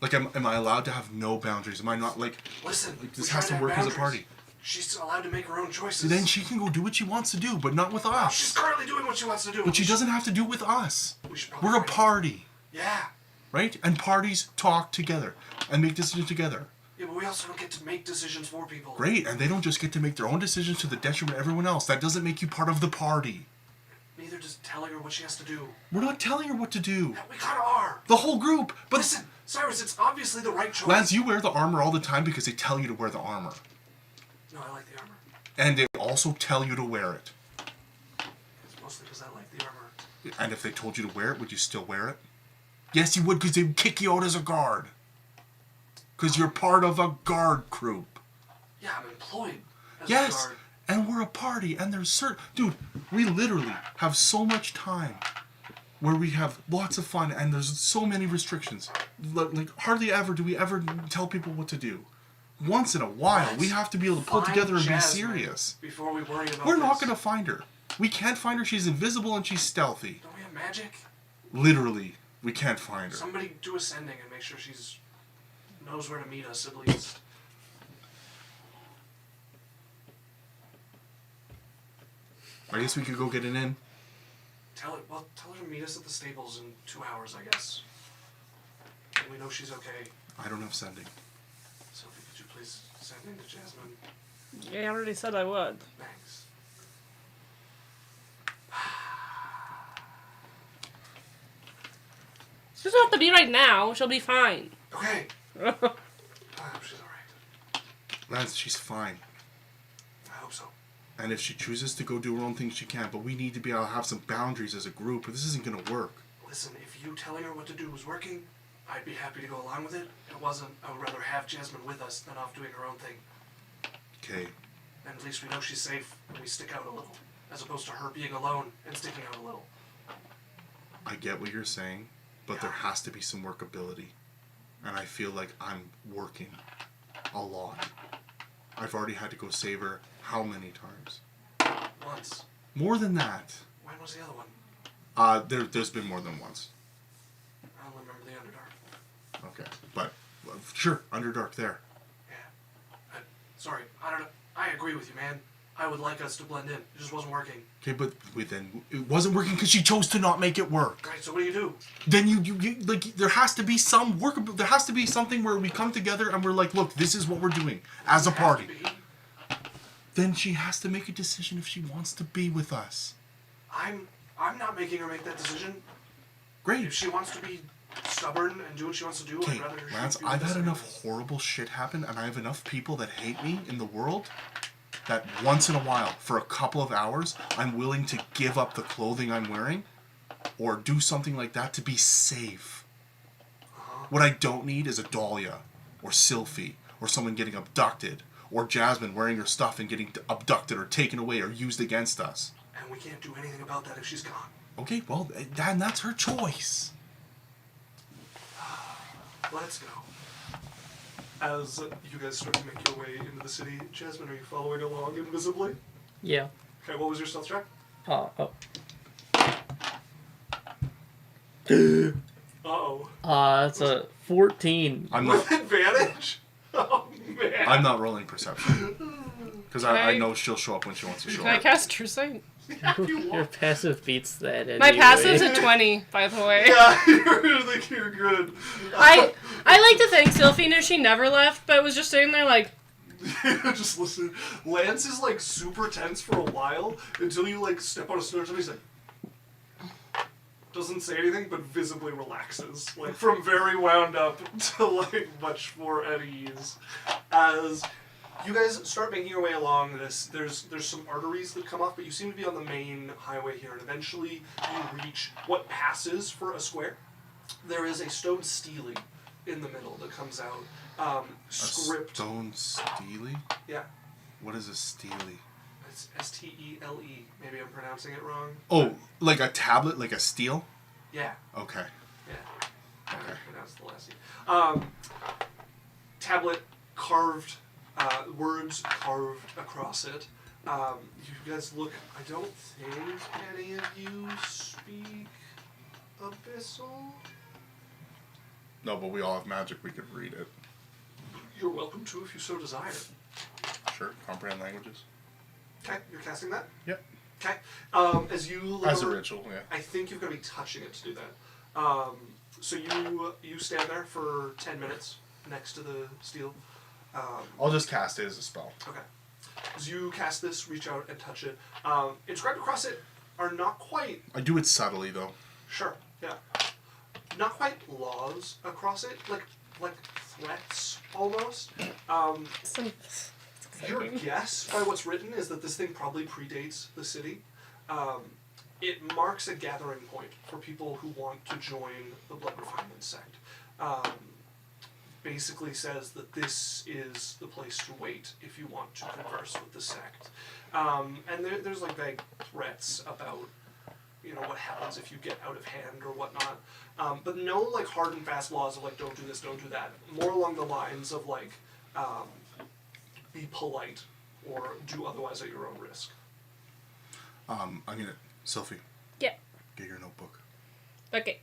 Like, am I allowed to have no boundaries? Am I not, like... Listen, this we're has trying to work have as a boundaries. party. She's allowed to make her own choices. Then she can go do what she wants to do, but not with us. She's currently doing what she wants to do. But she doesn't have to do it with us. We should probably We're a find out. party, Yeah. right? And parties talk together and make decisions together. Yeah, but we also don't get to make decisions for people. Great, and they don't just get to make their own decisions to the detriment of everyone else. That doesn't make you part of the party. Neither does telling her what she has to do. We're not telling her what to do. Yeah, we kind of are. The whole group. But Listen, Cyrus, it's obviously the right choice. Lance, you wear the armor all the time because they tell you to wear the armor. No, I like the armor. And they also tell you to wear it. It's mostly because I like the armor. And if they told you to wear it, would you still wear it? Yes, you would, because they would kick you out as a guard. Because you're part of a guard group. Yeah, I'm employed as a Yes, guard. and we're a party, and there's certain... Dude, we literally have so much time where we have lots of fun, and there's so many restrictions. Like, hardly ever do we ever tell people what to do. Once in a while, we have to be able to pull Find together and be Jasmine serious. Before we worry about We're not this. going to find her. We can't find her. She's invisible and she's stealthy. Don't we have magic? Literally, we can't find her. Somebody do a sending and make sure she's knows where to meet us at least. I guess we could go get an in. Tell her to meet us at the stables in 2 hours, I guess. And we know she's okay. I don't have sending. Sophie, could you please send in to Jasmine? I already said I would. Thanks. She doesn't have to be right now. She'll be fine. Okay. I hope she's alright. Lance, she's fine. I hope so. And if she chooses to go do her own thing, she can. But we need to be able to have some boundaries as a group, or this isn't going to work. Listen, if you telling her what to do was working, I'd be happy to go along with it. If it wasn't, I would rather have Jasmine with us than off doing her own thing. Okay. And at least we know she's safe and we stick out a little, as opposed to her being alone and sticking out a little. I get what you're saying, but there has to be some workability. And I feel like I'm working a lot. I've already had to go save her how many times? Once. More than that. When was the other one? There's been more than once. I don't remember the Underdark. Okay. But, sure, Underdark there. Yeah. Sorry, I don't know. I agree with you, man. I would like us to blend in. It just wasn't working. Okay, but then it wasn't working because she chose to not make it work. Right, so what do you do? Then you like there has to be some work. There has to be something where we come together and we're like, look, this is what we're doing as a party. Has to be. Then she has to make a decision if she wants to be with us. I'm not making her make that decision. If Great. she wants to be stubborn and do what she wants to do, Okay, I'd rather she Lance, be with I've us had anyways. enough horrible shit happen, and I have enough people that hate me in the world that once in a while, for a couple of hours, I'm willing to give up the clothing I'm wearing or do something like that to be safe. What I don't need is a Dahlia or Sylphie or someone getting abducted or Jasmine wearing her stuff and getting abducted or taken away or used against us. And we can't do anything about that if she's gone. Okay, well, that's her choice. Let's go. As you guys start to make your way into the city, Jasmine, are you following along invisibly? Yeah. Okay, what was your stealth check? Oh. Uh-oh. It's a 14. I'm not. With advantage? Oh, man. I'm not rolling perception because I Okay. know she'll show up when she wants to show Can I up. cast True Sight? Yeah, you Your won't. passive beats that anyway. My passive's a 20, by the way. Yeah, you're good. I like to think Sylphie knew she never left, but was just sitting there like, Just listen. Lance is like super tense for a while until you like step on a snort and he's like doesn't say anything but visibly relaxes. Like from very wound up to like much more at ease. As you guys start making your way along this, there's some arteries that come off, but you seem to be on the main highway here, and eventually you reach what passes for a square. There is a stone stele in the middle that comes out. Script. Stone Steely? Yeah. What is a Steely? It's Stele. Maybe I'm pronouncing it wrong. Oh, like a tablet, like a steel? Yeah. Okay. Yeah. I Okay. pronounced the last name. Tablet carved, words carved across it. You guys look. I don't think any of you speak Abyssal. No, but we all have magic. We could read it. You're welcome to if you so desire. Sure. Comprehend languages. Okay, you're casting that. Yep. Okay. As you look As a over- ritual, yeah. I think you've got to be touching it to do that. So you stand there for 10 minutes next to the steel. I'll just cast it as a spell. Okay. As you cast this, reach out and touch it. Inscribed across it are not quite I do it subtly, though. sure. Yeah. Not quite laws across it, like threats almost. Your guess by what's written is that this thing probably predates the city. It marks a gathering point for people who want to join the Blood Refinement sect. Basically says that this is the place to wait if you want to converse with the sect. And there's like vague threats about, you know, what happens if you get out of hand or whatnot. But no like hard and fast laws of like don't do this, don't do that. More along the lines of like be polite or do otherwise at your own risk. I'm gonna... Sophie, yeah, get your notebook. okay.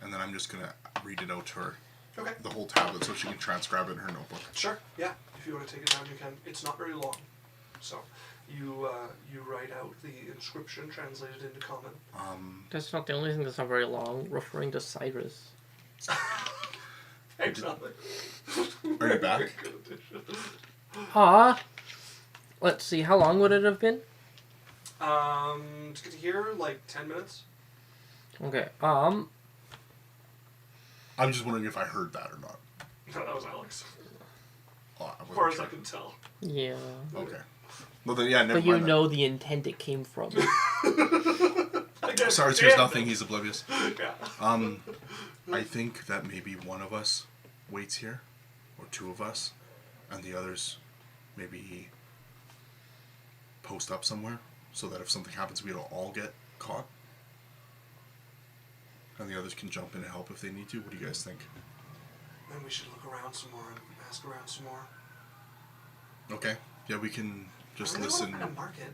And then I'm just gonna read it out to her. Okay. The whole tablet so she can transcribe it in her notebook. Sure. Yeah. If you want to take it down, you can. It's not very long, so you write out the inscription translated into common. That's not the only thing that's not very long, referring to Cyrus. Exactly. Are you back? Good addition. Let's see, how long would it have been? To get to here, like 10 minutes. Okay, I'm just wondering if I heard that or not. No, that was Alex. Oh, I As wasn't far as sure. I can tell. yeah. Okay. Well then, yeah, never But you mind. know the intent it came from. Cyrus hears nothing. He's oblivious. Yeah. I think that maybe one of us waits here, or two of us, and the others maybe post up somewhere, so that if something happens, we don't all get caught. And the others can jump in and help if they need to. What do you guys think? Then we should look around some more and ask around some more. Okay. Yeah, we can just I really listen. want to find a market.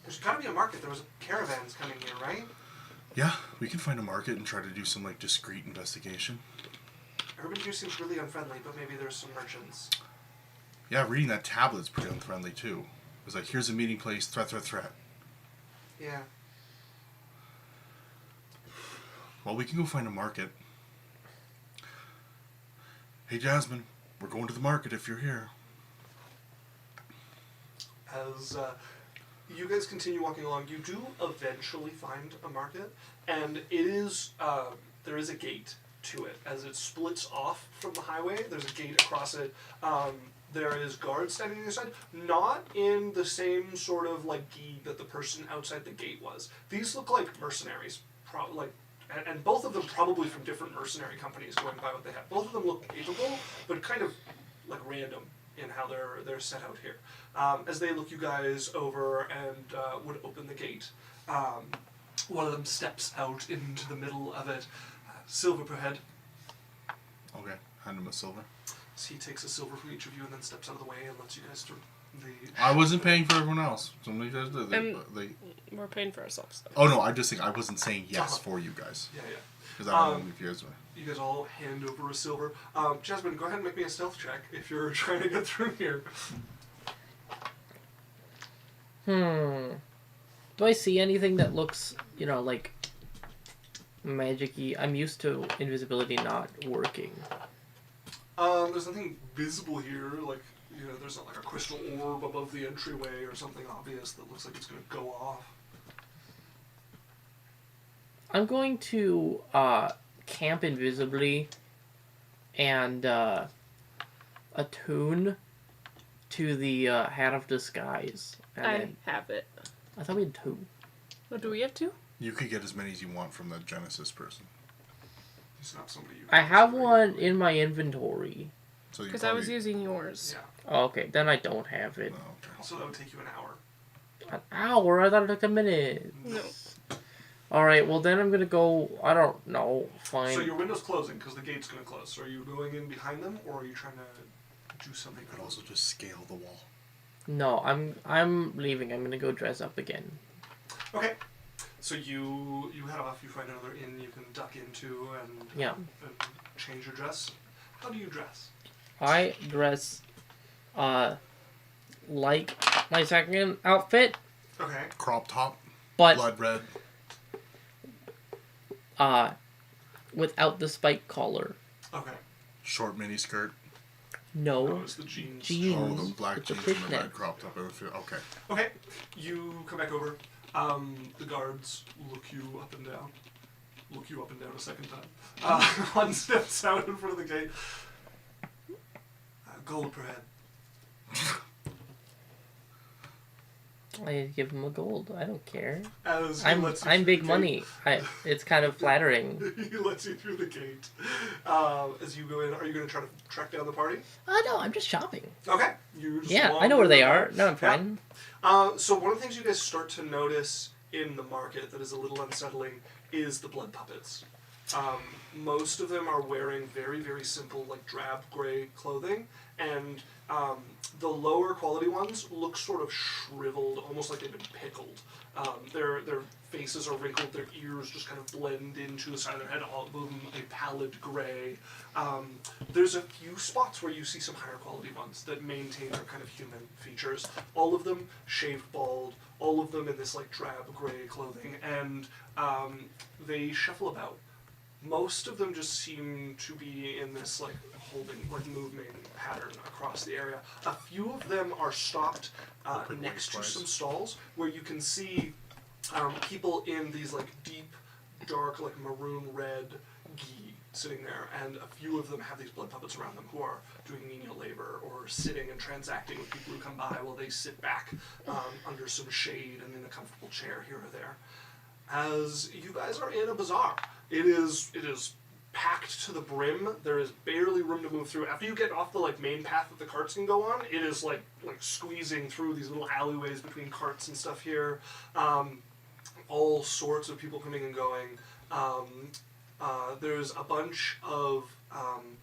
There's got to be a market. There was caravans coming here, right? Yeah, we can find a market and try to do some like discreet investigation. Everybody here seems really unfriendly, but maybe there's some merchants. Yeah, reading that tablet's pretty unfriendly too. It was like, here's a meeting place, threat, threat, threat. Yeah. Well, we can go find a market. Hey, Jasmine, we're going to the market if you're here. As you guys continue walking along, you do eventually find a market, and it is there is a gate to it as it splits off from the highway. There's a gate across it. There is guards standing on the side, not in the same sort of like gi that the person outside the gate was. These look like mercenaries, and both of them probably from different mercenary companies going by what they have. Both of them look capable, but kind of like random in how they're set out here. As they look you guys over and would open the gate, One of them steps out into the middle of it. Silver per head. Okay, hand him a silver. So he takes a silver from each of you and then steps out of the way and lets you guys through. I wasn't paying for everyone else. Some of you guys did. We're paying for ourselves. Though. Oh no, I just think I wasn't saying yes for you guys. Yeah. Because I don't know if you guys were. You guys all hand over a silver. Jasmine, go ahead and make me a stealth check if you're trying to get through here. Do I see anything that looks, like magic-y? I'm used to invisibility not working. There's nothing visible here, like, there's not like a crystal orb above the entryway or something obvious that looks like it's going to go off. I'm going to camp invisibly and attune to the Hat of Disguise. And then, have it. I thought we had 2. What do we have to? You could get as many as you want from the Genesis person. It's not somebody you I have one in my inventory. So Because I was using yours. Yeah. Oh, okay, then I don't have it. Oh, okay. So that would take you an hour. An hour? I thought it took a minute. No. Alright, well then I'm gonna go, I don't know, fine. So your window's closing because the gate's going to close. So are you going in behind them or are you trying to do something? You could also just scale the wall. No, I'm leaving. I'm gonna go dress up again. Okay. So you head off, you find another inn you can duck into and, Yeah. and change your dress. How do you dress? I dress, like my second outfit, Okay. Crop top, but, blood red. without the spike collar. Okay. Short mini skirt. No. Oh, it's the jeans. Jeans. Oh, the black with the jeans and the fishnet. red crop top. Okay. Okay. You come back over. The guards look you up and down. Look you up and down a second time. One steps out in front of the gate. Gold per head. I give him a gold. I don't care. As he I'm lets you through big the money. It's kind of flattering. gate. He lets you through the gate. As you go in, are you going to try to track down the party? No, I'm just shopping. Okay. You just Yeah, I know where they are. No, I'm Yeah. fine. So one of the things you guys start to notice in the market that is a little unsettling is the blood puppets. Most of them are wearing very, very simple, like drab gray clothing, and the lower quality ones look sort of shriveled, almost like they've been pickled. Their faces are wrinkled, their ears just kind of blend into the side of their head, all of them a pallid gray. There's a few spots where you see some higher quality ones that maintain their kind of human features. All of them shaved bald, all of them in this like drab gray clothing, and they shuffle about. Most of them just seem to be in this like moving pattern across the area. A few of them are stopped next to some stalls where you can see people in these like deep, dark, like maroon red gi sitting there, and a few of them have these blood puppets around them who are doing menial labor or sitting and transacting with people who come by while they sit back under some shade and in a comfortable chair here or there. As you guys are in a bazaar, it is packed to the brim. There is barely room to move through. After you get off the like main path that the carts can go on, it is like squeezing through these little alleyways between carts and stuff here. All sorts of people coming and going. There's a bunch of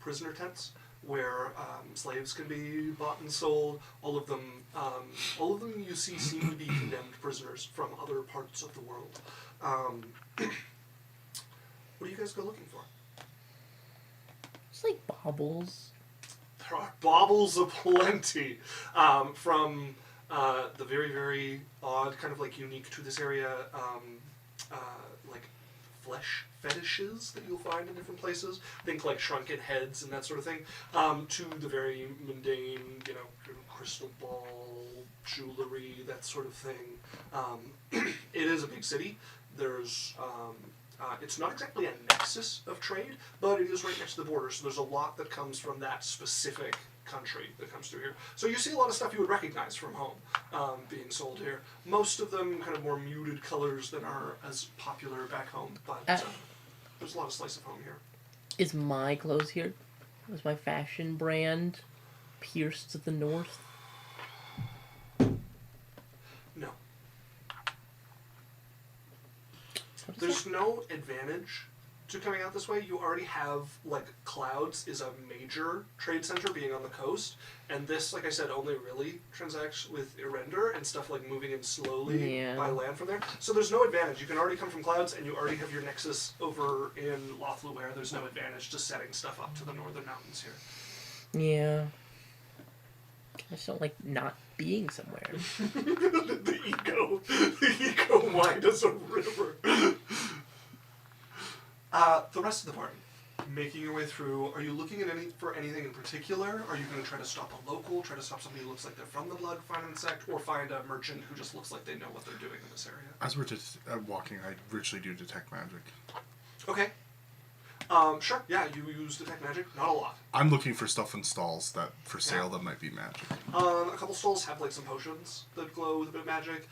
prisoner tents where slaves can be bought and sold. All of them you see seem to be condemned prisoners from other parts of the world. What do you guys go looking for? It's like baubles. There are baubles aplenty, from the very, very odd, kind of like unique to this area, like flesh fetishes that you'll find in different places. Think like shrunken heads and that sort of thing, to the very mundane, crystal ball, jewelry, that sort of thing. It is a big city. There's it's not exactly a nexus of trade, but it is right next to the border, so there's a lot that comes from that specific country that comes through here. So you see a lot of stuff you would recognize from home being sold here. Most of them kind of more muted colors than are as popular back home, but there's a lot of slice of home here. Is my clothes here? Is my fashion brand pierced to the north? No. There's no advantage to coming out this way. You already have, like, Clouds is a major trade center being on the coast, and this, like I said, only really transacts with Irender and stuff like moving in slowly by land from there. So there's no advantage. You can already come from Clouds, and you already have your nexus over in Lothluware. There's no advantage to setting stuff up to the northern mountains here. Yeah. I just don't like not being somewhere. the ego wide as a river. The rest of the party, making your way through. Are you looking at for anything in particular? Are you going to try to stop a local, try to stop somebody who looks like they're from the Blood Finance sect, or find a merchant who just looks like they know what they're doing in this area? As we're just walking, I richly do detect magic. Okay. Sure. Yeah, you use detect magic. Not a lot. I'm looking for stuff in stalls that for sale that might be magic. A couple stalls have like some potions that glow with a bit of magic.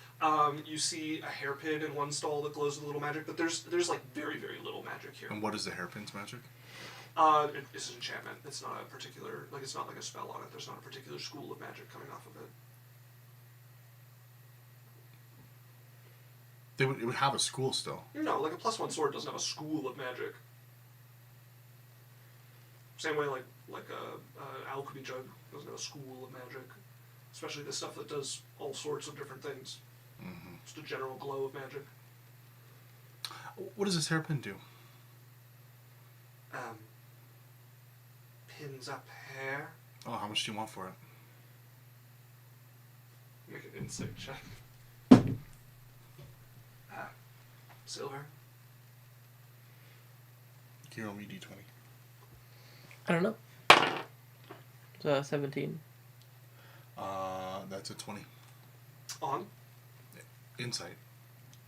You see a hairpin in one stall that glows with a little magic, but there's like very, very little magic here. And what is the hairpin's magic? It's an enchantment. It's not a particular, like, it's not like a spell on it. There's not a particular school of magic coming off of it. It would have a school still. No, like a +1 sword doesn't have a school of magic. Same way like a alchemy jug doesn't have a school of magic. Especially the stuff that does all sorts of different things. Mm-hmm. Just a general glow of magic. What does this hairpin do? Pins up hair. Oh, how much do you want for it? Make an insight check. Silver. Can you roll me d20? I don't know. It's 17. That's a 20. On? Insight.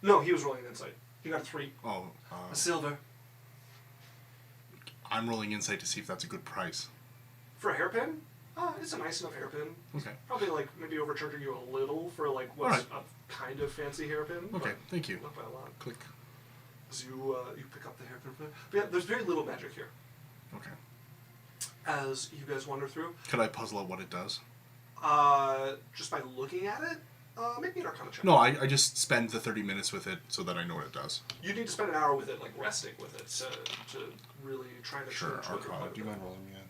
No, he was rolling an insight. He got a 3. Oh, A silver. I'm rolling insight to see if that's a good price. For a hairpin? It's a nice enough hairpin. Okay. Probably like maybe overcharging you a little for like what's a kind of fancy hairpin. Okay, thank you. Not by a lot. Click. As you pick up the hairpin from there. But yeah, there's very little magic here. Okay. As you guys wander through. Could I puzzle out what it does? Just by looking at it, make me an Arcana check. No, I just spend the 30 minutes with it so that I know what it does. You need to spend an hour with it, like resting with it, to really try to Sure, change Arcana. what Do you you're mind rolling me a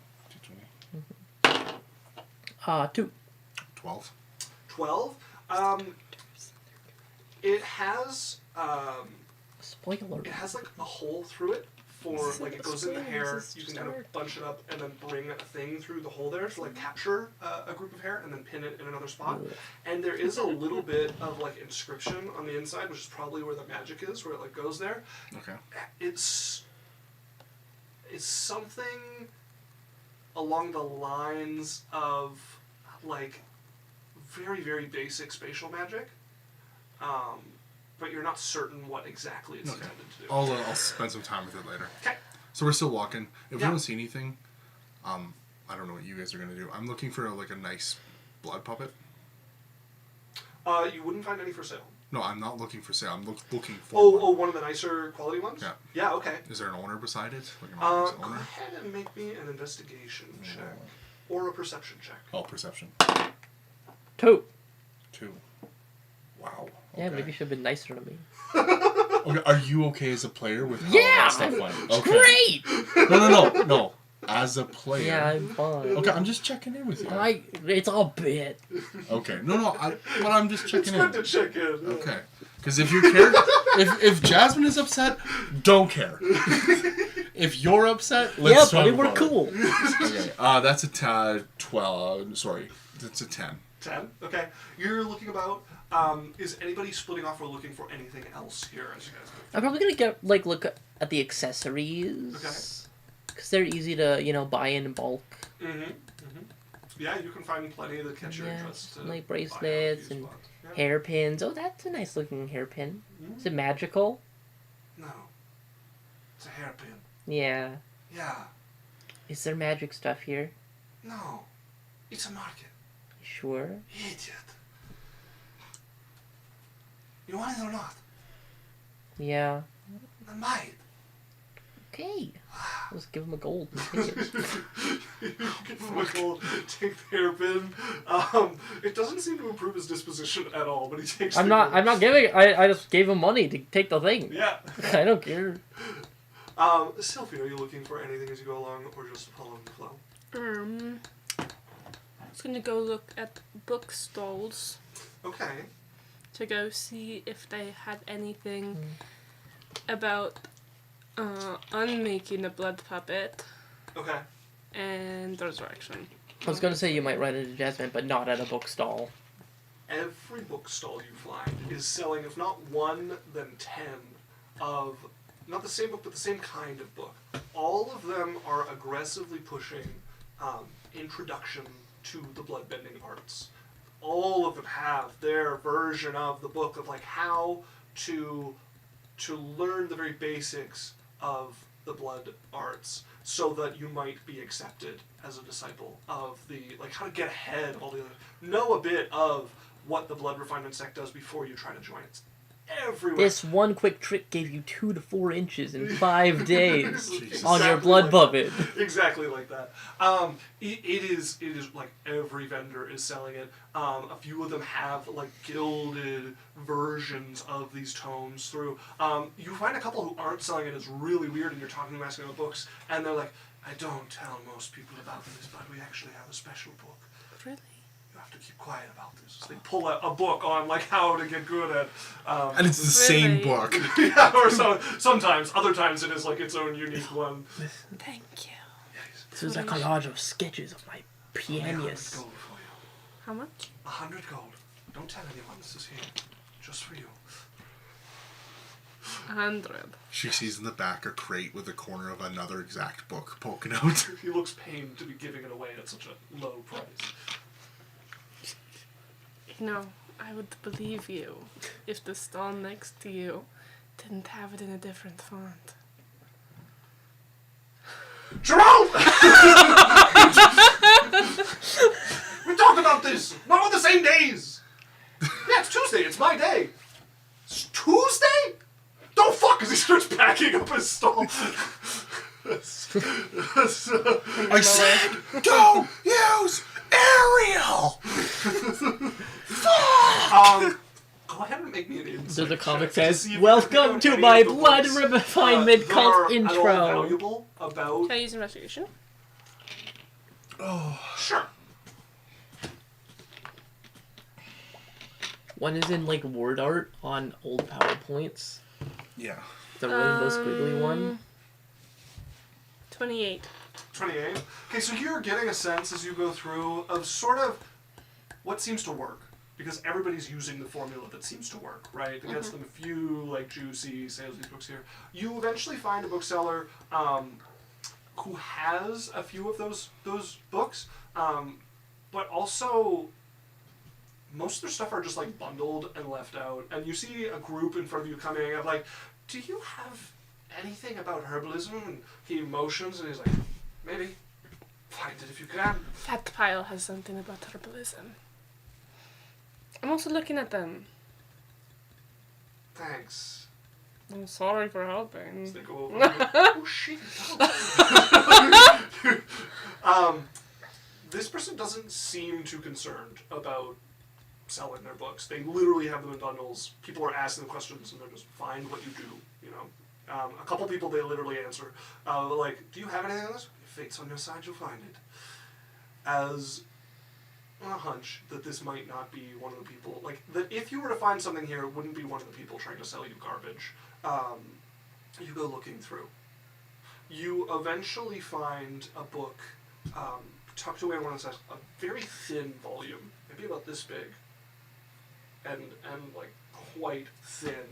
d20? 2. 12. 12. It has Spoiler. it has like a hole through it for like it goes in the hair. You can kind of bunch it up and then bring a thing through the hole there to like capture a group of hair and then pin it in another spot. And there is a little bit of like inscription on the inside, which is probably where the magic is, where it like goes there. Okay. It's something along the lines of like very, very basic spatial magic. But you're not certain what exactly it's intended to do. I'll spend some time with it later. Okay. So we're still walking. If we Yeah. don't see anything, I don't know what you guys are gonna do. I'm looking for like a nice blood puppet. You wouldn't find any for sale. No, I'm not looking for sale. I'm looking for. Oh, one of the nicer quality ones? Yeah. Yeah, okay. Is there an owner beside it? Like an Go obvious owner? ahead and make me an investigation check. Or a perception check. Oh, perception. 2. 2. Wow. Yeah, okay. maybe you should have been nicer to me. Okay, are you okay as a player with how Yeah! that stuff went? Okay. Great! No. As a player. Yeah, I'm fine. Okay, I'm just checking in with you. It's all bit. Okay. No, but I'm just checking It's in. good to check in. Okay. Because if your character, if Jasmine is upset, don't care. If you're upset, let's talk buddy, we're about cool. It. Okay. That's a 12. Sorry, that's a 10. 10? Okay. You're looking about. Is anybody splitting off or looking for anything else here as you guys go? I'm probably gonna look at the accessories. Okay. Because they're easy to, buy in bulk. Yeah, you can find plenty that catch your interest. To like buy bracelets out and spots. Yeah. hairpins. Oh, that's a nice looking hairpin. Is it magical? No. It's a hairpin. Yeah. Yeah. Is there magic stuff here? No. It's a market. You sure? Idiot. You want it or not? Yeah. Then buy it. okay. Let's give him a gold. And take it. Give him a gold, take the hairpin. It doesn't seem to improve his disposition at all, but he takes. I'm not giving. I just gave him money to take the thing. Yeah. I don't care. Sylvie, are you looking for anything as you go along, or just following the flow? I was gonna go look at bookstalls Okay. to go see if they had anything about unmaking a blood puppet Okay. and resurrection. I was gonna say you might run into Jasmine, but not at a bookstall. Every bookstall you find is selling, if not one, then 10 of, not the same book, but the same kind of book. All of them are aggressively pushing introduction to the bloodbending arts. All of them have their version of the book of like how to learn the very basics of the blood arts so that you might be accepted as a disciple of the, like how to get ahead of all the other, know a bit of what the blood refinement sect does before you try to join it. Everywhere. This one quick trick gave you 2 to 4 inches in 5 days Jesus. on your Exactly blood like puppet. that. Exactly like that. It is like every vendor is selling it. A few of them have like gilded versions of these tomes through. You find a couple who aren't selling it. It's really weird, and you're talking to them, asking about books, and they're like, "I don't tell most people about this, but we actually have a special book. Really? You have to keep quiet about this." So they pull out a book on like how to get good at. And it's the same Really? book. Yeah, or sometimes, other times it is like its own unique one. Thank you. This is a collage of sketches of my Only 100 pianist. gold for you. How much? 100 gold. Don't tell anyone this is here. Just for you. 100. She sees in the back a crate with a corner of another exact book poking out. He looks pained to be giving it away at such a low price. You know, I would believe you if the stall next to you didn't have it in a different font. Jerome! We talked about this! Not on the same days! Yeah, it's Tuesday. It's my day. It's Tuesday? Don't fuck! As he starts packing up his stall. I said, don't use Ariel! Go ahead and make me an insight So the comic check to says, see if you "Welcome can pick to out any my of the blood books, refinement that cult are at all intro." valuable about... Can I use investigation? Sure. One is in like word art on old PowerPoints. Yeah. The rainbow squiggly one. 28. 28. Okay, so you're getting a sense as you go through of sort of what seems to work. Because everybody's using the formula that seems to work, right? That gets them a few, like, juicy sales of these books here. You eventually find a bookseller who has a few of those books, but also most of their stuff are just, like, bundled and left out. And you see a group in front of you coming of, like, do you have anything about herbalism? And he motions, and he's like, maybe. Find it if you can. That pile has something about herbalism. I'm also looking at them. Thanks. I'm sorry for helping. As they go over. Oh shit! No. This person doesn't seem too concerned about selling their books. They literally have them in bundles. People are asking them questions, and they're just find what you do. You know, a couple people they literally answer, like, "Do you have anything on this? If fate's on your side, you'll find it." As a hunch that this might not be one of the people, like, that if you were to find something here, it wouldn't be one of the people trying to sell you garbage. You go looking through. You eventually find a book tucked away in one of the sides, a very thin volume, maybe about this big, and like quite thin.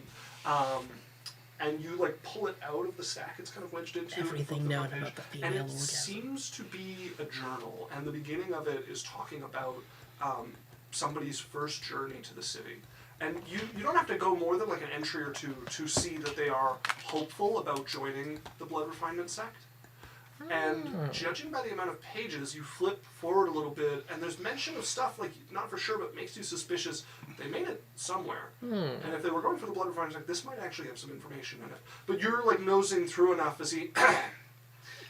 And you like pull it out of the stack it's kind of wedged into. Everything the known front page, about the female and it orgasm. seems to be a journal, and the beginning of it is talking about somebody's first journey to the city. And you don't have to go more than like an entry or two to see that they are hopeful about joining the blood refinement sect. And judging by the amount of pages, you flip forward a little bit, and there's mention of stuff like, not for sure, but makes you suspicious. They made it somewhere. And if they were going for the blood refining sect, this might actually have some information in it. But you're like nosing through enough as he.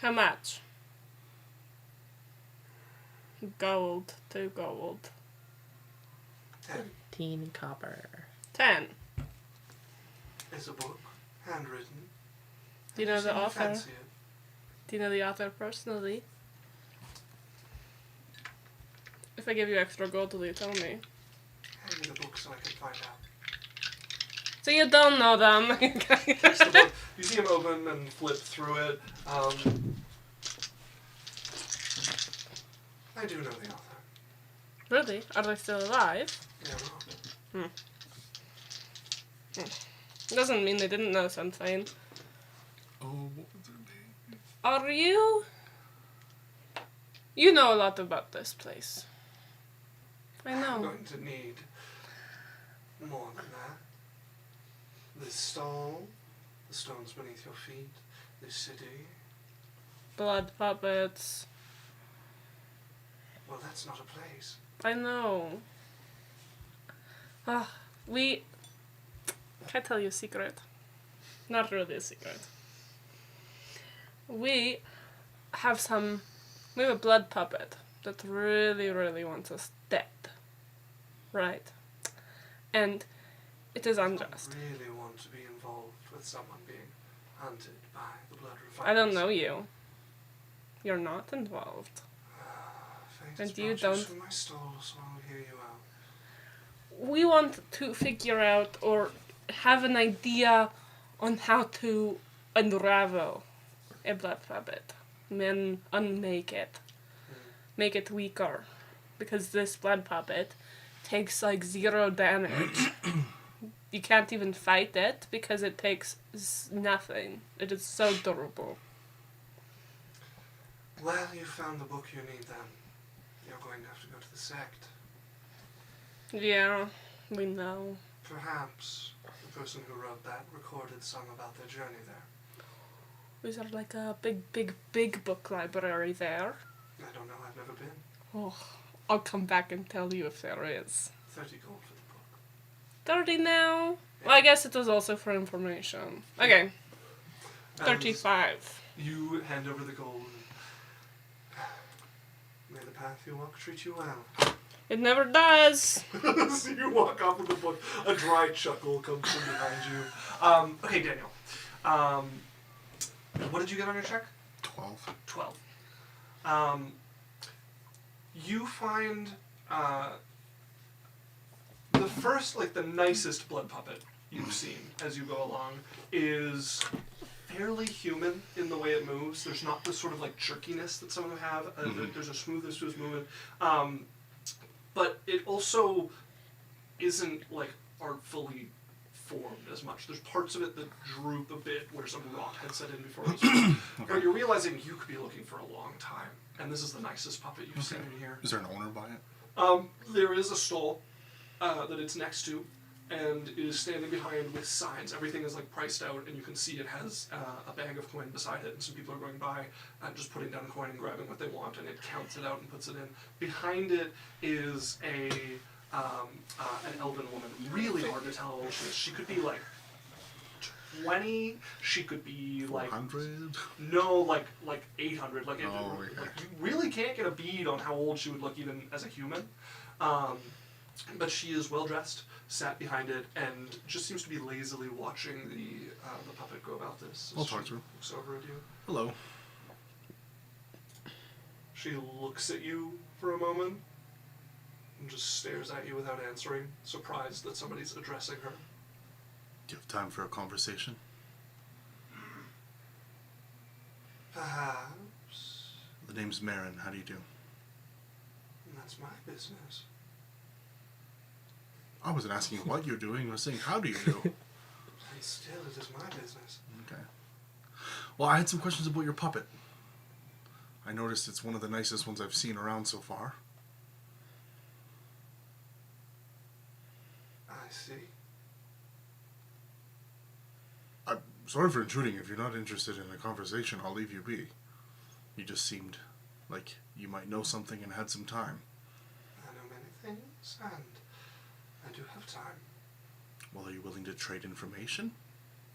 How much? Gold. 2 gold. 10. 15 copper. 10. It's a book, handwritten. Do you know the Seem to author? fancy it. Do you know the author personally? If I give you extra gold, will you tell me? Hand me the book so I can find out. So you don't know them. Takes the book. You see him open and flip through it. I do know the author. Really? Are they still alive? Yeah, well, Doesn't mean they didn't know something. Oh, what was their name? Are you? You know a lot about this place. I I'm know. going to need more than that. This stall, the stones beneath your feet, this city. Blood puppets. Well, that's not a place. I know. Ah, can I tell you a secret? Not really a secret. We have a blood puppet that really, really wants us dead. Right? And it is I unjust. don't really want to be involved with someone being hunted by the blood I don't refiners. know you. You're not involved. Fate And has you brought don't- to my stall, so I'll hear you out. We want to figure out or have an idea on how to unravel a blood puppet. Then unmake it. Make it weaker. Because this blood puppet takes like 0 damage. You can't even fight it because it takes nothing. It is so durable. Well, you found the book you need then. You're going to have to go to the sect. Yeah, we know. Perhaps the person who wrote that recorded some about their journey there. Is there like a big book library there? I don't know, I've never been. Oh, I'll come back and tell you if there is. 30 gold for the book. 30 now? Well, I guess it was also for information. Okay, And 35. you hand over the gold. May the path you walk treat you well. It never does. So you walk off with the book. A dry chuckle comes from behind you. Okay, Daniel. What did you get on your check? 12. 12. You find the first, like the nicest blood puppet you've seen as you go along is fairly human in the way it moves. There's not this sort of like jerkiness that some of them have. There's a smoothness to his movement. But it also isn't like artfully formed as much. There's parts of it that droop a bit where some rot had set in before it was formed. But you're realizing you could be looking for a long time. And this is the nicest puppet you've seen in here. Is there an owner by it? There is a stall that it's next to, and it is standing behind with signs. Everything is like priced out, and you can see it has a bag of coin beside it, and some people are going by and just putting down a coin and grabbing what they want, and it counts it out and puts it in. Behind it is an elven woman. Really hard to tell how old she is. She could be like 20. She could be like 100? no, like 800. Like, Oh, like okay. you really can't get a bead on how old she would look even as a human. But she is well dressed, sat behind it, and just seems to be lazily watching the puppet go about this. I'll As talk she to her. Looks over at you. Hello. She looks at you for a moment and just stares at you without answering, surprised that somebody's addressing her. Do you have time for a conversation? Perhaps. The name's Marin. How do you do? That's my business. I wasn't asking what you're doing. I was saying, how do you do? And still, it is my business. Okay. Well, I had some questions about your puppet. I noticed it's one of the nicest ones I've seen around so far. I see. I'm sorry for intruding. If you're not interested in a conversation, I'll leave you be. You just seemed like you might know something and had some time. I know many things, and I do have time. Well, are you willing to trade information?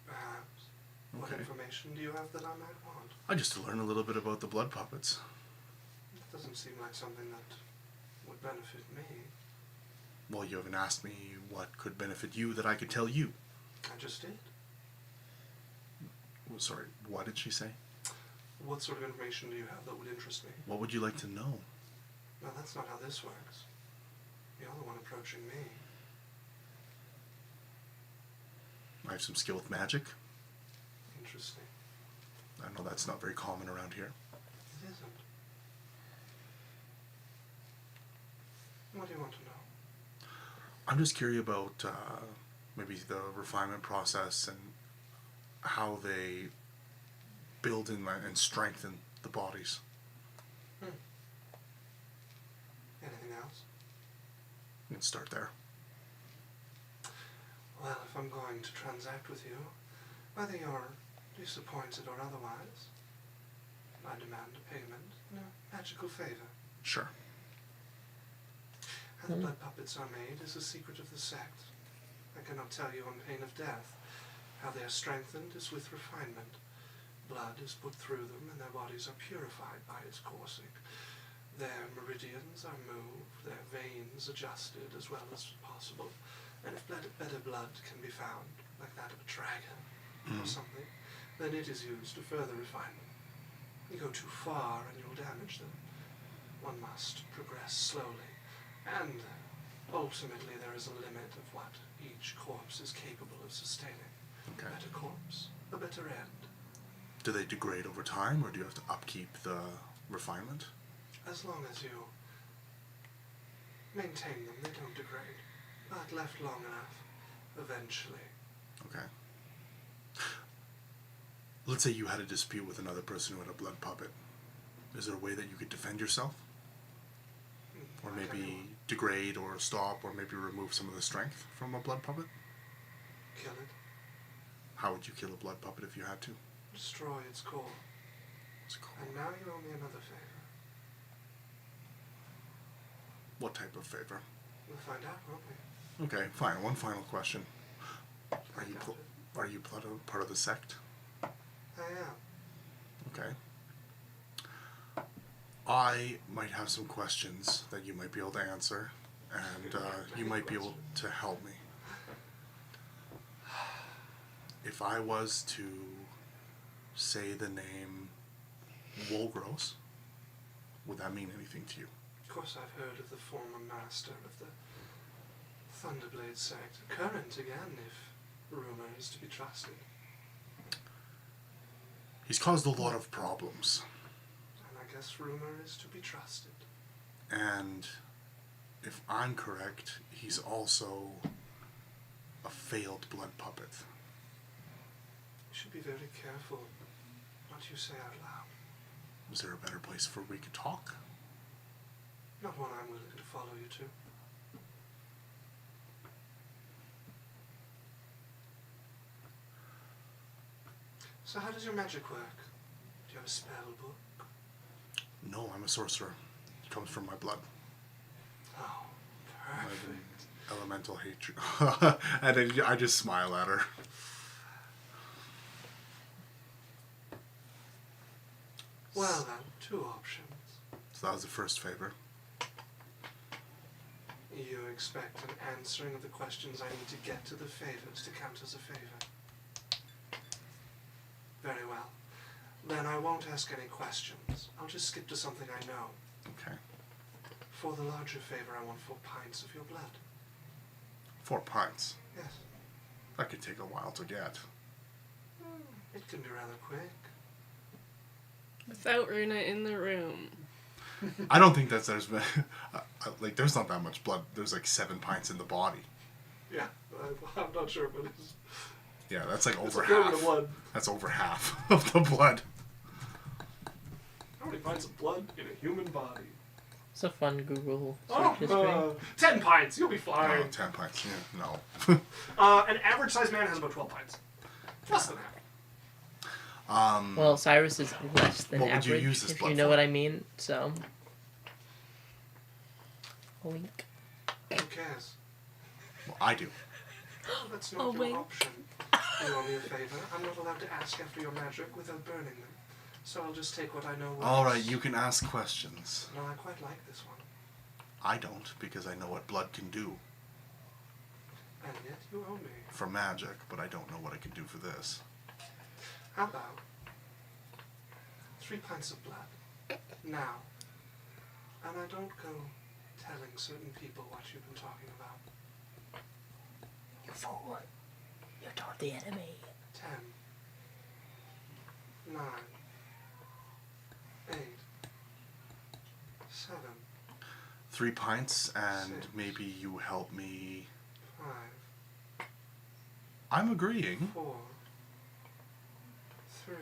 Perhaps. What Okay. information do you have that I might want? Just to learn a little bit about the blood puppets. It doesn't seem like something that would benefit me. Well, you haven't asked me what could benefit you that I could tell you. I just did. Oh, sorry, what did she say? What sort of information do you have that would interest me? What would you like to know? No, that's not how this works. You're the one approaching me. I have some skill with magic. Interesting. I know that's not very common around here. It isn't. What do you want to know? I'm just curious about maybe the refinement process and how they build and strengthen the bodies. Anything else? We can start there. Well, if I'm going to transact with you, whether you're disappointed or otherwise, I demand a payment in a magical favor. Sure. How the blood puppets are made is a secret of the sect. I cannot tell you on pain of death. How they are strengthened is with refinement. Blood is put through them and their bodies are purified by its coursing. Their meridians are moved, their veins adjusted as well as possible, and if better blood can be found, like that of a dragon or something, then it is used to further refine them. You go too far and you'll damage them. One must progress slowly, and ultimately there is a limit of what each corpse is capable of sustaining. Okay. A better corpse, a better end. Do they degrade over time, or do you have to upkeep the refinement? As long as you maintain them, they don't degrade. But left long enough, eventually. Okay. Let's say you had a dispute with another person who had a blood puppet. Is there a way that you could defend yourself? Or Like maybe anyone. degrade or stop, or maybe remove some of the strength from a blood puppet? Kill it. How would you kill a blood puppet if you had to? Destroy its core. It's cool. And now you owe me another favor. What type of favor? We'll find out, won't we? Okay, fine. One final question. Are I you doubt pl- it. are you part of the sect? I am. Okay. I might have some questions that you might be able to answer, and you might be able to help me. If I was to say the name Wolgros, would that mean anything to you? Of course, I've heard of the former master of the Thunderblade sect. Current again, if rumor is to be trusted. He's caused a lot of problems, And I guess rumor is to be trusted. and if I'm correct, he's also a failed blood puppet. You should be very careful what you say out loud. Is there a better place where we could talk? Not one I'm willing to follow you to. So how does your magic work? Do you have a spell book? No, I'm a sorcerer. It comes from my blood. Oh, My perfect. elemental hatred. And I just smile at her. Well then, two options. So that was the first favor. You expect an answering of the questions I need to get to the favors to count as a favor. Very well. Then I won't ask any questions. I'll just skip to something I know. Okay. For the larger favor, I want 4 pints of your blood. 4 pints. Yes. That could take a while to get. It can be rather quick. Without Runa in the room. I don't think that there's like there's not that much blood. There's like 7 pints in the body. Yeah, I'm not sure, but it's Yeah, that's like over a third of half. the blood. That's over half of the blood. How many pints of blood in a human body? It's a fun Google Oh, search history. 10 pints. You'll be Oh, fine. 10 pints. Yeah, no. An average-sized man has about 12 pints. Less than that. Well, Cyrus is less than What would you average, use this if blood you know for? what I mean. So, wink. Who cares? Well, I do. Well, that's not Oh, your wait. option. You owe me a favor. I'm not allowed to ask after your magic without burning them. So I'll just take what I know works. All right, you can ask questions. No, I quite like this one. I don't, because I know what blood can do And yet you owe me. for magic, but I don't know what it can do for this. How about 3 pints of blood? Now. And I don't go telling certain people what you've been talking about. You fool. You told the enemy. 10. 9. 8. 7. 3 pints, and 6. maybe you help me. 5. I'm agreeing. 4. 3.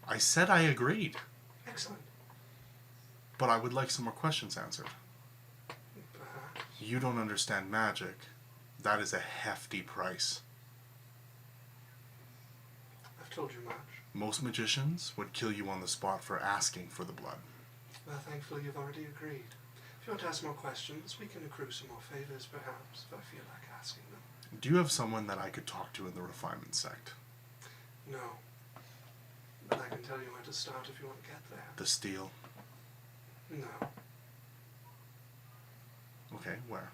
I said I agreed, Excellent. but I would like some more questions answered. Perhaps. You don't understand magic. That is a hefty price. I've told you much. Most magicians would kill you on the spot for asking for the blood. Well, thankfully you've already agreed. If you want to ask more questions, we can accrue some more favors, perhaps, if I feel like asking them. Do you have someone that I could talk to in the refinement sect? No. But I can tell you where to start if you want to get there. The steel? No. Okay, where?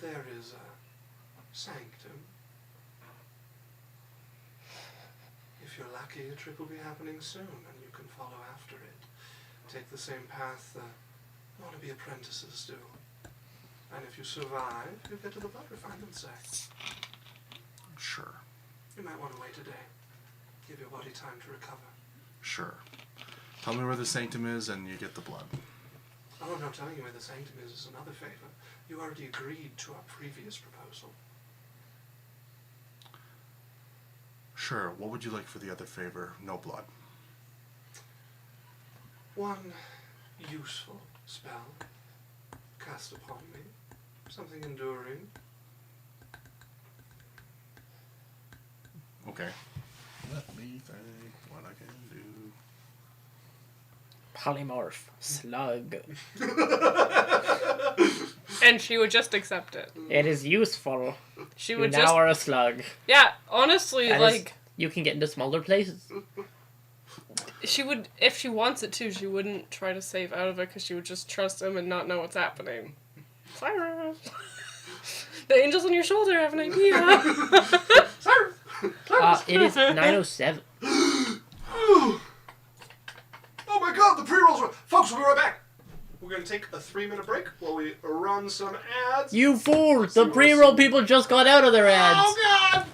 There is a sanctum. If you're lucky, a trip will be happening soon, and you can follow after it. Take the same path the wannabe apprentices do. And if you survive, you'll get to the blood refinement sect. Sure. You might want to wait a day. Give your body time to recover. Sure. Tell me where the sanctum is and you get the blood. Oh, no, telling you where the sanctum is another favor. You already agreed to our previous proposal. Sure, what would you like for the other favor? No blood. One useful spell cast upon me. Something enduring. Okay. Let me think what I can do. Polymorph. Slug. And she would just accept it. It is useful. She You would now just. are a slug. Yeah, honestly, That is- like. you can get into smaller places. She would, if she wants it to, she wouldn't try to save out of it because she would just trust him and not know what's happening. Cyrus! The angels on your shoulder have an idea! It is 9:07. Oh my god, the pre-rolls are... Folks, we'll be right back. We're going to take a 3-minute break while we run some ads. You fool! The pre-roll people just got out of their ads. Oh god!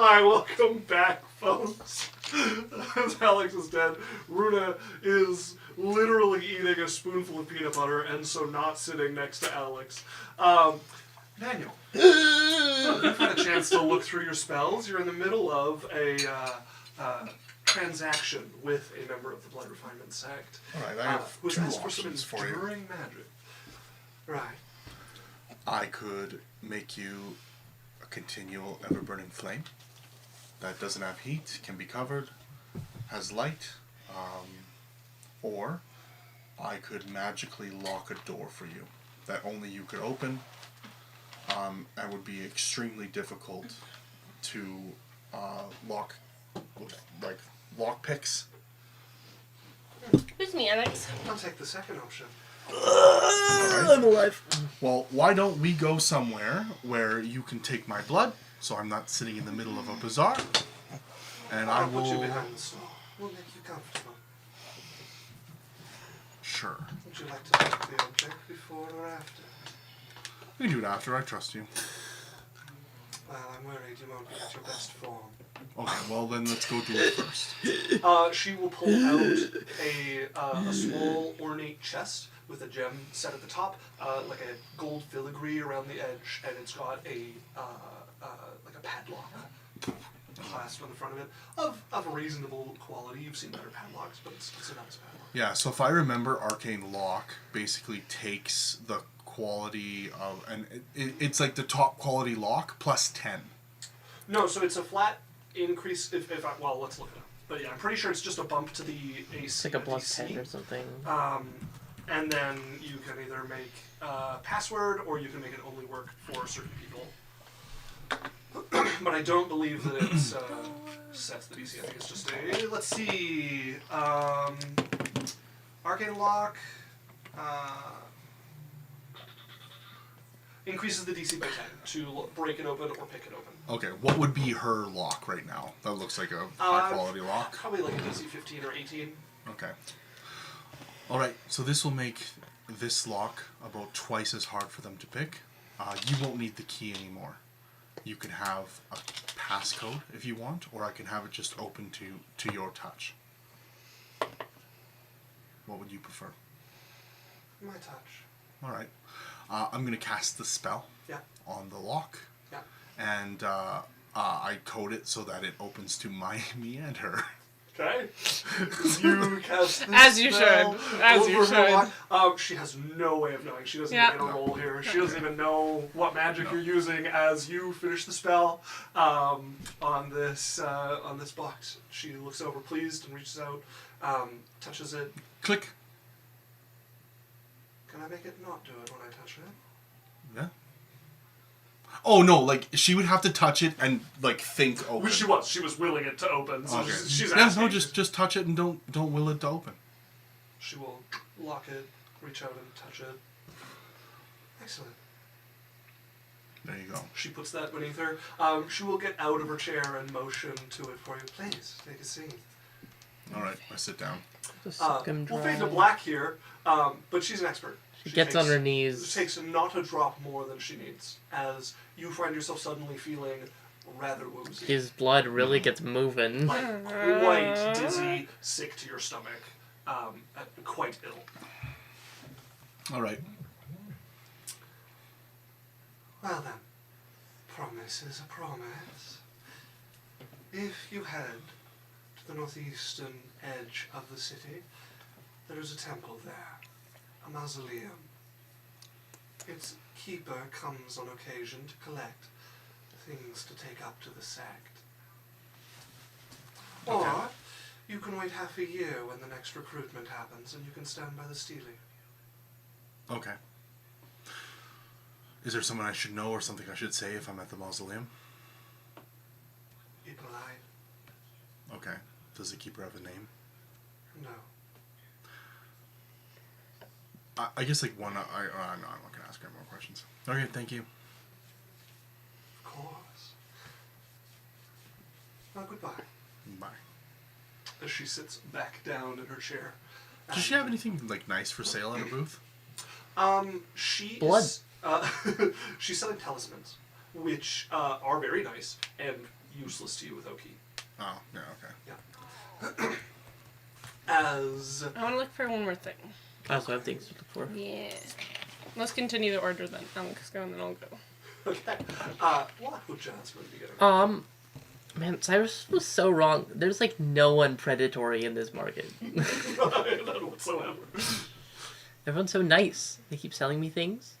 Hi, welcome back, folks. As Alex is dead, Runa is literally eating a spoonful of peanut butter and so not sitting next to Alex. Daniel, you've had a chance to look through your spells. You're in the middle of a transaction with a member of the Blood Refinement sect. All right, I have who's two asked for some options for you. enduring magic. Right. I could make you a continual, ever-burning flame that doesn't have heat, can be covered, has light, or I could magically lock a door for you that only you could open, and would be extremely difficult to lock, like lock picks. Excuse me, Alex. I'll take the second option. I'm alive. Well, why don't we go somewhere where you can take my blood, so I'm not sitting in the middle of a bazaar, and I I'll put you will... behind the stall. We'll make you comfortable. Sure. Would you like to take the object before or after? We can do it after, I trust you. Well, I'm worried you won't be at your best form. Okay, well then let's go do it first. She will pull out a small ornate chest with a gem set at the top, like a gold filigree around the edge, and it's got a like a padlock clasped on the front of it of a reasonable quality. You've seen better padlocks, but it's a nice padlock. Yeah, so if I remember, Arcane Lock basically takes the quality of, and it's like the top quality lock plus 10. No, so it's a flat increase. Well, let's look it up. But yeah, I'm pretty sure it's just a bump to the AC. It's like a plus DC. 10 or something. And then you can either make a password or you can make it only work for certain people. But I don't believe that it's sets the DC. I think it's just a. Let's see. Arcane Lock increases the DC by 10 to break it open or pick it open. Okay, what would be her lock right now? That looks like a high quality lock. Probably like a DC 15 or 18. Okay. Alright, so this will make this lock about twice as hard for them to pick. You won't need the key anymore. You can have a passcode if you want, or I can have it just open to your touch. What would you prefer? My touch. Alright. I'm going to cast the spell Yeah. on the lock. Yeah. And I code it so that it opens to me and her. Okay. You cast this As you spell should. As you over her should. lock. She has no way of knowing. She doesn't Yeah. even get a roll here. She doesn't even know what magic you're using as you finish the spell on this box. She looks over pleased and reaches out, touches it. Click. Can I make it not do it when I touch it? Yeah. Oh no! Like she would have to touch it and like think open. Which she was. She was willing it to open. So Okay. she's Yeah, asking. no, just touch it and don't will it to open. She will lock it, reach out and touch it. Excellent. There you go. She puts that beneath her. She will get out of her chair and motion to it for you. Please, take a seat. All right, I sit down. Just suck 'em We'll fade to dry. black here, but she's an expert. She gets on her It knees. takes not a drop more than she needs, as you find yourself suddenly feeling rather woozy. His blood really gets moving. Like, quite dizzy, sick to your stomach, quite ill. All right. Well then, promise is a promise. If you head to the northeastern edge of the city, there is a temple there, a mausoleum. Its keeper comes on occasion to collect things to take up to the sect. Okay. Or you can wait half a year when the next recruitment happens and you can stand by the stealing. Okay. Is there someone I should know or something I should say if I'm at the mausoleum? Be polite. Okay. Does the keeper have a name? No. I guess like one. No, I'm not gonna ask her more questions. Okay, thank you. Of course. Well, goodbye. Bye. As she sits back down in her chair. Does she have anything like nice for sale at her booth? She Blood. is, she's selling talismans, which are very nice and useless to you without key. Oh, yeah, okay. As I want to look for one more thing. I also have things to look for. Yeah. Let's continue the order then. Alex go and then I'll go. okay, what would Jasmine be getting? Man, Cyrus was so wrong. There's like no one predatory in this market. None whatsoever. Everyone's so nice. They keep selling me things.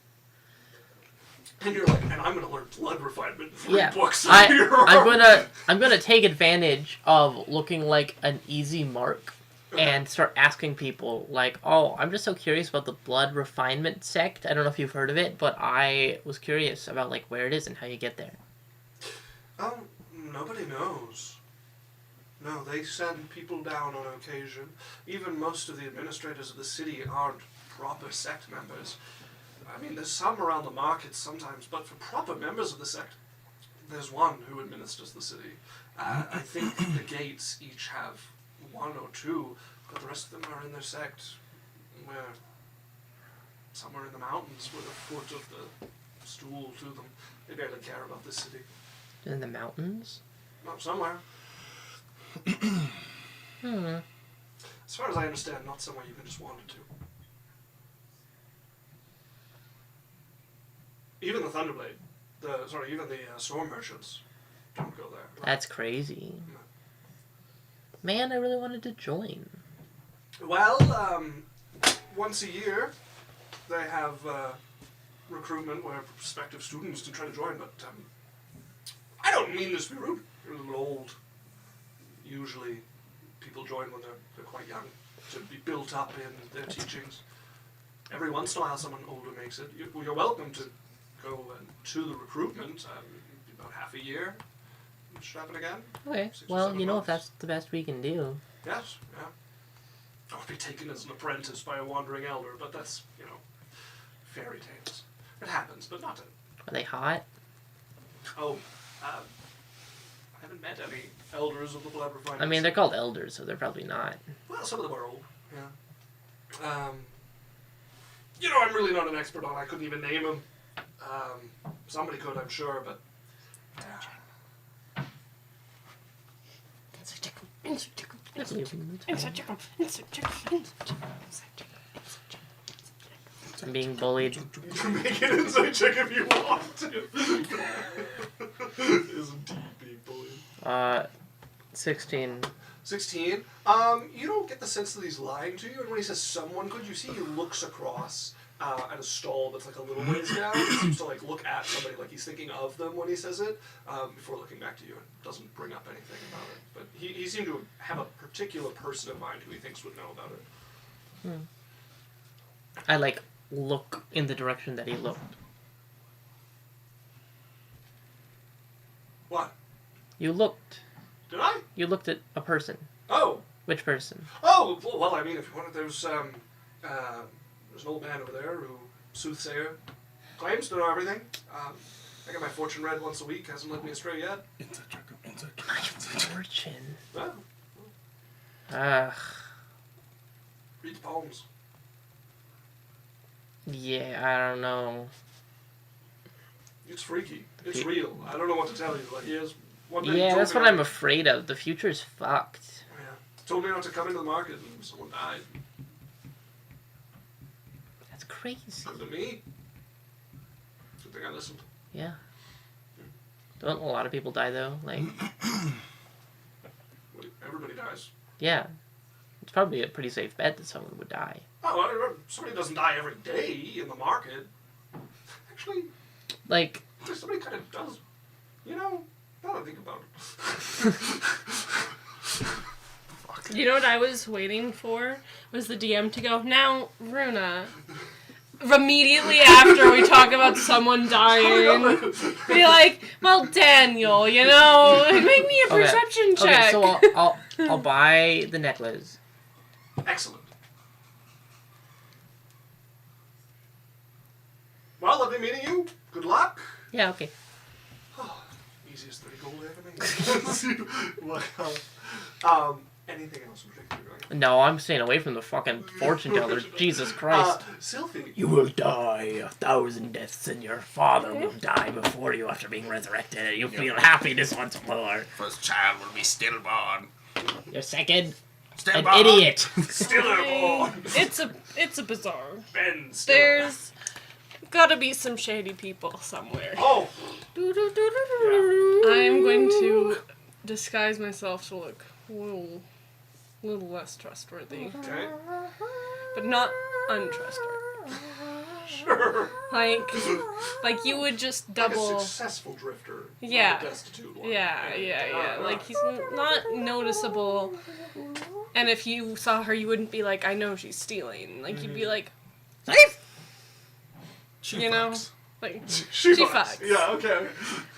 And you're like, and I'm gonna learn blood refinement in 3 Yeah, books. I'm gonna take advantage of looking like an easy mark and start asking people like, oh, I'm just so curious about the blood refinement sect. I don't know if you've heard of it, but I was curious about like where it is and how you get there. Nobody knows. No, they send people down on occasion. Even most of the administrators of the city aren't proper sect members. I mean, there's some around the market sometimes, but for proper members of the sect, there's one who administers the city. I think the gates each have 1 or 2, but the rest of them are in their sect, where somewhere in the mountains, where the foot of the stool to them. They barely care about the city. In the mountains? Not somewhere. As far as I understand, not somewhere you can just wander to. Even the Thunderblade, even the Storm Merchants don't go there. That's crazy. Man, I really wanted to join. Well, once a year, they have recruitment where prospective students can try to join, but I don't mean this to be rude. You're a little old. Usually, people join when they're quite young to be built up in their teachings. Every once in a while, someone older makes it. You're welcome to go to the recruitment about half a year. It should happen again. Okay. 6 or Well, 7 you know, months. if that's the best we can do. Yes, yeah. I'll be taken as an apprentice by a wandering elder, but that's, fairy tales. It happens, but not Are they hot? I haven't met any elders of the Blood Refinement. I mean, they're called elders, so they're probably not. Well, some of them are old, yeah. I'm really not an expert on it. I couldn't even name them. Somebody could, I'm sure, but... Yeah. Inside chicken. Inside chicken. Inside chicken. Inside chicken. Inside chicken. Inside chicken. I'm being bullied. You can make it inside check if you want to. Isn't he being bullied? 16. 16. You don't get the sense that he's lying to you, and when he says someone could, you see he looks across at a stall that's like a little ways down. He seems to like look at somebody like he's thinking of them when he says it, before looking back to you, and doesn't bring up anything about it. But he seemed to have a particular person in mind who he thinks would know about it. I look in the direction that he looked. What? You looked. Did I? You looked at a person. Oh. Which person? Oh, well, I mean, if you wanted, there's an old man over there who, soothsayer, claims to know everything. I get my fortune read once a week, hasn't led me astray yet. Inside check. My fortune. Well, Ugh. read the poems. Yeah, I don't know. It's freaky. It's real. I don't know what to tell you. Like, he has one day Yeah, told that's me what I'm afraid of. The future's fucked. Yeah. Told me not to come into the market, and someone died. That's crazy. Good to me. Good thing I listened. Yeah. Don't a lot of people die though? Everybody dies. Yeah. It's probably a pretty safe bet that someone would die. Oh, somebody doesn't die every day in the market. Actually, somebody kind of does. Now that I think about it. You know what I was waiting for? Was the DM to go, now, Runa, immediately after we talk about someone dying, be like, well, Daniel, make me a perception check. Okay, so I'll buy the necklace. Excellent. Well, lovely meeting you. Good luck. Yeah, okay. Easiest 30 gold I ever made. anything else in particular going on? No, I'm staying away from the fucking fortune tellers. Jesus Christ. Sylphie. You will die 1,000 deaths, and your father will die before you after being resurrected, and you feel happiness once more. First child will be stillborn. Your second, Stillborn. an idiot. Stillborn. It's a bizarre. Ben Stillborn. There's gotta be some shady people somewhere. Oh! I am going to disguise myself to look a little less trustworthy, Okay. but not untrustworthy. Sure. Like you would just Like double. a successful drifter. Yeah. Not a destitute one. Yeah. Like he's not noticeable. And if you saw her, you wouldn't be like, I know she's stealing. Like you'd be like, Safe! She you know, fucks. like She She fucks. fucks. Yeah, okay.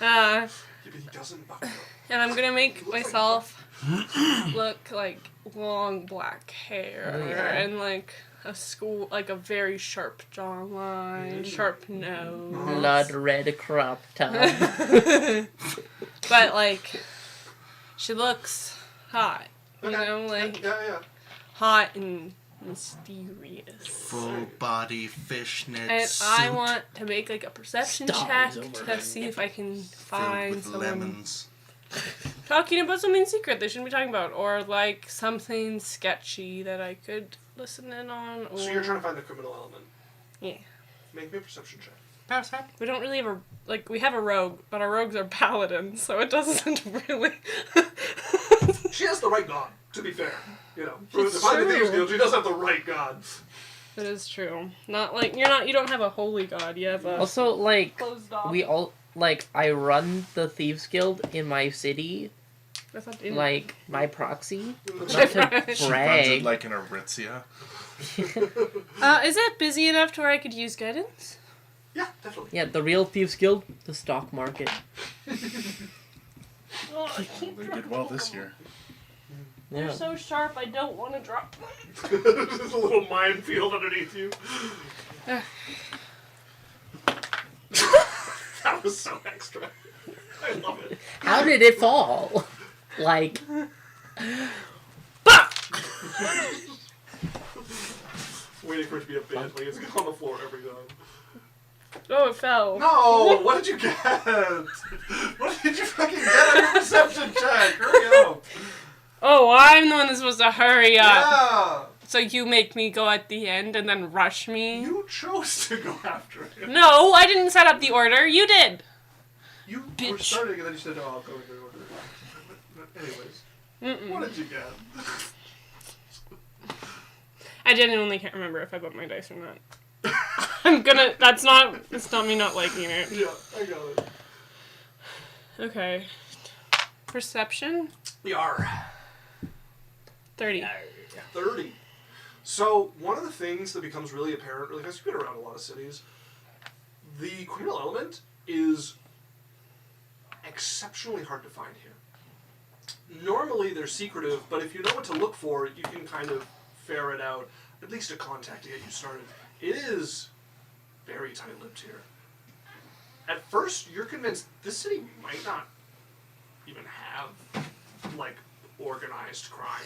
uh. But he doesn't fuck. And I'm gonna make myself look like long black hair and like a very sharp jawline, sharp nose. Blood red crop top. But like, she looks hot, you know, like Yeah. hot and mysterious. Full body fishnet And suit I want to make like a perception Stars check over to see if I can filled find with someone lemons. talking about something secret they shouldn't be talking about, or like something sketchy that I could listen in on. Or So you're trying to find the criminal element. yeah. Make me a perception check. We don't really have we have a rogue, but our rogues are paladins, so it doesn't really. She has the right god, to be fair. You know, for It's the Finding true. Thieves Guild, she does have the right god. That is true. Not like you don't have a holy god. You have a Also, like, closed off. I run the Thieves Guild in my city, That's not in like, my proxy. Not to She She runs it brag. like an Aritzia. Is it busy enough to where I could use guidance? Yeah, definitely. Yeah, the real Thieves Guild, the stock market. They did well this year. Yeah. So sharp, I don't want to drop. There's a little minefield underneath you. That was so extra. I love it. How did it fall? Like, Waiting for it to be a Bentley. It's on the floor every time. Oh, it fell. No! What did you get? What did you fucking get on your perception check? Hurry up. Oh, I'm the one that's supposed to hurry up. Yeah! So you make me go at the end and then rush me? You chose to go after it. No, I didn't set up the order. You did. You were Bitch. starting and then you said, oh, I'll go in the order. Anyways, what did you get? I genuinely can't remember if I bumped my dice or not. It's not me not liking it. Yeah, I got it. Okay. Perception? Yar. 30. 30. So, one of the things that becomes really apparent, really fast, you've been around a lot of cities, the criminal element is exceptionally hard to find here. Normally they're secretive, but if you know what to look for, you can kind of ferret out at least a contact to get you started. It is very tight-lipped here. At first, you're convinced this city might not even have, like, organized crime.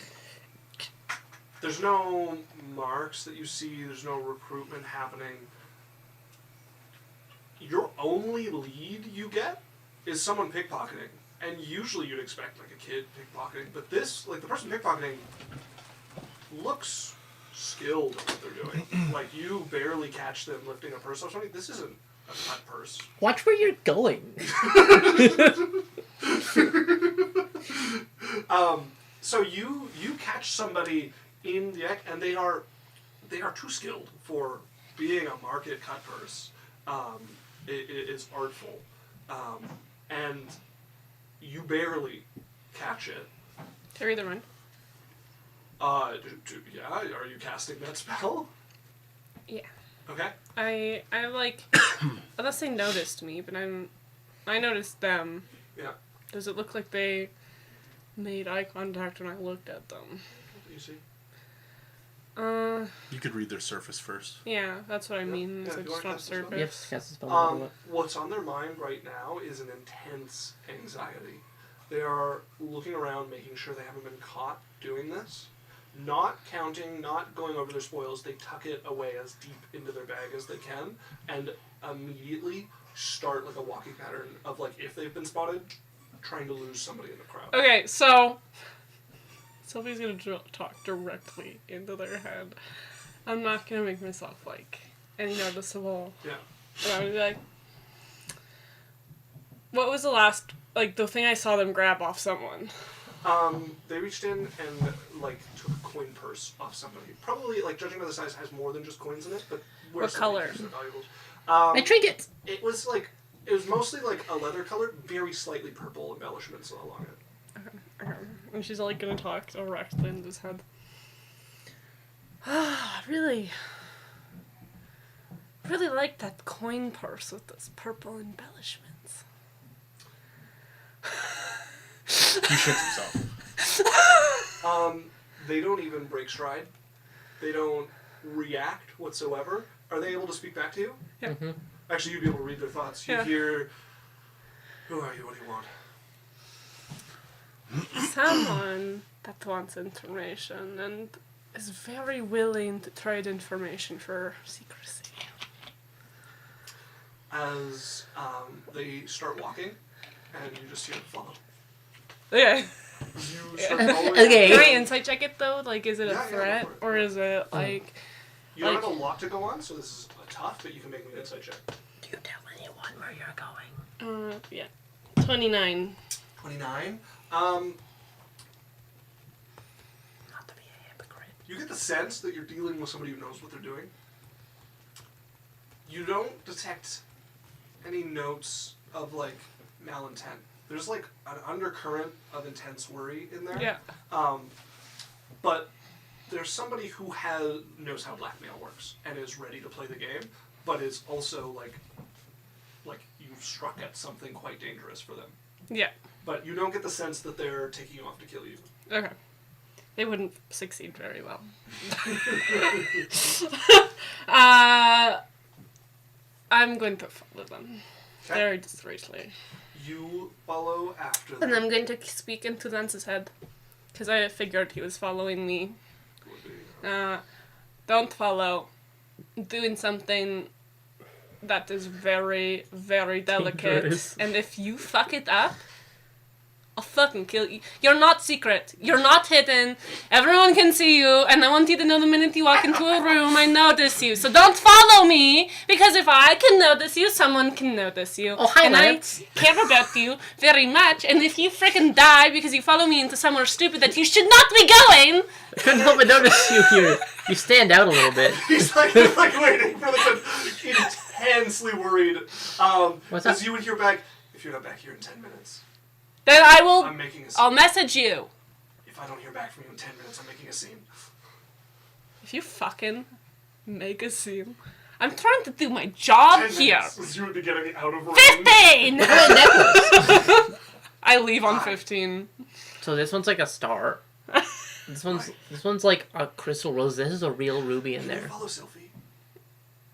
There's no marks that you see, there's no recruitment happening. Your only lead you get is someone pickpocketing. And usually you'd expect, like, a kid pickpocketing, but this, like, the person pickpocketing looks skilled at what they're doing. Like, you barely catch them lifting a purse or something. This isn't a cut purse. watch where you're going. So you catch somebody in the act, and they are too skilled for being a market cut purse. It is artful, and you barely catch it. Carry the run. Yeah. Are you casting that spell? Yeah. Okay. I like, unless they noticed me, but I noticed them. Yeah. Does it look like they made eye contact when I looked at them? What do you see? You could read their surface first. Yeah, that's what I mean. Yeah, It's if you like wanna just cast not a spell. Yep, surface. cast a spell. What's on their mind right now is an intense anxiety. They are looking around, making sure they haven't been caught doing this. Not counting, not going over their spoils. They tuck it away as deep into their bag as they can, and immediately start like a walking pattern of like if they've been spotted, trying to lose somebody in the crowd. Okay, so Sylvie's gonna talk directly into their head. I'm not gonna make myself like any noticeable. Yeah. And I'm gonna be like, what was the last, like, the thing I saw them grab off someone? They reached in and like took a coin purse off somebody. Probably, like, judging by the size, has more than just coins in it. But What color? Valuables. My trinkets! It was mostly like a leather color, very slightly purple embellishments along it. Okay. And she's like gonna talk directly into his head. Really like that coin purse with those purple embellishments. He shits himself. They don't even break stride. They don't react whatsoever. Are they able to speak back to you? Yeah. Mm-hmm. Actually, you'd be able to read their thoughts. You Yeah. hear, "Who are you? What do you want?" Someone that wants information and is very willing to trade information for secrecy. As they start walking, and you just hear them follow. Okay. You start Yeah. following. Okay. Can I insight check it though? Like, is it a Yeah, go threat for it. or is it like? You don't like- have a lot to go on, so this is tough, but you can make an insight check. Do you tell anyone where you're going? Yeah. 29. 29. Not to be a hypocrite. You get the sense that you're dealing with somebody who knows what they're doing. You don't detect any notes of, like, malintent. There's, like, an undercurrent of intense worry in there. Yeah. But there's somebody who knows how blackmail works and is ready to play the game, but is also, like you've struck at something quite dangerous for them. Yeah. But you don't get the sense that they're taking you off to kill you. Okay. They wouldn't succeed very well. I'm going to follow them. Okay. Very discreetly. You follow after them. And I'm going to speak into Lance's head. Because I figured he was following me. Don't follow. Doing something that is very, very delicate. Dangerous. And if you fuck it up, I'll fucking kill you. You're not secret. You're not hidden. Everyone can see you. And I want you to know the minute you walk into a room, I notice you. So don't follow me. Because if I can notice you, someone can notice you. Oh, hi, and Lance. I care about you very much. And if you freaking die because you follow me into somewhere stupid that you should not be going... I couldn't help but notice you here. You stand out a little bit. He's like waiting for the intensely worried. What's as that? you would hear back, if you're not back here in 10 minutes, Then I will... I'm making a scene. I'll message you. If I don't hear back from you in 10 minutes, I'm making a scene. If you fucking make a scene. I'm trying to do my job 10 here. minutes as you would be getting out of range. 15! Look at that necklace. I leave on 15. So this one's like a star. This one's like a crystal rose. This is a real ruby in Can you there. follow Sylvie?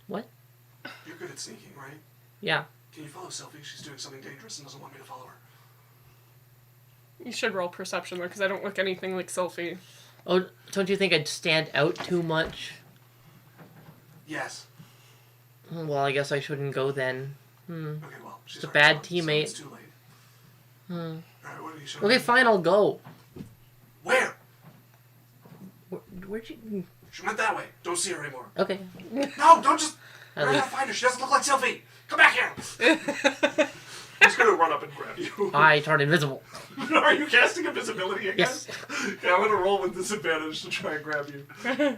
What? You're good at sneaking, right? Yeah. Can you follow Sylvie? She's doing something dangerous and doesn't want me to follow her. You should roll perception though, because I don't look anything like Sophie. Oh, don't you think I'd stand out too much? Yes. Well, I guess I shouldn't go then. Okay, well, she's It's a already bad gone, so teammate. it's too late. Alright, what are you showing Okay, me? fine, I'll go. Where? Where'd you... She went that way. Don't see her anymore. Okay. No, don't just... I We're leave. gonna find her. She doesn't look like Sylvie. Come back here. I'm just gonna run up and grab you. I turn invisible. Are you casting invisibility again? Yes. Okay, I'm gonna roll with disadvantage to try and grab you. Okay.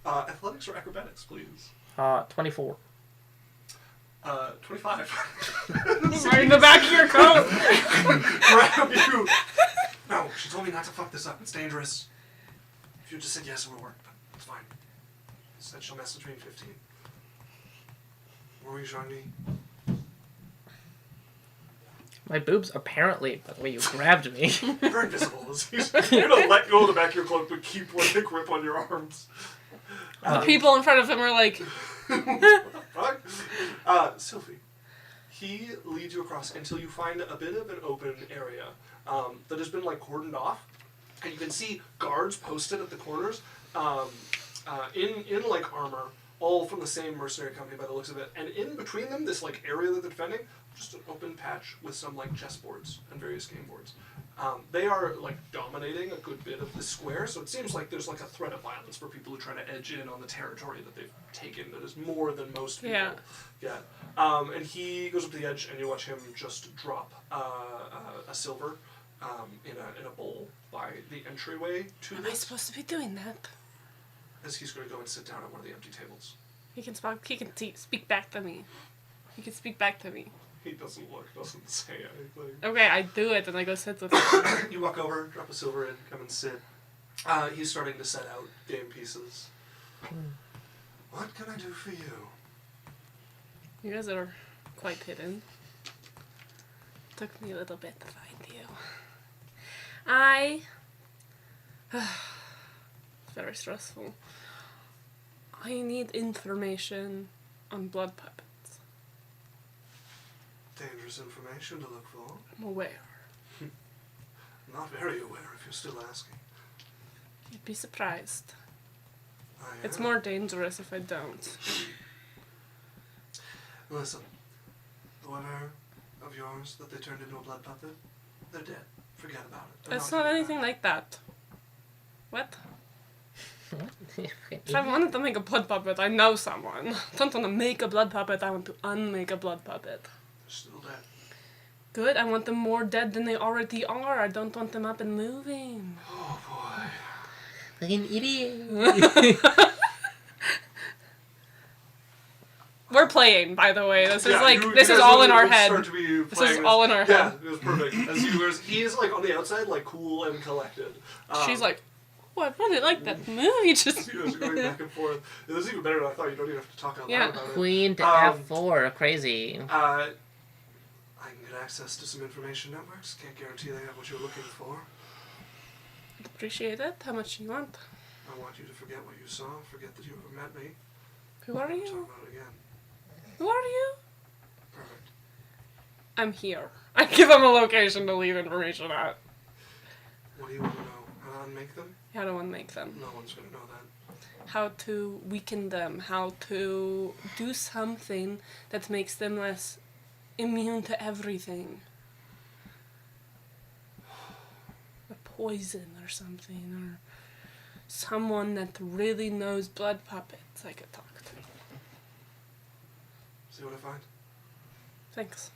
Athletics or acrobatics, please. 24. 25. Right in the back of your coat. Grab you. No, she told me not to fuck this up. It's dangerous. If you just said yes, it would work, but it's fine. Said she'll message me in 15. What were you showing me? My boobs, apparently, by the way you grabbed me. You're invisible. You're gonna let go of the back of your cloak, but keep like a grip on your arms. The people in front of him are like, Fuck. Sylphie, he leads you across until you find a bit of an open area that has been like cordoned off, and you can see guards posted at the corners in like armor, all from the same mercenary company by the looks of it. And in between them, this like area that they're defending, just an open patch with some like chessboards and various game boards. They are like dominating a good bit of the square, so it seems like there's like a threat of violence for people who try to edge in on the territory that they've taken that is more than most people get. And he goes up to the edge, and you watch him just drop a silver in a bowl by the entryway to am I this, supposed to be doing that? as he's going to go and sit down at one of the empty tables. He can speak back to me. He can speak back to me. He doesn't look, doesn't say anything. Okay, I do it, and I go sit with him. You walk over, drop a silver in, come and sit. He's starting to set out game pieces. What can I do for you? You guys are quite hidden. Took me a little bit to find you. It's very stressful. I need information on blood puppets. Dangerous information to look for. I'm aware. Not very aware if you're still asking. You'd be surprised. I It's am. more dangerous if I don't. Listen, whoever of yours that they turned into a blood puppet, they're dead. Forget about it. They're It's not coming anything back. like that. What? What? If I wanted to make a blood puppet, I know someone. I don't want to make a blood puppet, I want to unmake a blood puppet. They're still dead. Good, I want them more dead than they already are. I don't want them up and moving. Oh boy. Like an idiot. We're playing, by the way. This is Yeah, this you is guys all will- in our will head. start to be This playing is all in our Yeah, head. it was perfect. He is like on the outside, like cool and collected. She's like, oh, I really like that movie. Just You guys are going back and forth. This is even better than I thought. You don't even have to talk out Yeah. loud about it. Queen to Um, F4, crazy. I can get access to some information networks. Can't guarantee they have what you're looking for. appreciate it. How much do you want? I want you to forget what you saw. Forget that you ever met me. Who are Talk you? about it again. Who are you? Perfect. I'm here. I give them a location to leave information at. What do you want to know? How to unmake them? How to unmake them. No one's going to know that. How to weaken them. How to do something that makes them less immune to everything. A poison or something. Or someone that really knows blood puppets I could talk to. See what I find? Thanks.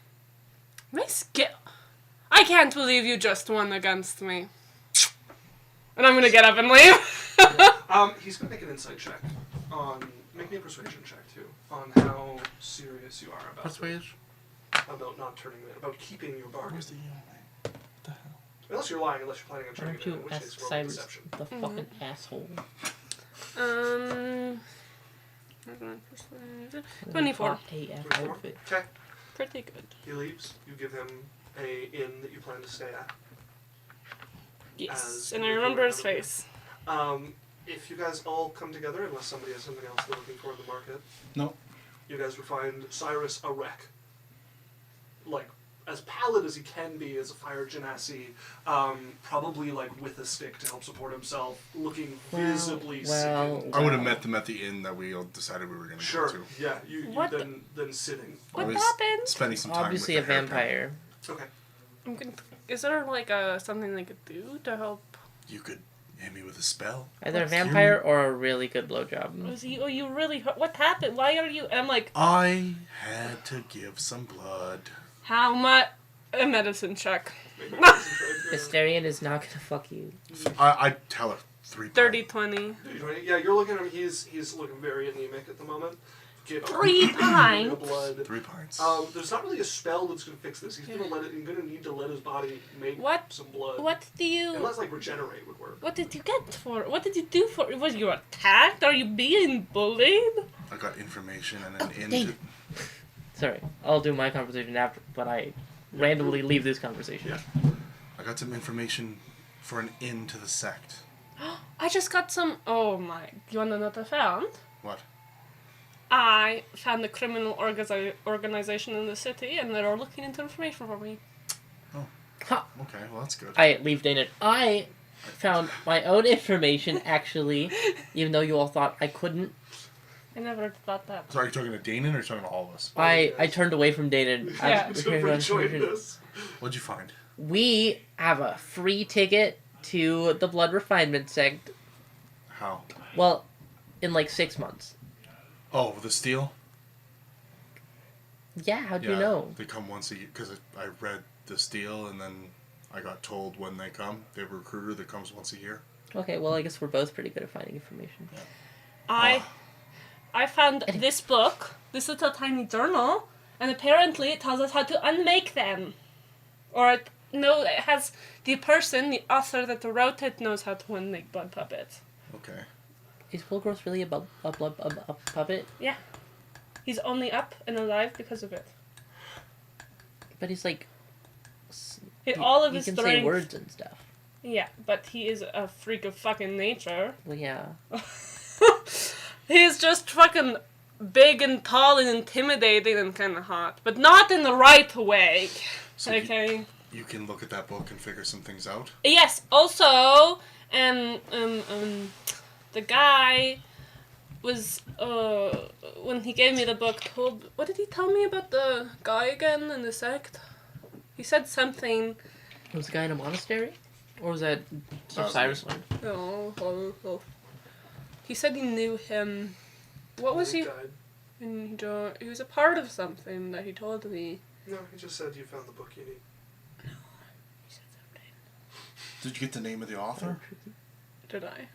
My skill. I can't believe you just won against me. And I'm gonna get up and leave. He's going to make an insight check on... Make me a persuasion check, too. On how serious you are about Persuasion? about not turning it, about keeping your bargain. Where's the email? What the hell? Unless you're lying, unless you're planning on Why turning don't it in, you in which ask case roll a Cyrus, deception. the fucking asshole? 24. AF 24? outfit. Okay. Pretty good. He leaves. You give him a inn that you plan to stay at. Yes. As And I you remember his remember. face. If you guys all come together, unless somebody has something else they're looking for in the market, No. you guys would find Cyrus a wreck. Like, as pallid as he can be as a fire genasi, probably like with a stick to help support himself, looking visibly well, sick. I would have met them at the inn that we all decided we were going to Sure, go to. yeah, you What then sitting. What I was happened? Spending some time obviously with a the haircut. vampire. Okay. I'm gonna, is there like something they could do to help? You could hit me with a spell. Either a What's vampire or a really good blowjob. Was you? Oh, you really? What happened? Why are you? And I'm like, I had to give some blood. how much? A medicine check. Maybe a medicine check, Hysterian is not gonna fuck you. I tell her 3 30, 20. Yeah, you're looking at him. He's looking very anemic at the moment. Get 3 the pints. blood. 3 pints. There's not really a spell that's gonna fix this. He's gonna need to let his body make What? some blood. What do you? Unless like regenerate would work. What did you get for? What did you do for? Was you attacked? Are you being bullied? I got information and an inn. dang to- it. Sorry, I'll do my conversation after, but I randomly leave this conversation. Yeah. I got some information for an inn to the sect. I just got some. Oh my! You wanna know what I found? What? I found a criminal organization in the city, and they're looking into information for me. Ha! Okay, well that's good. I leave Danon. I found my own information, actually, even though you all thought I couldn't. I never thought that. So are you talking to Danon or are you talking to all of us? I turned away from Danon. Yeah. What'd you find? We have a free ticket to the Blood Refinement sect. How? Well, in like 6 months. Oh, the steel? Yeah, how'd you know? They come once a year, because I read the steel, and then I got told when they come. They have a recruiter that comes once a year. Okay, well, I guess we're both pretty good at finding information. I found this book, this little tiny journal, and apparently it tells us how to unmake them. Or it has the person, the author that wrote it, knows how to unmake blood puppets. Okay. Is Wilgroth really a puppet? Yeah. He's only up and alive because of it. But he's like... All of he his can strength. say words and stuff. Yeah, but he is a freak of fucking nature. Well, yeah. He's just fucking big and tall and intimidating and kind of hot. But not in the right way. So Okay. you can look at that book and figure some things out? Yes, also, the guy was, when he gave me the book, what did he tell me about the guy again in the sect? He said something. Was the guy in a monastery? Or was that Cyrus learned? Oh. He said he knew him. What was he? And he was a part of something that he told me. No, he just said you found the book you need. No, he said something. Did you get the name of the author? Did I?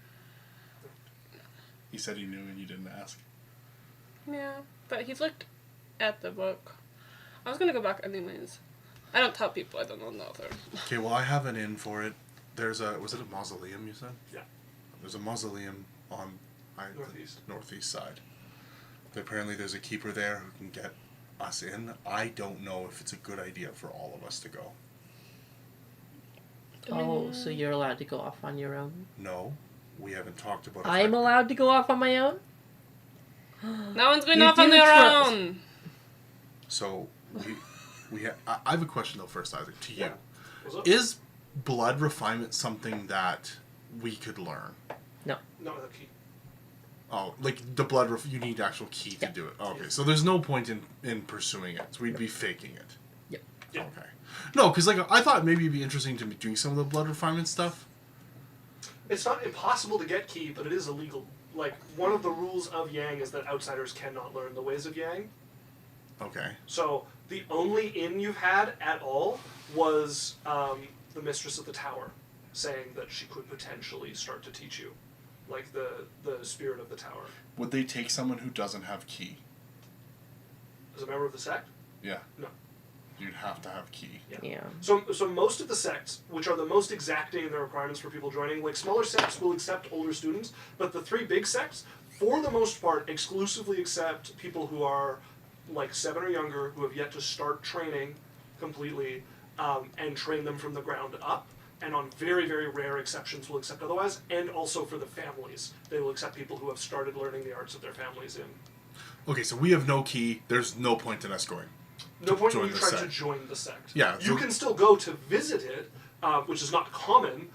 He said he knew and you didn't ask. Yeah, but he looked at the book. I was gonna go back anyways. I don't tell people I don't know the author. Okay, well I have an in for it. Was it a mausoleum you said? Yeah. There's a mausoleum on Northeast. the northeast side. Apparently there's a keeper there who can get us in. I don't know if it's a good idea for all of us to go. Oh, so you're allowed to go off on your own? No, we haven't talked about it. I'm allowed to go off on my own? No one's going You off on do their trust- own. So, I have a question though first, Isaac, to you. Yeah. What's up? Is blood refinement something that we could learn? No, the key. Oh, like the you need actual key to do it. Okay, so there's no point in pursuing it. So we'd be faking it. Yep. Yeah. Okay. No, because like I thought maybe it'd be interesting to be doing some of the blood refinement stuff. It's not impossible to get key, but it is illegal. Like, one of the rules of Yang is that outsiders cannot learn the ways of Yang. Okay. So, the only in you've had at all was the mistress of the tower, saying that she could potentially start to teach you. Like, the spirit of the tower. Would they take someone who doesn't have key? As a member of the sect? Yeah. No. You'd have to have key. Yeah. So most of the sects, which are the most exacting in their requirements for people joining, like smaller sects will accept older students, but the three big sects, for the most part, exclusively accept people who are like 7 or younger, who have yet to start training completely, and train them from the ground up. And on very, very rare exceptions will accept otherwise, and also for the families. They will accept people who have started learning the arts of their families in. Okay, so we have no key. There's no point in us going. No point in join you the trying to sect. join the sect. Yeah, You so- can still go to visit it, which is not common.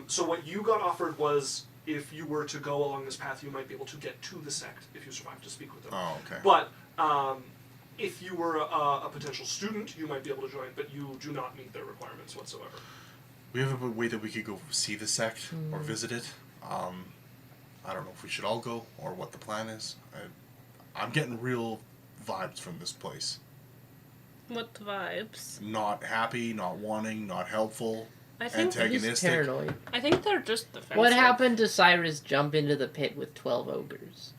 So what you got offered was, if you were to go along this path, you might be able to get to the sect if you survive to speak with them. Oh, okay. But if you were a potential student, you might be able to join, but you do not meet their requirements whatsoever. We have a way that we could go see the sect or visit it. I don't know if we should all go or what the plan is. I'm getting real vibes from this place. What vibes? Not happy, not wanting, not helpful, I think He's antagonistic. paranoid. I think they're just defensive. What happened to Cyrus jump into the pit with 12 ogres?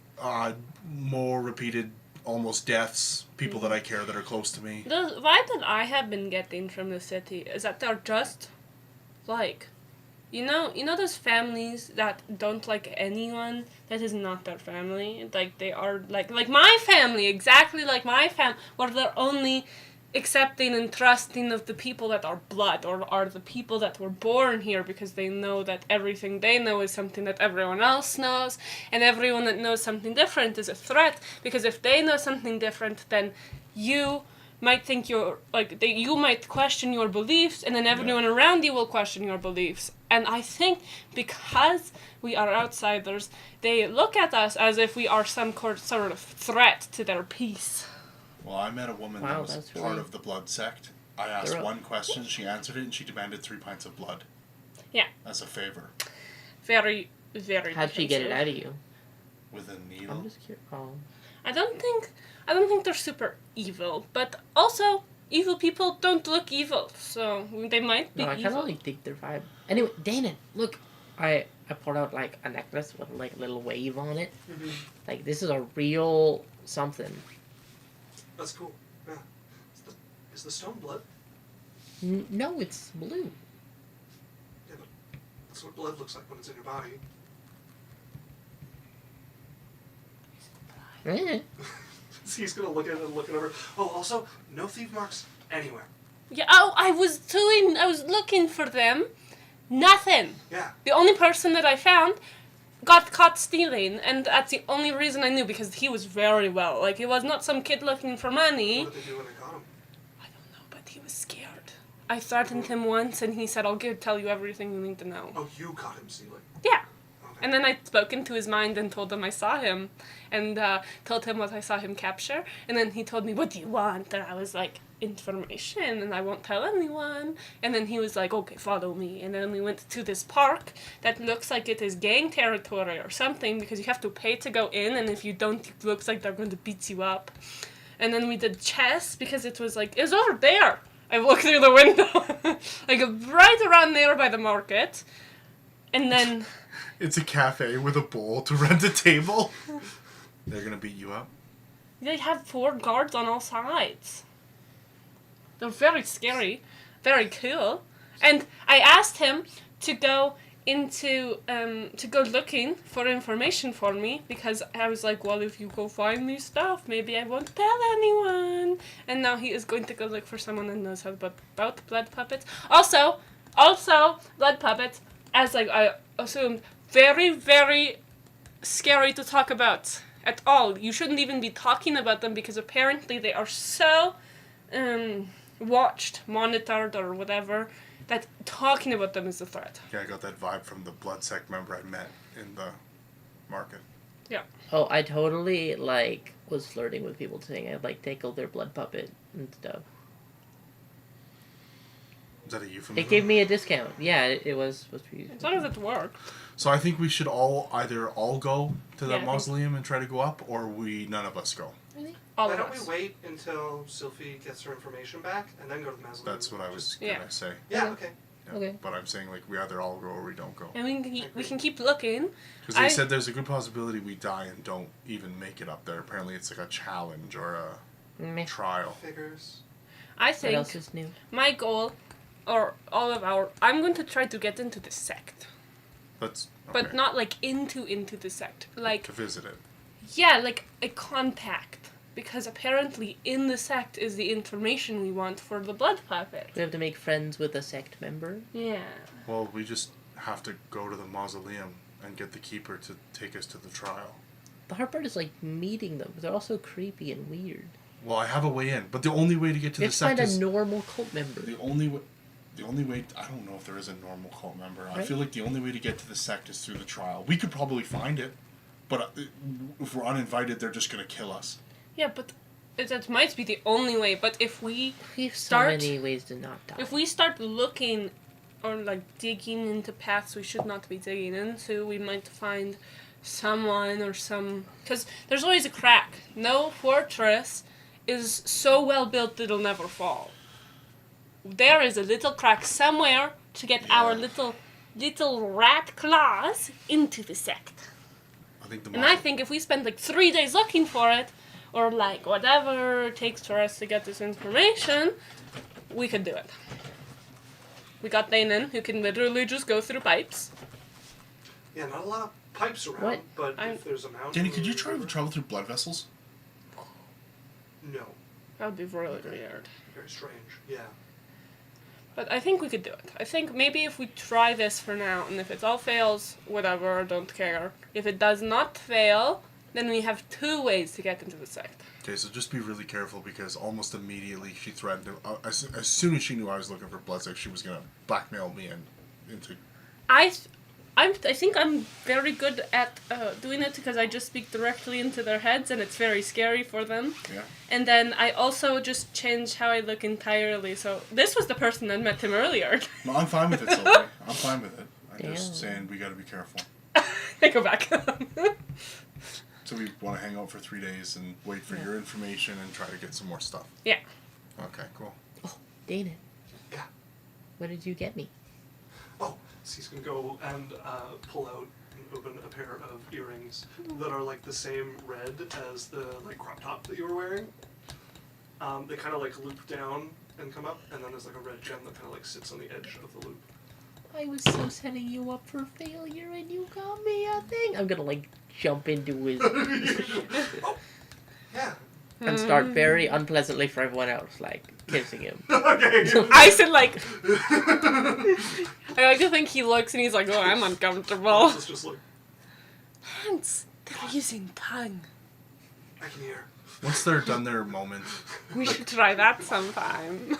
More repeated almost deaths, people that I care that are close to me. The vibe that I have been getting from the city is that they're just like, you know those families that don't like anyone that is not their family. Like they are like my family, exactly like my family, where they're only accepting and trusting of the people that are blood, or are the people that were born here, because they know that everything they know is something that everyone else knows, and everyone that knows something different is a threat, because if they know something different, then you might think you might question your beliefs, and then everyone around you will question your beliefs. And I think because we are outsiders, they look at us as if we are some sort of threat to their peace. Well, I met a woman that was that's part really of the blood sect. I asked one question, she answered it, and she demanded 3 pints of blood. Yeah. As a favor. Very, very How'd she get it defensive. out of you? With a needle. I'm just curious. Oh. I don't think they're super evil, but also evil people don't look evil, so they might be No, I kind evil. of like think their vibe. Anyway, Dana, look, I pulled out like a necklace with like a little wave on it. Mhm. Like this is a real something. That's cool. Yeah. Is the stone blood? No, it's blue. Yeah, but that's what blood looks like when it's in your body. Eh. He's gonna look at it and look it over. Oh, also, no thief marks anywhere. Yeah. Oh, I was looking for them. Nothing. Yeah. The only person that I found got caught stealing, and that's the only reason I knew, because he was very well. Like, he was not some kid looking for money. What did they do when they caught him? I don't know, but he was scared. I threatened him once, and he said, "I'll tell you everything you need to know." Oh, you caught him stealing. Yeah. Okay. And then I spoke into his mind and told him I saw him, and told him what I saw him capture. And then he told me, "What do you want?" And I was like, "Information, and I won't tell anyone." And then he was like, "Okay, follow me." And then we went to this park that looks like it is gang territory or something, because you have to pay to go in, and if you don't, it looks like they're going to beat you up. And then we did chess, because it was over there. I looked through the window, like right around there by the market. And then... It's a cafe with a bowl to rent a table. They're gonna beat you up. They have 4 guards on all sides. They're very scary, very cool. And I asked him to go looking for information for me, because I was like, well, if you go find me stuff, maybe I won't tell anyone. And now he is going to go look for someone that knows about blood puppets. Also, blood puppets, as I assumed, very, very scary to talk about at all. You shouldn't even be talking about them, because apparently they are so watched, monitored, or whatever, that talking about them is a threat. Yeah, I got that vibe from the blood sect member I met in the market. Yeah. Oh, I totally was flirting with people saying I'd tickle their blood puppet and stuff. Is that a euphemism? It gave me a discount. Yeah, it was supposed to be. As long as it worked. So I think we should all go to Yeah, I that think- mausoleum and try to go up, or none of us go. All Why of don't we us. wait until Sylphie gets her information back and then go to the mausoleum? That's what I was Yeah. gonna say. Yeah, okay. Yeah. Okay. But I'm saying we either all go or we don't go. And we can keep looking. Because they I- said there's a good possibility we die and don't even make it up there. Apparently it's like a challenge or a Meh. trial. Figures. I What else think is new? my goal, I'm going to try to get into the sect. That's But okay. not into the sect. To visit it. Yeah, like a contact. Because apparently in the sect is the information we want for the blood puppet. We have to make friends with a sect member. Yeah. Well, we just have to go to the mausoleum and get the keeper to take us to the trial. The hard part is meeting them. They're also creepy and weird. Well, I have a way in, but the only way to get to You the have to sect find is a normal cult member. the only way. I don't know if there is a normal cult member. I Right. feel like the only way to get to the sect is through the trial. We could probably find it, but if we're uninvited, they're just gonna kill us. Yeah, but that might be the only way. But if we We have so Start- many ways to not die. if we start looking or digging into paths we should not be digging into, we might find someone or some... Because there's always a crack. No fortress is so well built that it'll never fall. There is a little crack somewhere to get our little rat claws into the sect. I think the And I think if we spend 3 days looking for it, or whatever it takes for us to get this information, we could do it. We got Danon, who can literally just go through pipes. Yeah, not a lot of pipes around, What? but if there's a mountain... Danny, could you or try to river- travel through blood vessels? No. That would be really weird. Very strange. Yeah. But I think we could do it. I think maybe if we try this for now, and if it all fails, whatever, don't care. If it does not fail, then we have 2 ways to get into the sect. Okay, so just be really careful because almost immediately she threatened to, as soon as she knew I was looking for blood sex, she was going to blackmail me into... I think I'm very good at doing it because I just speak directly into their heads and it's very scary for them. Yeah. And then I also just change how I look entirely. So this was the person that met him earlier. No, I'm fine with it, Sylvie. I'm fine with it. I'm Damn. just saying we got to be careful. I go back. So we want to hang out for 3 days and wait for your information and try to get some more stuff. Yeah. Okay, cool. Oh, Dana. Yeah. What did you get me? Oh, so he's gonna go and pull out and open a pair of earrings that are like the same red as the like crop top that you were wearing. They kind of like loop down and come up, and then there's like a red gem that kind of like sits on the edge of the loop. I was so setting you up for failure and you got me a thing. I'm gonna like jump into his Oh, yeah. and start very unpleasantly for everyone else, like kissing him. Okay. I said like... I like to think he looks and he's like, oh, I'm uncomfortable. It's just like Hands, they're using tongue. I can hear. Once they're done their moment, We should try that sometime.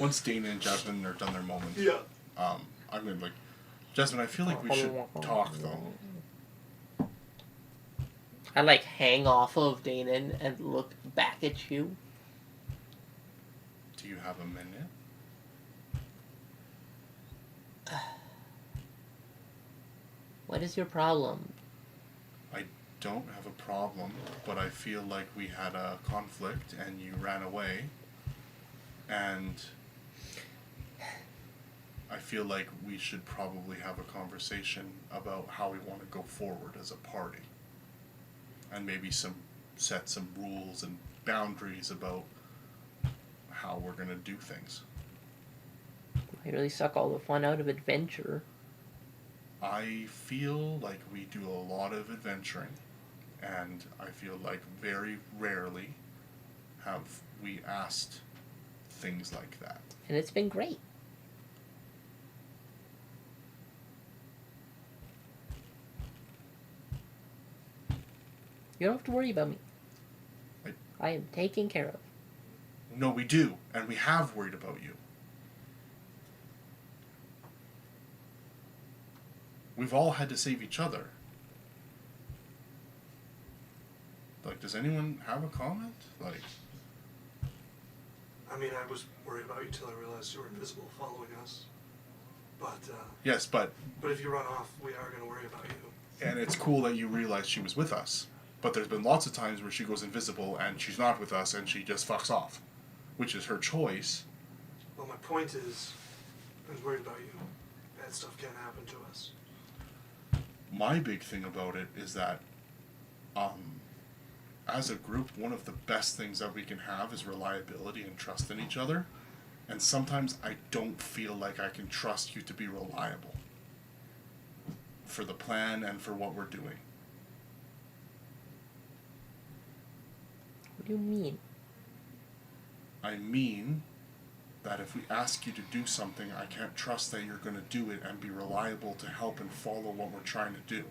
once Dana and Jasmine are done their moment, Yeah. I'm going to like, Jasmine, I feel like we should talk though. I like hang off of Dana and look back at you. Do you have a minute? What is your problem? I don't have a problem, but I feel like we had a conflict and you ran away. And I feel like we should probably have a conversation about how we want to go forward as a party. And maybe set some rules and boundaries about how we're going to do things. I really suck all the fun out of adventure. I feel like we do a lot of adventuring, and I feel like very rarely have we asked things like that. And it's been great. You don't have to worry about me. I am taken care of. No, we do, and we have worried about you. We've all had to save each other. Like, does anyone have a comment? Like, I mean, I was worried about you till I realized you were invisible following us. But yes, but if you run off, we are gonna worry about you. and it's cool that you realized she was with us. But there's been lots of times where she goes invisible and she's not with us and she just fucks off, which is her choice. Well, my point is, I was worried about you. Bad stuff can happen to us. My big thing about it is that, as a group, one of the best things that we can have is reliability and trust in each other. And sometimes I don't feel like I can trust you to be reliable for the plan and for what we're doing. What do you mean? I mean that if we ask you to do something, I can't trust that you're going to do it and be reliable to help and follow what we're trying to do.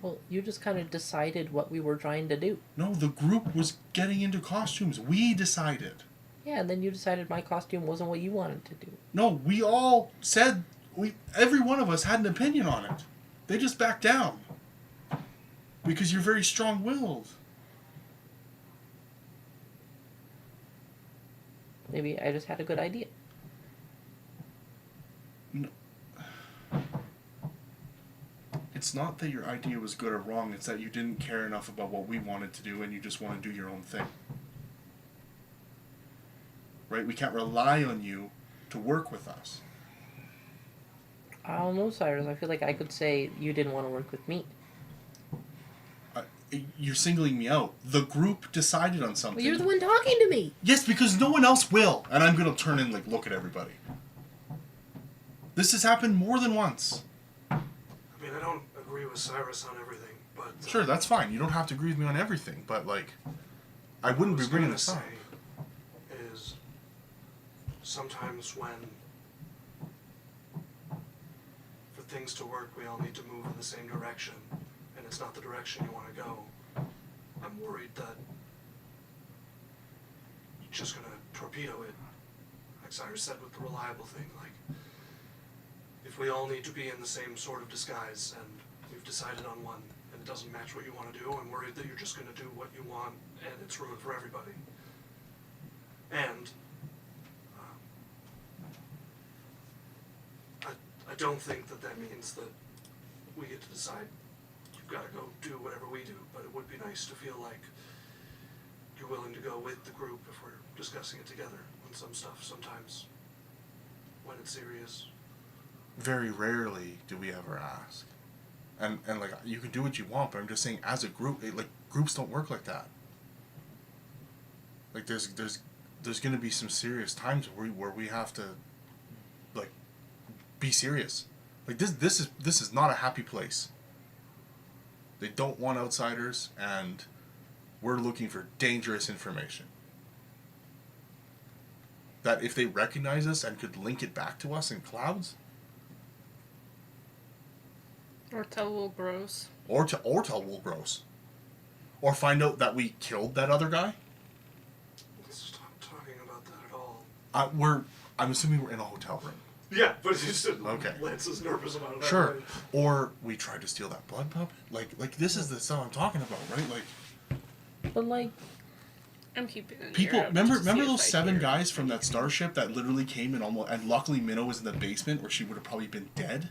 Well, you just kind of decided what we were trying to do. No, the group was getting into costumes. We decided. Yeah, and then you decided my costume wasn't what you wanted to do. No, we all said, every one of us had an opinion on it. They just backed down. Because you're very strong-willed. Maybe I just had a good idea. No. It's not that your idea was good or wrong, it's that you didn't care enough about what we wanted to do and you just want to do your own thing. Right? We can't rely on you to work with us. I don't know, Cyrus. I feel like I could say you didn't want to work with me. You're singling me out. The group decided on something. Well, you're the one talking to me. Yes, because no one else will. And I'm going to turn and look at everybody. This has happened more than once. I mean, I don't agree with Cyrus on everything, but... Sure, that's fine. You don't have to agree with me on everything. But, I wouldn't be was bringing gonna this up. say is sometimes when for things to work, we all need to move in the same direction, and it's not the direction you want to go. I'm worried that you're just gonna torpedo it, like Cyrus said with the reliable thing. Like, if we all need to be in the same sort of disguise, and we've decided on one, and it doesn't match what you want to do, I'm worried that you're just gonna do what you want, and it's ruined for everybody. And I don't think that that means that we get to decide you've got to go do whatever we do, but it would be nice to feel like you're willing to go with the group if we're discussing it together on some stuff sometimes when it's serious. Very rarely do we ever ask. And like, you can do what you want, but I'm just saying, as a group, like, groups don't work like that. Like, there's going to be some serious times where we have to, like, be serious. Like, this is not a happy place. They don't want outsiders, and we're looking for dangerous information. That if they recognize us and could link it back to us in clouds, Or tell Will Gross. or tell Will Gross, or find out that we killed that other guy. Let's stop talking about that at all. I'm assuming we're in a hotel room. Yeah, but it's just Okay. Lance is nervous about it. Sure. Or we tried to steal that blood puppet. Like this is the stuff I'm talking about, right? Like, But like, I'm keeping it. people remember those 7 guys from that starship that literally came and luckily Minnow was in the basement, or she would have probably been dead.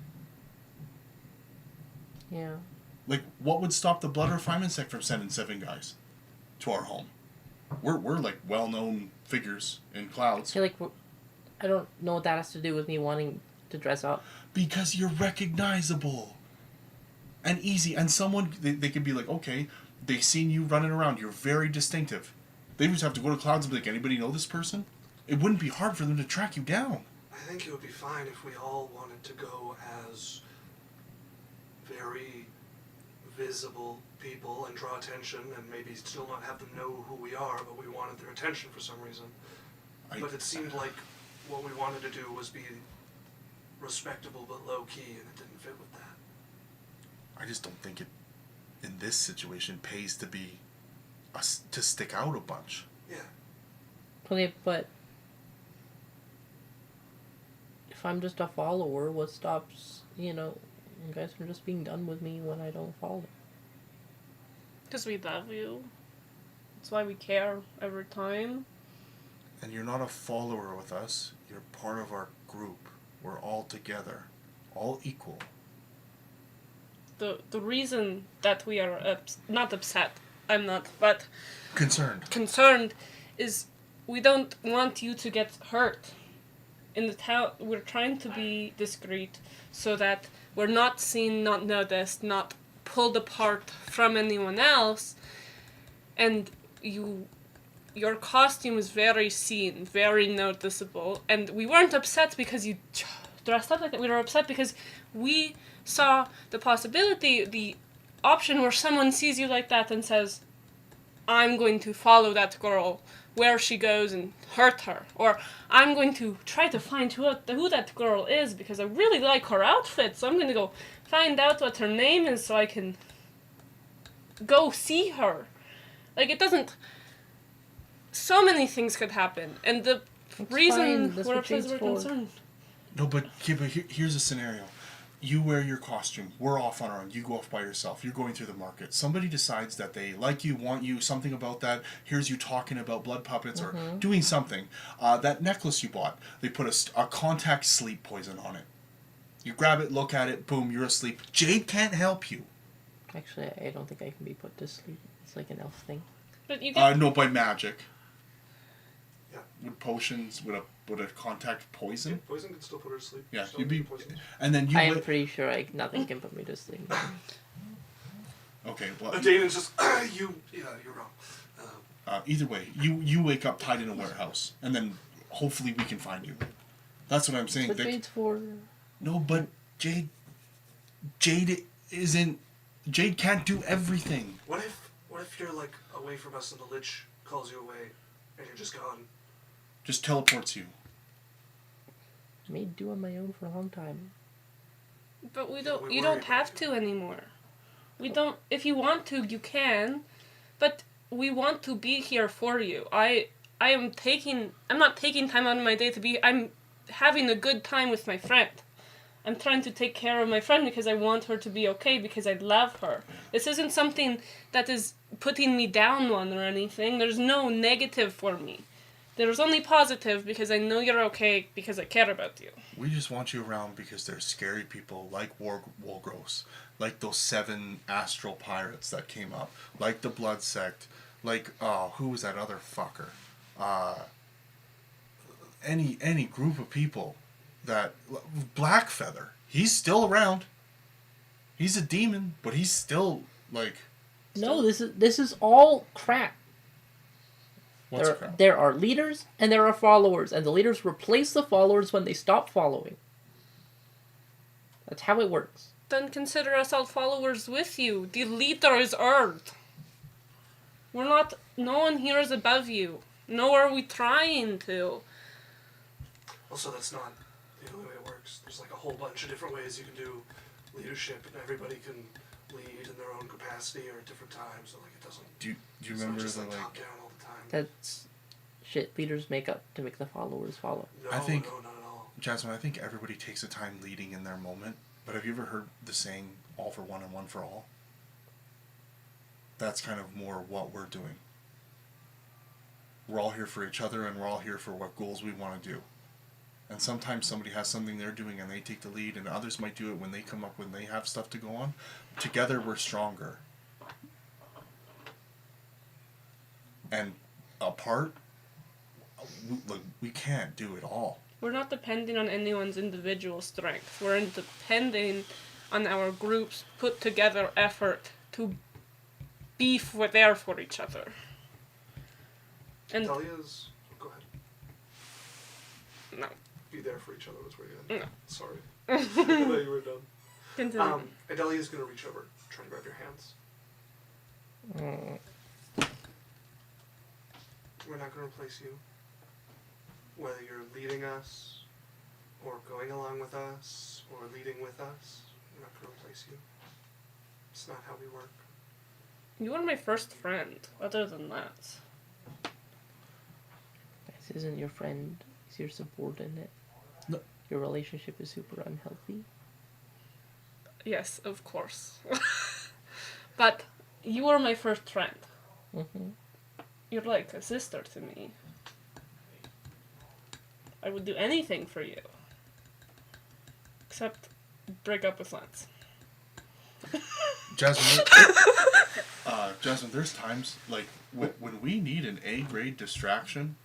yeah. Like, what would stop the blood refinement sect from sending 7 guys to our home? We're like well-known figures in clouds. I feel like I don't know what that has to do with me wanting to dress up. Because you're recognizable and easy, and someone they could be like, okay, they seen you running around, you're very distinctive. They just have to go to clouds and be like, anybody know this person? It wouldn't be hard for them to track you down. I think it would be fine if we all wanted to go as very visible people and draw attention and maybe still not have them know who we are, but we wanted their attention for some reason. But it seemed like what we wanted to do was be respectable but low-key, and it didn't fit with that. I just don't think it, in this situation, pays to be us to stick out a bunch. Yeah. But if I'm just a follower, what stops, you guys from just being done with me when I don't follow? Because we love you. That's why we care every time. And you're not a follower with us. You're part of our group. We're all together, all equal. The reason that we are not upset, I'm not, but concerned is we don't want you to get hurt. In the town, we're trying to be discreet so that we're not seen, not noticed, not pulled apart from anyone else. And your costume is very seen, very noticeable. And we weren't upset because you dressed up like that. We were upset because we saw the possibility, the option where someone sees you like that and says, I'm going to follow that girl where she goes and hurt her. Or I'm going to try to find who that girl is because I really like her outfit, so I'm going to go find out what her name is so I can go see her. Like, it doesn't... So many things could happen, and the reason we're upset is we're concerned. No, but here's a scenario. You wear your costume. We're off on our own. You go off by yourself. You're going through the market. Somebody decides that they like you, want you, something about that. Here's you talking about blood puppets or doing something. That necklace you bought, they put a contact sleep poison on it. You grab it, look at it, boom, you're asleep. Jade can't help you. Actually, I don't think I can be put to sleep. It's like an elf thing. But you get... No, by magic. Yeah. With potions, with a contact poison. Yeah, poison can still put her to sleep. Yeah, Still you'd be, poison. and then you. I'm pretty sure nothing can put me to sleep. Okay, well. Damon's just you're wrong. Either way, you wake up tied in a warehouse, and then hopefully we can find you. That's what I'm saying. What Jade's for? No, but Jade isn't. Jade can't do everything. What if you're like away from us and the Lich calls you away, and you're just gone. Just teleports you. I made do on my own for a long time. But We you worry don't about have you. to anymore. We don't. If you want to, you can. But we want to be here for you. I'm not taking time out of my day to be. I'm having a good time with my friend. I'm trying to take care of my friend because I want her to be okay, because I love her. This isn't something that is putting me down on or anything. There's no negative for me. There's only positive because I know you're okay, because I care about you. We just want you around because there's scary people like Wolgros, like those 7 astral pirates that came up, like the Blood Sect, like, who was that other fucker? Any group of people that... Blackfeather, he's still around. He's a demon, but he's still, like... No, this is all crap. What's crap? There are leaders and there are followers, and the leaders replace the followers when they stop following. That's how it works. Then consider us all followers with you. The leader is Earth. We're not... No one here is above you. Nor are we trying to. Also, that's not the only way it works. There's like a whole bunch of different ways you can do leadership, and everybody can lead in their own capacity or at different times. So like it doesn't. Do you It's remember not just the, like like... top down all the time. That's shit leaders make up to make the followers follow. No, I think- no, not at all. Jasmine, I think everybody takes a time leading in their moment, but have you ever heard the saying, all for one and one for all? That's kind of more what we're doing. We're all here for each other, and we're all here for what goals we want to do. And sometimes somebody has something they're doing and they take the lead, and others might do it when they come up, when they have stuff to go on. Together we're stronger. And apart, we can't do it all. We're not depending on anyone's individual strength. We're depending on our group's put together effort to be there for each other. And Dahlia's. Go ahead. no, Be there for each other was where you No. Sorry. I thought you were done. continue. Adelia's gonna reach over, try to grab your hands. We're not gonna replace you. Whether you're leading us, or going along with us, or leading with us, we're not gonna replace you. It's not how we work. You are my first friend. Other than that, This isn't your friend, he's your subordinate. No. Your relationship is super unhealthy. yes, of course. But you are my first friend. Mm-hmm. You're like a sister to me. I would do anything for you. Except break up with Lance. Jasmine, Jasmine, there's times, like, when we need an A-grade distraction,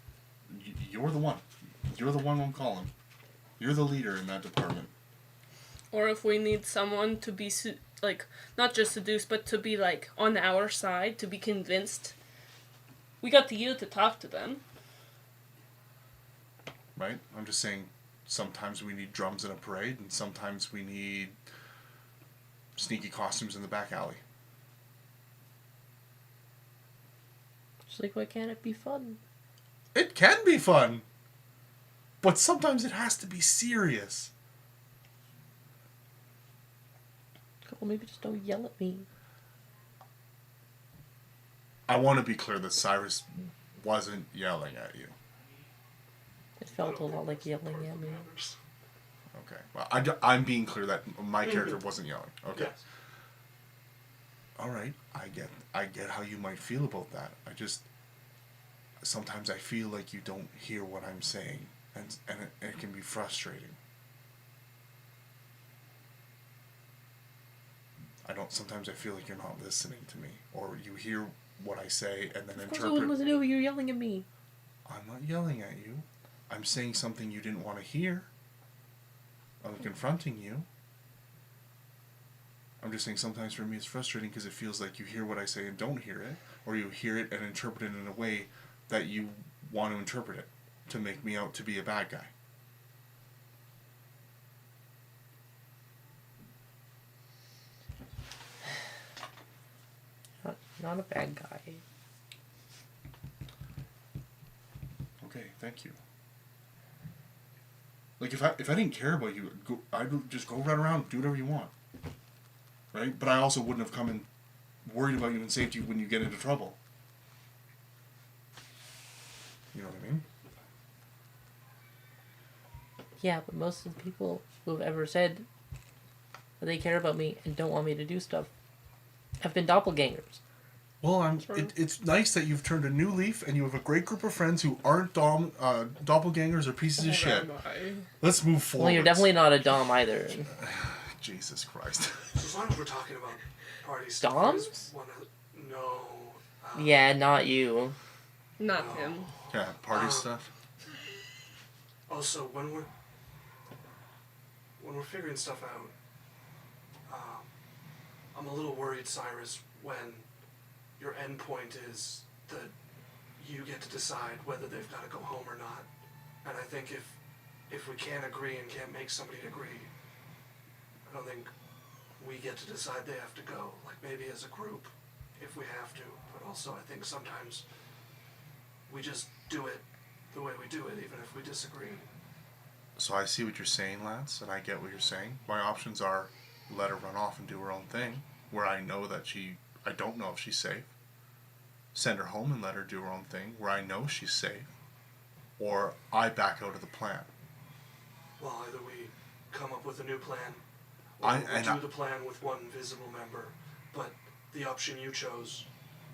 you're the one. You're the one I'm calling. You're the leader in that department. Or if we need someone to be, not just seduced, but to be, on our side, to be convinced. We got to you to talk to them. Right? I'm just saying, sometimes we need drums in a parade, and sometimes we need sneaky costumes in the back alley. Just like, why can't it be fun? It can be fun, but sometimes it has to be serious. Well, maybe just don't yell at me. I want to be clear that Cyrus wasn't yelling at you. It felt a lot like yelling at me. Okay. Well, I'm being clear that my character wasn't yelling. Okay. Yes. All right. I get how you might feel about that. Sometimes I feel like you don't hear what I'm saying, and it can be frustrating. Sometimes I feel like you're not listening to me, or you hear what I say and then Of course I wouldn't listen to you. You're yelling at me. I'm not yelling at you. I'm saying something you didn't want to hear. I'm confronting you. I'm just saying sometimes for me it's frustrating because it feels like you hear what I say and don't hear it, or you hear it and interpret it in a way that you want to interpret it to make me out to be a bad guy. Not a bad guy. Thank you. Like, if I didn't care about you, I'd just go run around, do whatever you want. Right? But I also wouldn't have come in worried about you and saved you when you get into trouble. You know what I mean? Yeah, but most of the people who have ever said that they care about me and don't want me to do stuff have been doppelgangers. Well, it's nice that you've turned a new leaf and you have a great group of friends who aren't doppelgangers or pieces of shit. Let's move forward. Well, you're definitely not a dom either. Jesus Christ. So as long as we're talking about party stuff, Doms? there's no. Yeah, not you. Not him. Yeah, party stuff. Also, when we're figuring stuff out, I'm a little worried, Cyrus, when your end point is that you get to decide whether they've got to go home or not. And I think if we can't agree and can't make somebody agree, I don't think we get to decide they have to go. Like, maybe as a group, if we have to. But also, I think sometimes we just do it the way we do it, even if we disagree. So I see what you're saying, Lance, and I get what you're saying. My options are let her run off and do her own thing, where I know that I don't know if she's safe. Send her home and let her do her own thing, where I know she's safe. Or I back out of the plan. Well, either we come up with a new plan, or we do the plan with one visible member. But the option you chose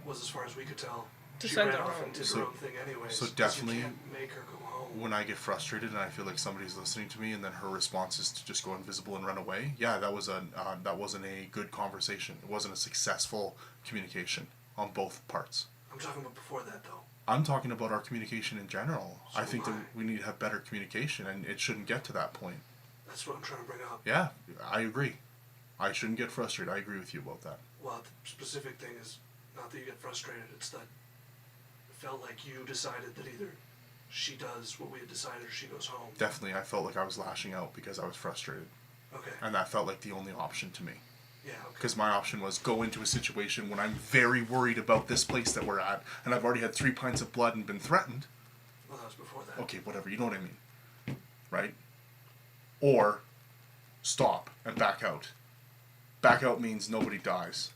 was, as far as we could tell, To she send ran her off home. and did So- her own thing anyways. so 'cause definitely- you can't make her go home. When I get frustrated and I feel like somebody's listening to me, and then her response is to just go invisible and run away, yeah, that wasn't a good conversation. It wasn't a successful communication on both parts. I'm talking about before that, though. I'm talking about our communication in general. So I think am that we need to have better communication, and it shouldn't get to that point. That's what I'm trying to bring up. Yeah, I agree. I shouldn't get frustrated. I agree with you about that. Well, the specific thing is not that you get frustrated. It's that it felt like you decided that either she does what we had decided or she goes home. Definitely, I felt like I was lashing out because I was frustrated, Okay. and that felt like the only option to me. Yeah, okay. Because my option was go into a situation when I'm very worried about this place that we're at, and I've already had 3 pints of blood and been threatened. Well, that was before that. Okay, whatever, you know what I mean. Right? Or stop and back out. Back out means nobody dies.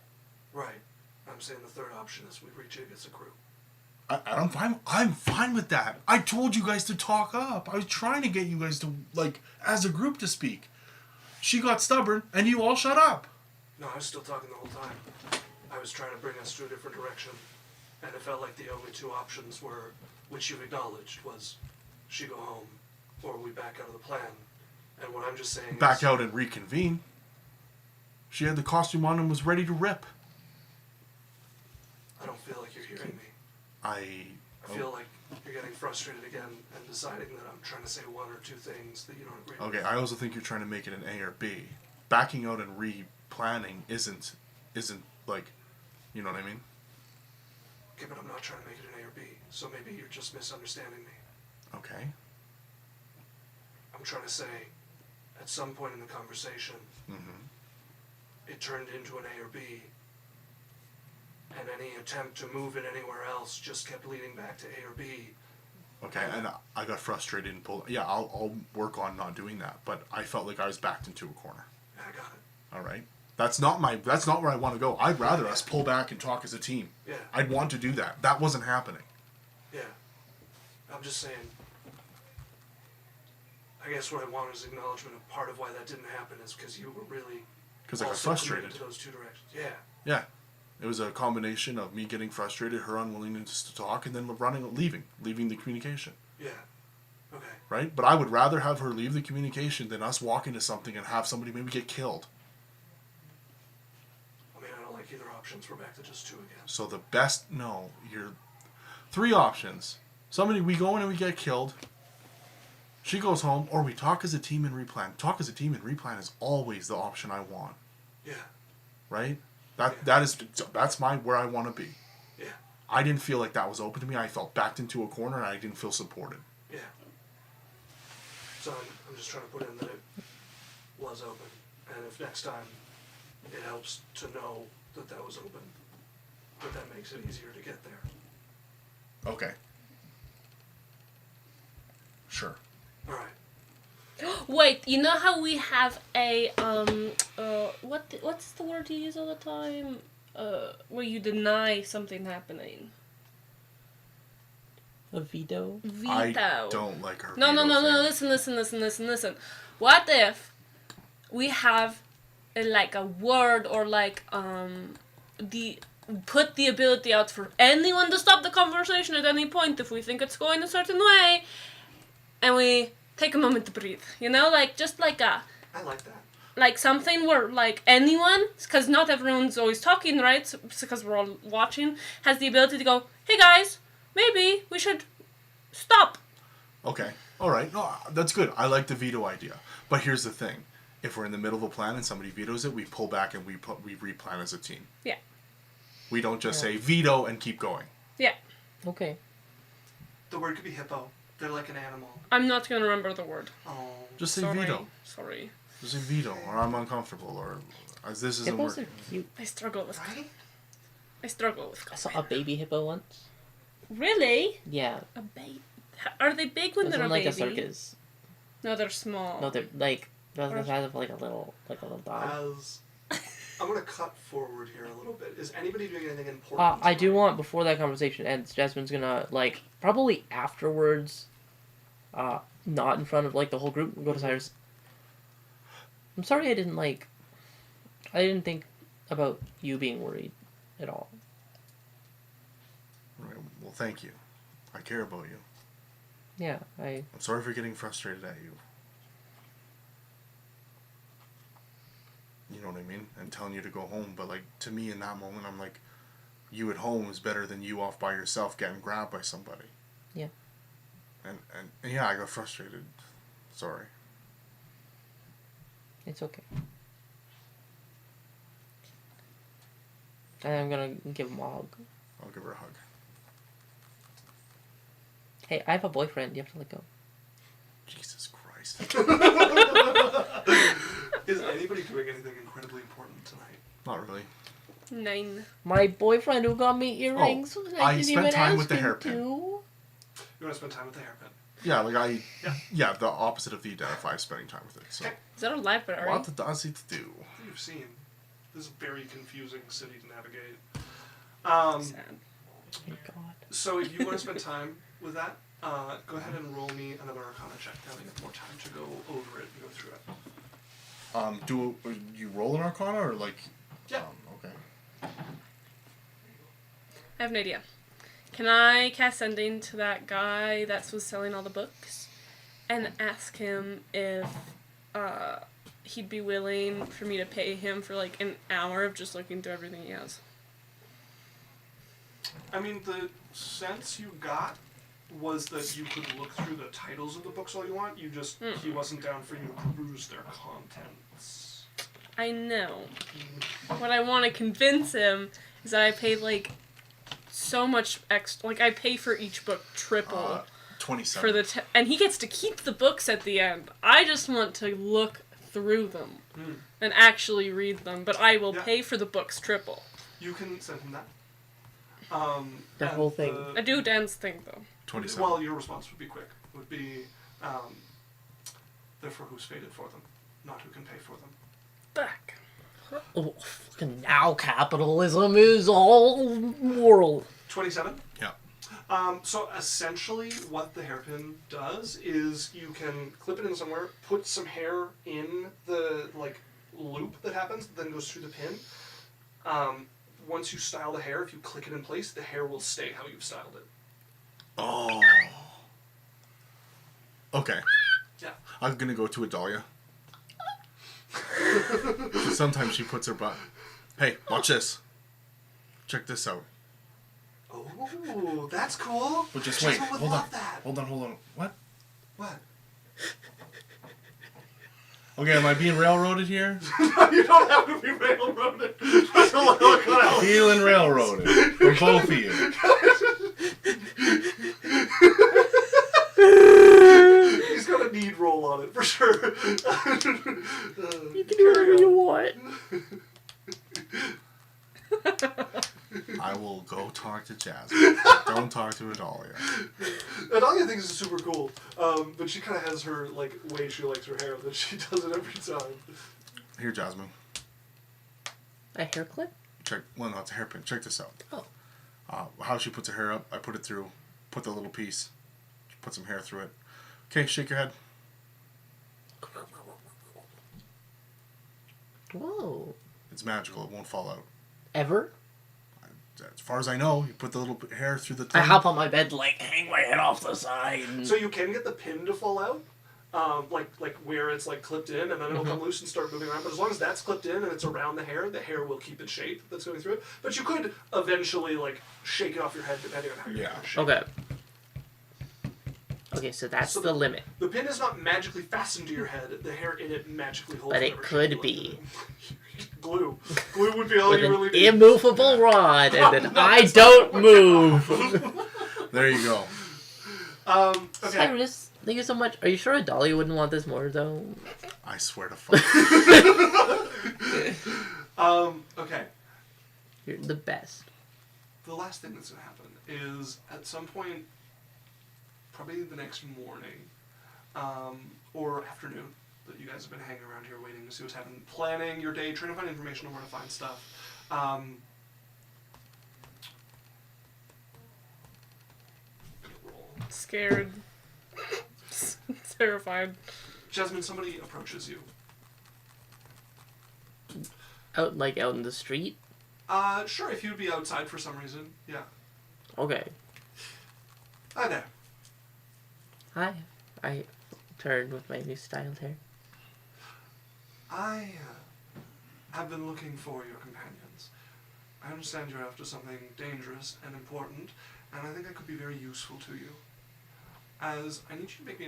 Right. I'm saying the third option is we rejig as a group. I'm fine with that. I told you guys to talk up. I was trying to get you guys to, like, as a group to speak. She got stubborn, and you all shut up. No, I was still talking the whole time. I was trying to bring us to a different direction. And it felt like the only two options were, which you've acknowledged, was she go home or we back out of the plan. And what I'm just saying Back is... out and reconvene. She had the costume on and was ready to rip. I don't feel like you're hearing me. I feel like you're getting frustrated again and deciding that I'm trying to say one or two things that you don't agree with. Okay, I also think you're trying to make it an A or B. Backing out and replanning isn't like, you know what I mean? Okay, but I'm not trying to make it an A or B, so maybe you're just misunderstanding me. Okay. I'm trying to say, at some point in the conversation, it turned into an A or B, and any attempt to move it anywhere else just kept leading back to A or B. Okay, and I got frustrated and pulled. Yeah, I'll work on not doing that, but I felt like I was backed into a corner. I got it. All right. That's not where I want to go. I'd rather us pull back and talk as a team. Yeah. I'd want to do that. That wasn't happening. Yeah. I'm just saying, I guess what I want is acknowledgement of part of why that didn't happen is because you were really Because I got also committed frustrated. to those two directions. Yeah. Yeah. It was a combination of me getting frustrated, her unwillingness to talk, and then leaving the communication. Yeah. Okay. Right? But I would rather have her leave the communication than us walk into something and have somebody maybe get killed. I mean, I don't like either options. We're back to just two again. So the best, you're 3 options. We go in and we get killed. She goes home, or we talk as a team and replan. Talk as a team and replan is always the option I want. Yeah. Right? That's where I want to be. Yeah. I didn't feel like that was open to me. I felt backed into a corner and I didn't feel supported. Yeah. So I'm just trying to put in that it was open, and if next time it helps to know that that was open, that makes it easier to get there. Okay. sure. All right. Wait, you know how we have a what's the word you use all the time? Where you deny something happening. A veto? Veto. I don't like her. No. veto thing. Listen. What if we have like a word or like put the ability out for anyone to stop the conversation at any point if we think it's going a certain way, and we take a moment to breathe. You know, like just like a. I like that. Like something where like anyone, because not everyone's always talking, right? Because we're all watching, has the ability to go, "Hey guys, maybe we should stop." Okay. All right. No, that's good. I like the veto idea. But here's the thing: if we're in the middle of a plan and somebody vetoes it, we pull back and we replan as a team. Yeah. We don't just say veto and keep going. Yeah. Okay. The word could be hippo. They're like an animal. I'm not gonna remember the word. Oh. Just say Sorry. veto. Sorry. Just say veto, or I'm uncomfortable, or as this isn't Hippos working. are cute. I struggle with. Right? I struggle with. I saw a baby hippo once. Really? Yeah. A baby? Are they big when It was they're in a like baby? a circus. No, they're small. No, they're like the size of like a little dog. As I'm gonna cut forward here a little bit. Is anybody doing anything important? I do tonight? want, before that conversation ends, Jasmine's gonna, like, probably afterwards, not in front of, like, the whole group, go to Cyrus. I'm sorry I didn't think about you being worried at all. Right. Well, thank you. I care about you. Yeah, I'm sorry for getting frustrated at you. You know what I mean? And telling you to go home, but like to me in that moment, I'm like, you at home is better than you off by yourself getting grabbed by somebody. Yeah. And yeah, I got frustrated. Sorry. It's okay. And I'm gonna give him a hug. I'll give her a hug. Hey, I have a boyfriend. You have to let go. Jesus Christ. Is anybody doing anything incredibly important tonight? Not really. 9. My boyfriend who got me earrings. I didn't spent even time ask with the him hairpin. to. You want to spend time with the hairpin? Yeah, like yeah, the opposite of the identify, spending time with it. So, Is that a library? what does it do? You've seen. This is a very confusing city to navigate. Sad. Thank God. So if you want to spend time with that, go ahead and roll me another Arcana check. Now we have more time to go over it and go through it. Do you roll an Arcana or like? Yeah. Okay. I have an idea. Can I cast sending to that guy that was selling all the books and ask him if he'd be willing for me to pay him for like an hour of just looking through everything he has? I mean, the sense you got was that you could look through the titles of the books all you want. You just, he wasn't down for you to peruse their contents. I know. What I want to convince him is that I paid like so much extra. Like I pay for each book triple 27. for the and he gets to keep the books at the end. I just want to look through them and actually read them, but I will pay for the books triple. You can send him that. The and whole thing. I do Dan's thing though. 27. Well, your response would be quick. Would be, therefore who's fated for them, not who can pay for them. Back. Oh, fucking now capitalism is all world. 27? Yeah. So essentially what the hairpin does is you can clip it in somewhere, put some hair in the like loop that happens, then goes through the pin. Once you style the hair, if you click it in place, the hair will stay how you've styled it. Oh. Okay. Yeah. I'm gonna go to Adalia. Sometimes she puts her butt. Hey, watch this. Check this out. Oh, that's cool. But just Jasmine wait. would Hold on. love that. Hold on. What? What? Okay, am I being railroaded here? You don't have to be railroaded. Just look what Feeling railroaded. For both of you. He's got a need roll on it for sure. You can do whatever you want. I will Well, go talk to Jasmine. Don't talk to Adalia. Adalia thinks it's super cool, but she kind of has her like way she likes her hair that she does it every time. Here, Jasmine. A hair clip? Check. Well, no, it's a hairpin. Check this out. Oh. How she puts her hair up, I put it through. Put the little piece. Put some hair through it. Okay, shake your head. Whoa. It's magical. It won't fall out. Ever? As far as I know, you put the little hair through the I thing. hop on my bed, like, hang my head off the side. So you can get the pin to fall out, like where it's like clipped in, and then it'll come loose and start moving around. But as long as that's clipped in and it's around the hair will keep its shape that's going through it. But you could eventually like shake it off your head depending on how you're Yeah. gonna shape. Okay. Okay, so that's So the limit. The pin is not magically fastened to your head. The hair in it magically holds. But it whatever could shape you be. want. Glue. Glue would be all With you an really need. immovable rod, and then I don't move. There you go. Okay. Cyrus, thank you so much. Are you sure Adalia wouldn't want this more, though? I swear to fuck. Okay. You're the best. The last thing that's gonna happen is at some point, probably the next morning, or afternoon, that you guys have been hanging around here waiting to see what's happening, planning your day, trying to find information on where to find stuff. Scared. Terrified. Jasmine, somebody approaches you. Out in the street? Sure, if you'd be outside for some reason, yeah. Okay. Hi there. Hi. I turned with my new styled hair. I have been looking for your companions. I understand you're after something dangerous and important, and I think I could be very useful to you. As I need you to make me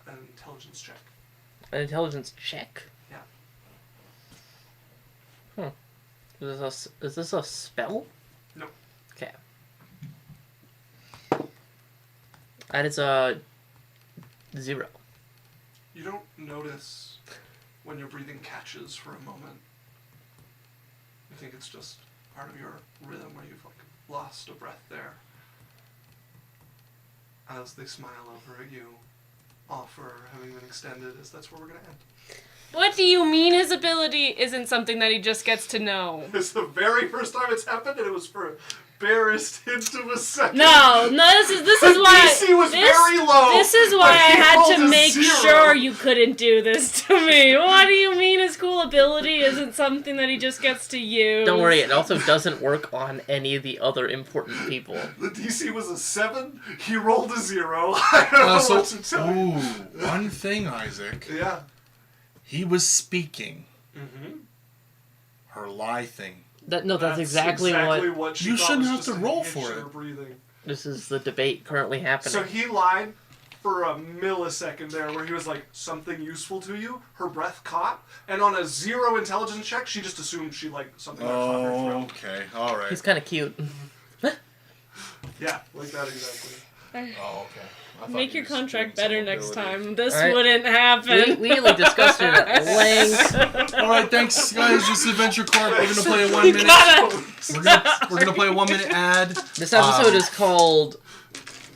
an intelligence check. An intelligence check? Yeah. Is this a spell? No. Okay. That is a 0. You don't notice when your breathing catches for a moment. You think it's just part of your rhythm where you've like lost a breath there. As they smile over at you, offer having been extended, as that's where we're gonna end. What do you mean his ability isn't something that he just gets to know? It's the very first time it's happened, and it was for a barest hint of a second. No, this is why DC was very low. This is but why I he had rolled to a make 0. sure you couldn't do this to me. What do you mean his cool ability isn't something that he just gets to use? Don't worry, it also doesn't work on any of the other important people. The DC was a 7. He rolled a 0. I don't know what to tell you. One thing, Isaac. Yeah. He was speaking. Mm-hmm. Her lie thing. That's exactly what... she You thought shouldn't was have just to a roll hitch for in it. her breathing. This is the debate currently happening. So he lied for a millisecond there where he was like, something useful to you? Her breath caught? And on a 0 intelligence check, she just assumed she like something that caught her Oh, throat. okay. All right. He's kind of cute. Yeah, like that exactly. Oh, okay. I thought Make he your was contract doing better some next ability. time. This Alright. wouldn't happen. We really discussed it at length. All right, thanks, guys. This is Adventure Corp. We're gonna play a 1 minute. We're gonna play a 1 minute ad. This episode is called,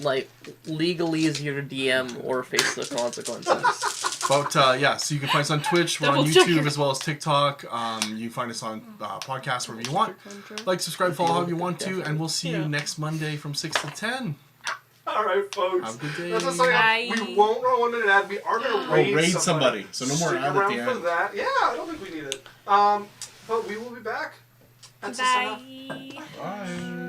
like, Legalese Your DM or Face the Consequences. But yeah, so you can find us on Twitch. We're on Double check YouTube it. as well as TikTok. You can find us on podcasts wherever you want. Like, subscribe, follow however you want to, and we'll see you Yeah. next Monday from 6 to 10. Alright, folks. Have a good day. That's what's going on. Bye. We won't run 1 minute ad. We are going to raid, raid somebody. So no more Stick ad at around the for end. that. Yeah, I don't think we need it. But we will be back. That's a sign off. Bye. Bye.